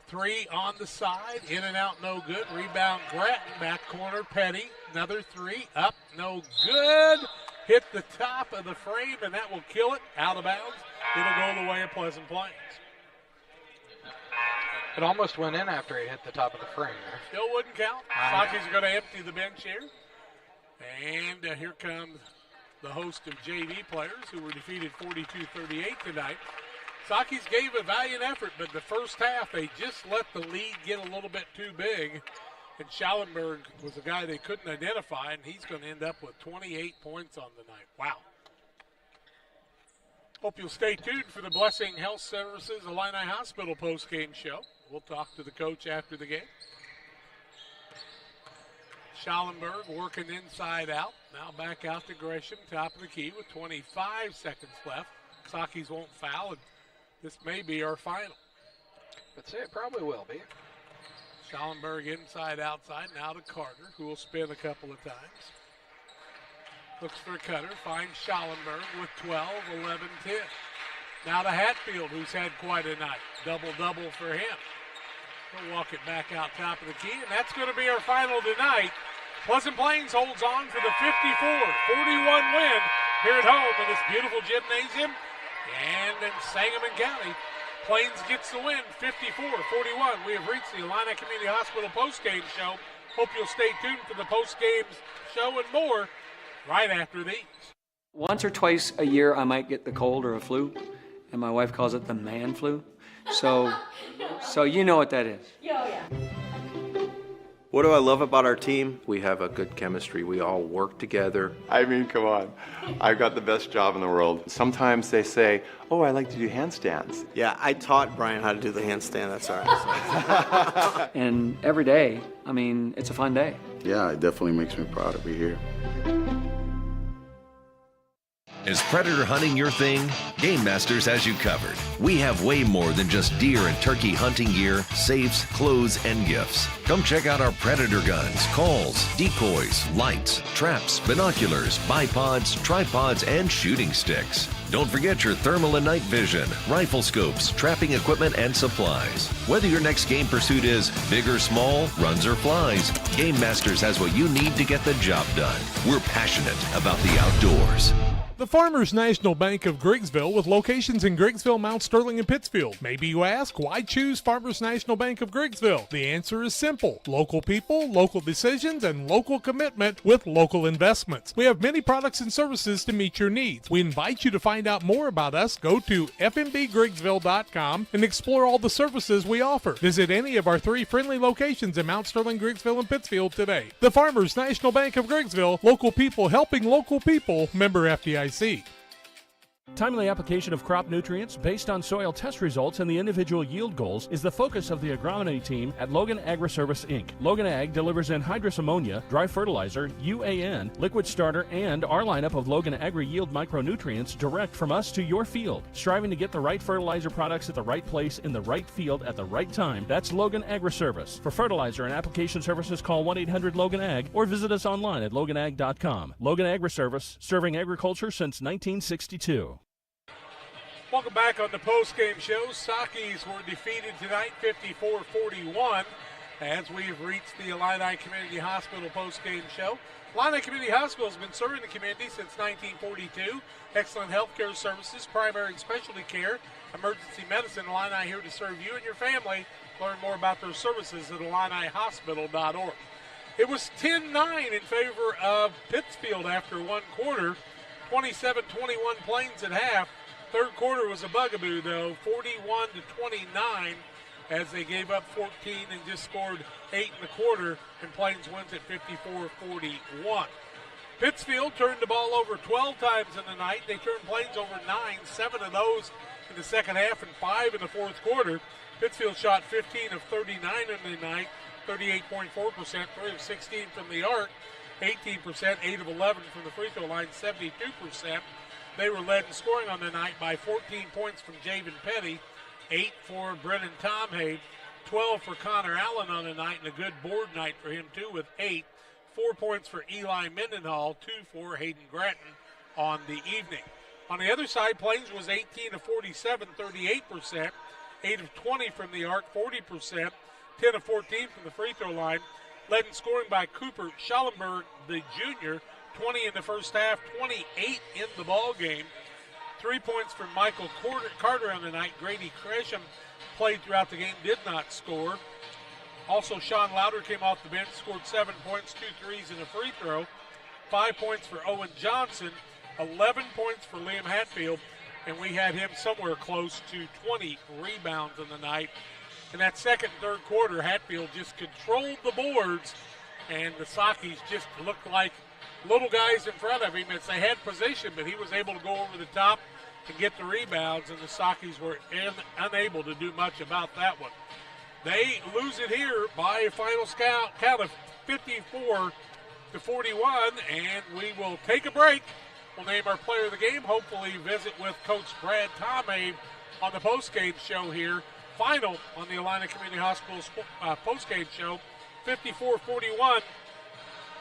Speaker 2: 3 on the side, in and out, no good. Rebound, Grattan, back corner, Petty. Another 3, up, no good. Hit the top of the frame, and that will kill it. Out of bounds. It'll go the way of Pleasant Plains.
Speaker 6: It almost went in after he hit the top of the frame there.
Speaker 2: Still wouldn't count. Sockies are going to empty the bench here. And here comes the host of JV players who were defeated 42-38 tonight. Sockies gave a valiant effort, but the first half they just let the lead get a little bit too big. And Schallenberg was a guy they couldn't identify, and he's going to end up with 28 points on the night. Wow. Hope you'll stay tuned for the Blessing Health Services Illini Hospital post-game show. We'll talk to the coach after the game. Schallenberg working inside out. Now back out to Gresham, top of the key with 25 seconds left. Sockies won't foul, and this may be our final.
Speaker 6: I'd say it probably will be.
Speaker 2: Schallenberg inside, outside, now to Carter, who will spin a couple of times. Looks for a cutter, finds Schallenberg with 12, 11, 10. Now to Hatfield, who's had quite a night. Double-double for him. He'll walk it back out top of the key, and that's going to be our final tonight. Pleasant Plains holds on for the 54-41 win here at home in this beautiful gymnasium. And in Sangamon County, Plains gets the win, 54-41. We have reached the Illini Community Hospital postgame show. Hope you'll stay tuned for the postgame show and more right after these.
Speaker 15: Once or twice a year, I might get the cold or a flu, and my wife calls it the man flu. So you know what that is.
Speaker 16: Yeah. What do I love about our team? We have a good chemistry. We all work together.
Speaker 17: I mean, come on. I've got the best job in the world. Sometimes they say, oh, I like to do handstands.
Speaker 16: Yeah, I taught Brian how to do the handstand. That's all right.
Speaker 15: And every day, I mean, it's a fun day.
Speaker 17: Yeah, it definitely makes me proud to be here.
Speaker 18: Is predator hunting your thing? Game Masters has you covered. We have way more than just deer and turkey hunting gear, safes, clothes, and gifts. Come check out our predator guns, calls, decoys, lights, traps, binoculars, bipods, tripods, and shooting sticks. Don't forget your thermal and night vision, rifle scopes, trapping equipment, and supplies. Whether your next game pursuit is big or small, runs or flies, Game Masters has what you need to get the job done. We're passionate about the outdoors.
Speaker 4: The Farmers National Bank of Griggsville with locations in Griggsville, Mount Sterling, and Pittsfield. Maybe you ask, why choose Farmers National Bank of Griggsville? The answer is simple. Local people, local decisions, and local commitment with local investments. We have many products and services to meet your needs. We invite you to find out more about us. Go to fmbgriggsville.com and explore all the services we offer. Visit any of our 3 friendly locations in Mount Sterling, Griggsville, and Pittsfield today. The Farmers National Bank of Griggsville, local people helping local people, member FDIC.
Speaker 25: Timely application of crop nutrients based on soil test results and the individual yield goals is the focus of the agronomy team at Logan Agriservice, Inc. Logan Ag delivers anhydrous ammonia, dry fertilizer, UAN, liquid starter, and our lineup of Logan Agri-Yield micronutrients direct from us to your field. Striving to get the right fertilizer products at the right place in the right field at the right time, that's Logan Agriservice. For fertilizer and application services, call 1-800-LOGAN-AG or visit us online at loganag.com. Logan Agriservice, serving agriculture since 1962.
Speaker 2: Welcome back on the post-game show. Sockies were defeated tonight 54-41 as we've reached the Illini Community Hospital post-game show. Illini Community Hospital has been serving the community since 1942. Excellent health care services, primary and specialty care, emergency medicine. Illini here to serve you and your family. Learn more about their services at IlliniHospital.org. It was 10-9 in favor of Pittsfield after one quarter. 27-21 Plains at half. Third quarter was a bugaboo, though, 41-29, as they gave up 14 and just scored 8 in the quarter, and Plains wins at 54-41. Pittsfield turned the ball over 12 times in the night. They turned Plains over 9, 7 of those in the second half and 5 in the fourth quarter. Pittsfield shot 15 of 39 in the night, 38.4%, 3 of 16 from the arc, 18%, 8 of 11 from the free throw line, 72%. They were led in scoring on the night by 14 points from Javen Petty, 8 for Brennan Tomhave, 12 for Connor Allen on the night, and a good board night for him too with 8. 4 points for Eli Mendenhall, 2 for Hayden Gratton on the evening. On the other side, Plains was 18 of 47, 38%, 8 of 20 from the arc, 40%, 10 of 14 from the free throw line. Led in scoring by Cooper Schallenberg, the junior, 20 in the first half, 28 in the ball game. 3 points from Michael Carter on the night. Grady Gresham played throughout the game, did not score. Also, Sean Louder came off the bench, scored 7 points, 2 threes, and a free throw. 5 points for Owen Johnson, 11 points for Liam Hatfield, and we had him somewhere close to 20 rebounds in the night. In that second and third quarter, Hatfield just controlled the boards, and the Sakis just looked like little guys in front of him as they had position, but he was able to go over the top and get the rebounds, and the Sakis were unable to do much about that one. They lose it here by a final count of 54-41, and we will take a break. We'll name our player of the game, hopefully visit with Coach Brad Tomhave on the postgame show here. Final on the Illini Community Hospital's postgame show, 54-41.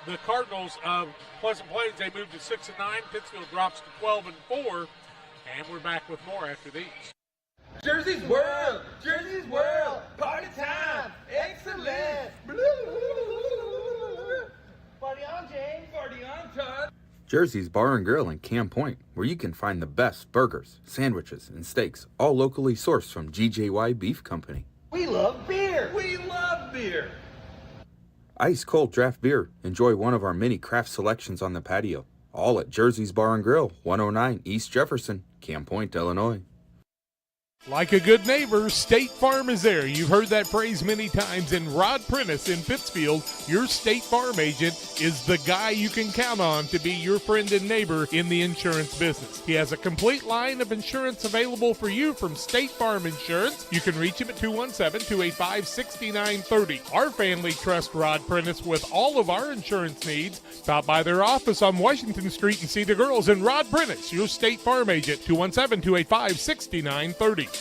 Speaker 2: The Cardinals of Pleasant Plains, they moved to 6-9. Pittsfield drops to 12-4, and we're back with more after these.
Speaker 3: Jersey's World! Jersey's World! Party time! Excellent! Party on, James! Party on, Todd!
Speaker 19: Jersey's Bar and Grill in Camp Point, where you can find the best burgers, sandwiches, and steaks, all locally sourced from GJY Beef Company.
Speaker 3: We love beer! We love beer!
Speaker 19: Ice cold draft beer. Enjoy one of our many craft selections on the patio. All at Jersey's Bar and Grill, 109 East Jefferson, Camp Point, Illinois.
Speaker 4: Like a good neighbor, State Farm is there. You've heard that phrase many times. And Rod Prentice in Pittsfield, your State Farm agent, is the guy you can count on to be your friend and neighbor in the insurance business. He has a complete line of insurance available for you from State Farm Insurance. You can reach him at 217-285-6930. Our family trusts Rod Prentice with all of our insurance needs. Stop by their office on Washington Street and see the girls. And Rod Prentice, your State Farm agent, 217-285-6930.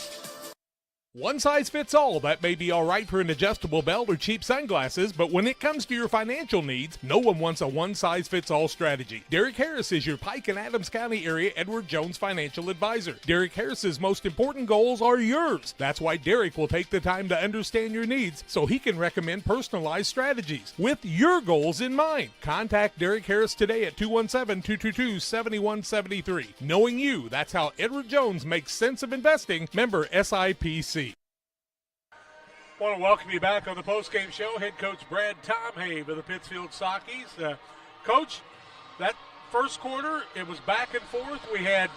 Speaker 4: One size fits all. That may be all right for an adjustable belt or cheap sunglasses, but when it comes to your financial needs, no one wants a one-size-fits-all strategy. Derek Harris is your Pike and Adams County area Edward Jones financial advisor. Derek Harris's most important goals are yours. That's why Derek will take the time to understand your needs so he can recommend personalized strategies with your goals in mind. Contact Derek Harris today at 217-222-7173. Knowing you, that's how Edward Jones makes sense of investing. Member SIPC.
Speaker 2: I want to welcome you back on the postgame show. Head coach Brad Tomhave of the Pittsfield Sakis. Coach, that first quarter, it was back and forth. We had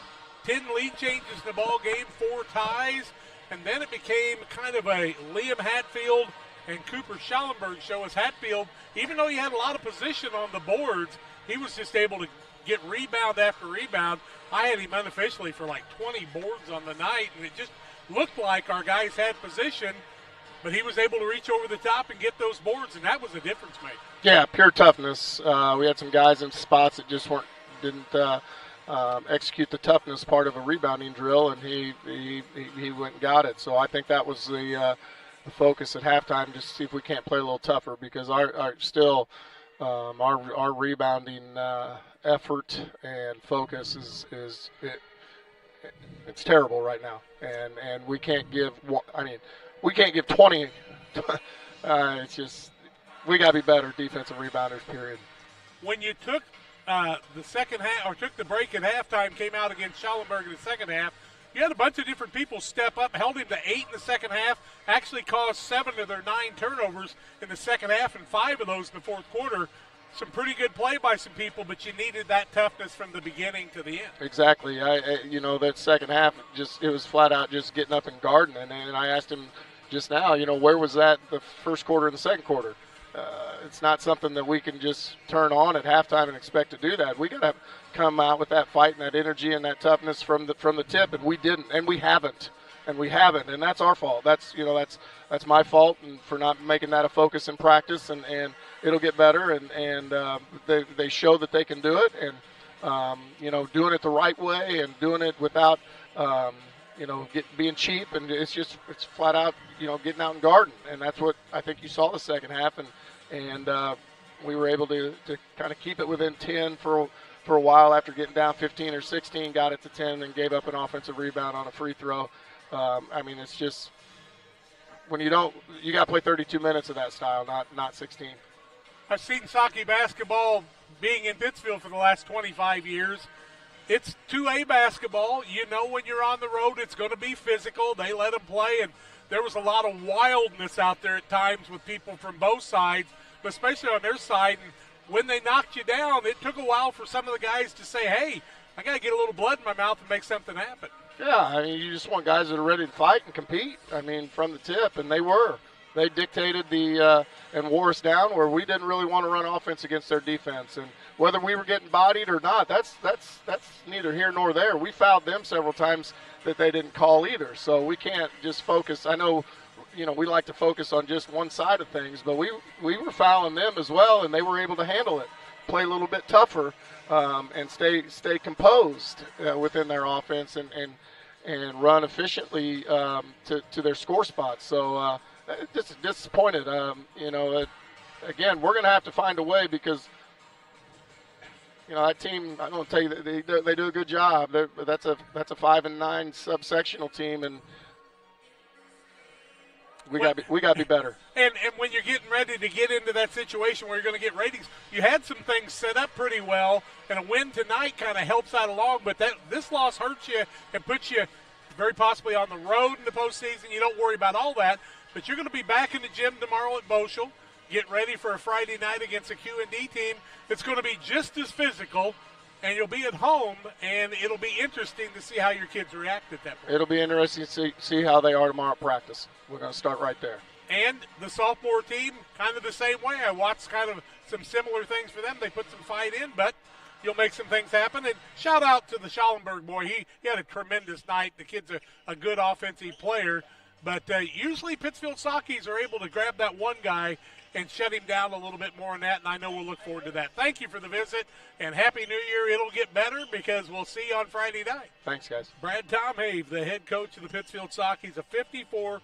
Speaker 2: 10 lead changes in the ball game, 4 ties, and then it became kind of a Liam Hatfield and Cooper Schallenberg show as Hatfield, even though he had a lot of position on the boards, he was just able to get rebound after rebound. I had him unofficially for like 20 boards on the night, and it just looked like our guys had position, but he was able to reach over the top and get those boards, and that was a difference maker.
Speaker 20: Yeah, pure toughness. We had some guys in spots that just didn't execute the toughness part of a rebounding drill, and he went and got it. So I think that was the focus at halftime, just to see if we can't play a little tougher, because our rebounding effort and focus it's terrible right now, and we can't give. We can't give 20. It's just, we got to be better defensive rebounders, period.
Speaker 2: When you took the second half, or took the break at halftime, came out against Schallenberg in the second half, you had a bunch of different people step up, held him to 8 in the second half, actually caused 7 of their 9 turnovers in the second half, and 5 of those in the fourth quarter. Some pretty good play by some people, but you needed that toughness from the beginning to the end.
Speaker 20: Exactly. That second half, it was flat out just getting up and guarding. And I asked him just now, where was that the first quarter and the second quarter? It's not something that we can just turn on at halftime and expect to do that. We got to come out with that fight and that energy and that toughness from the tip, and we didn't, and we haven't. And that's our fault. That's my fault, and for not making that a focus in practice, and it'll get better, and they show that they can do it, and doing it the right way and doing it without being cheap, and it's flat out, getting out and guarding, and that's what I think you saw the second half, and we were able to kind of keep it within 10 for a while after getting down 15 or 16, got it to 10, and gave up an offensive rebound on a free throw. It's just when you got to play 32 minutes of that style, not 16.
Speaker 2: I've seen Saki basketball being in Pittsfield for the last 25 years. It's 2A basketball. When you're on the road, it's going to be physical. They let them play, and there was a lot of wildness out there at times with people from both sides, but especially on their side. And when they knocked you down, it took a while for some of the guys to say, hey, I got to get a little blood in my mouth and make something happen.
Speaker 20: Yeah, you just want guys that are ready to fight and compete, from the tip, and they were. They dictated and wore us down where we didn't really want to run offense against their defense. And whether we were getting bodied or not, that's neither here nor there. We fouled them several times that they didn't call either. So we can't just focus. I know, we like to focus on just one side of things, but we were fouling them as well, and they were able to handle it, play a little bit tougher, and stay composed within their offense and run efficiently to their score spots. So just disappointed. Again, we're going to have to find a way because that team. I'm going to tell you that they do a good job. That's a 5-9 subsectional team, and we got to be better.
Speaker 2: And when you're getting ready to get into that situation where you're going to get ratings, you had some things set up pretty well, and a win tonight kind of helps out along. But this loss hurts you and puts you very possibly on the road in the postseason. You don't worry about all that. But you're going to be back in the gym tomorrow at Boschel, getting ready for a Friday night against a Q&D team. It's going to be just as physical, and you'll be at home, and it'll be interesting to see how your kids react at that point.
Speaker 20: It'll be interesting to see how they are tomorrow at practice. We're going to start right there.
Speaker 2: And the sophomore team, kind of the same way. I watched kind of some similar things for them. They put some fight in, but you'll make some things happen. And shout out to the Schallenberg boy. He had a tremendous night. The kid's a good offensive player. But usually Pittsfield Sockies are able to grab that one guy and shut him down a little bit more on that, and I know we'll look forward to that. Thank you for the visit, and Happy New Year. It'll get better because we'll see you on Friday night.
Speaker 20: Thanks, guys.
Speaker 2: Brad Tom Have, the head coach of the Pittsfield Sockies, a 54-41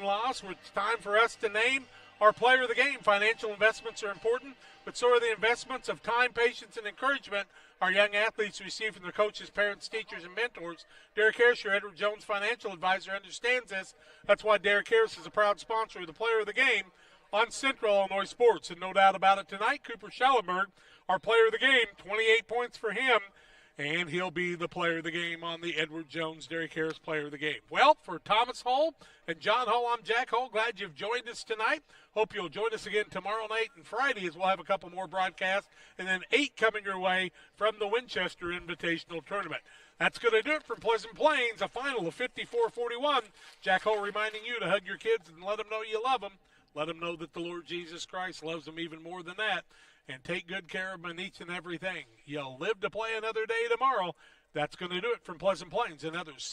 Speaker 2: loss. It's time for us to name our player of the game. Financial investments are important, but so are the investments of time, patience, and encouragement our young athletes receive from their coaches, parents, teachers, and mentors. Derek Harris, your Edward Jones financial advisor, understands this. That's why Derek Harris is a proud sponsor of the player of the game on Central Illinois Sports. And no doubt about it tonight, Cooper Schallenberg, our player of the game, 28 points for him. And he'll be the player of the game on the Edward Jones, Derek Harris player of the game. Well, for Thomas Hull and John Hull, I'm Jack Hull. Glad you've joined us tonight. Hope you'll join us again tomorrow night and Friday as we'll have a couple more broadcasts. And then 8 coming your way from the Winchester Invitational Tournament. That's going to do it from Pleasant Plains, a final of 54-41. Jack Hull reminding you to hug your kids and let them know you love them. Let them know that the Lord Jesus Christ loves them even more than that. And take good care of them in each and everything. You'll live to play another day tomorrow. That's going to do it from Pleasant Plains and others.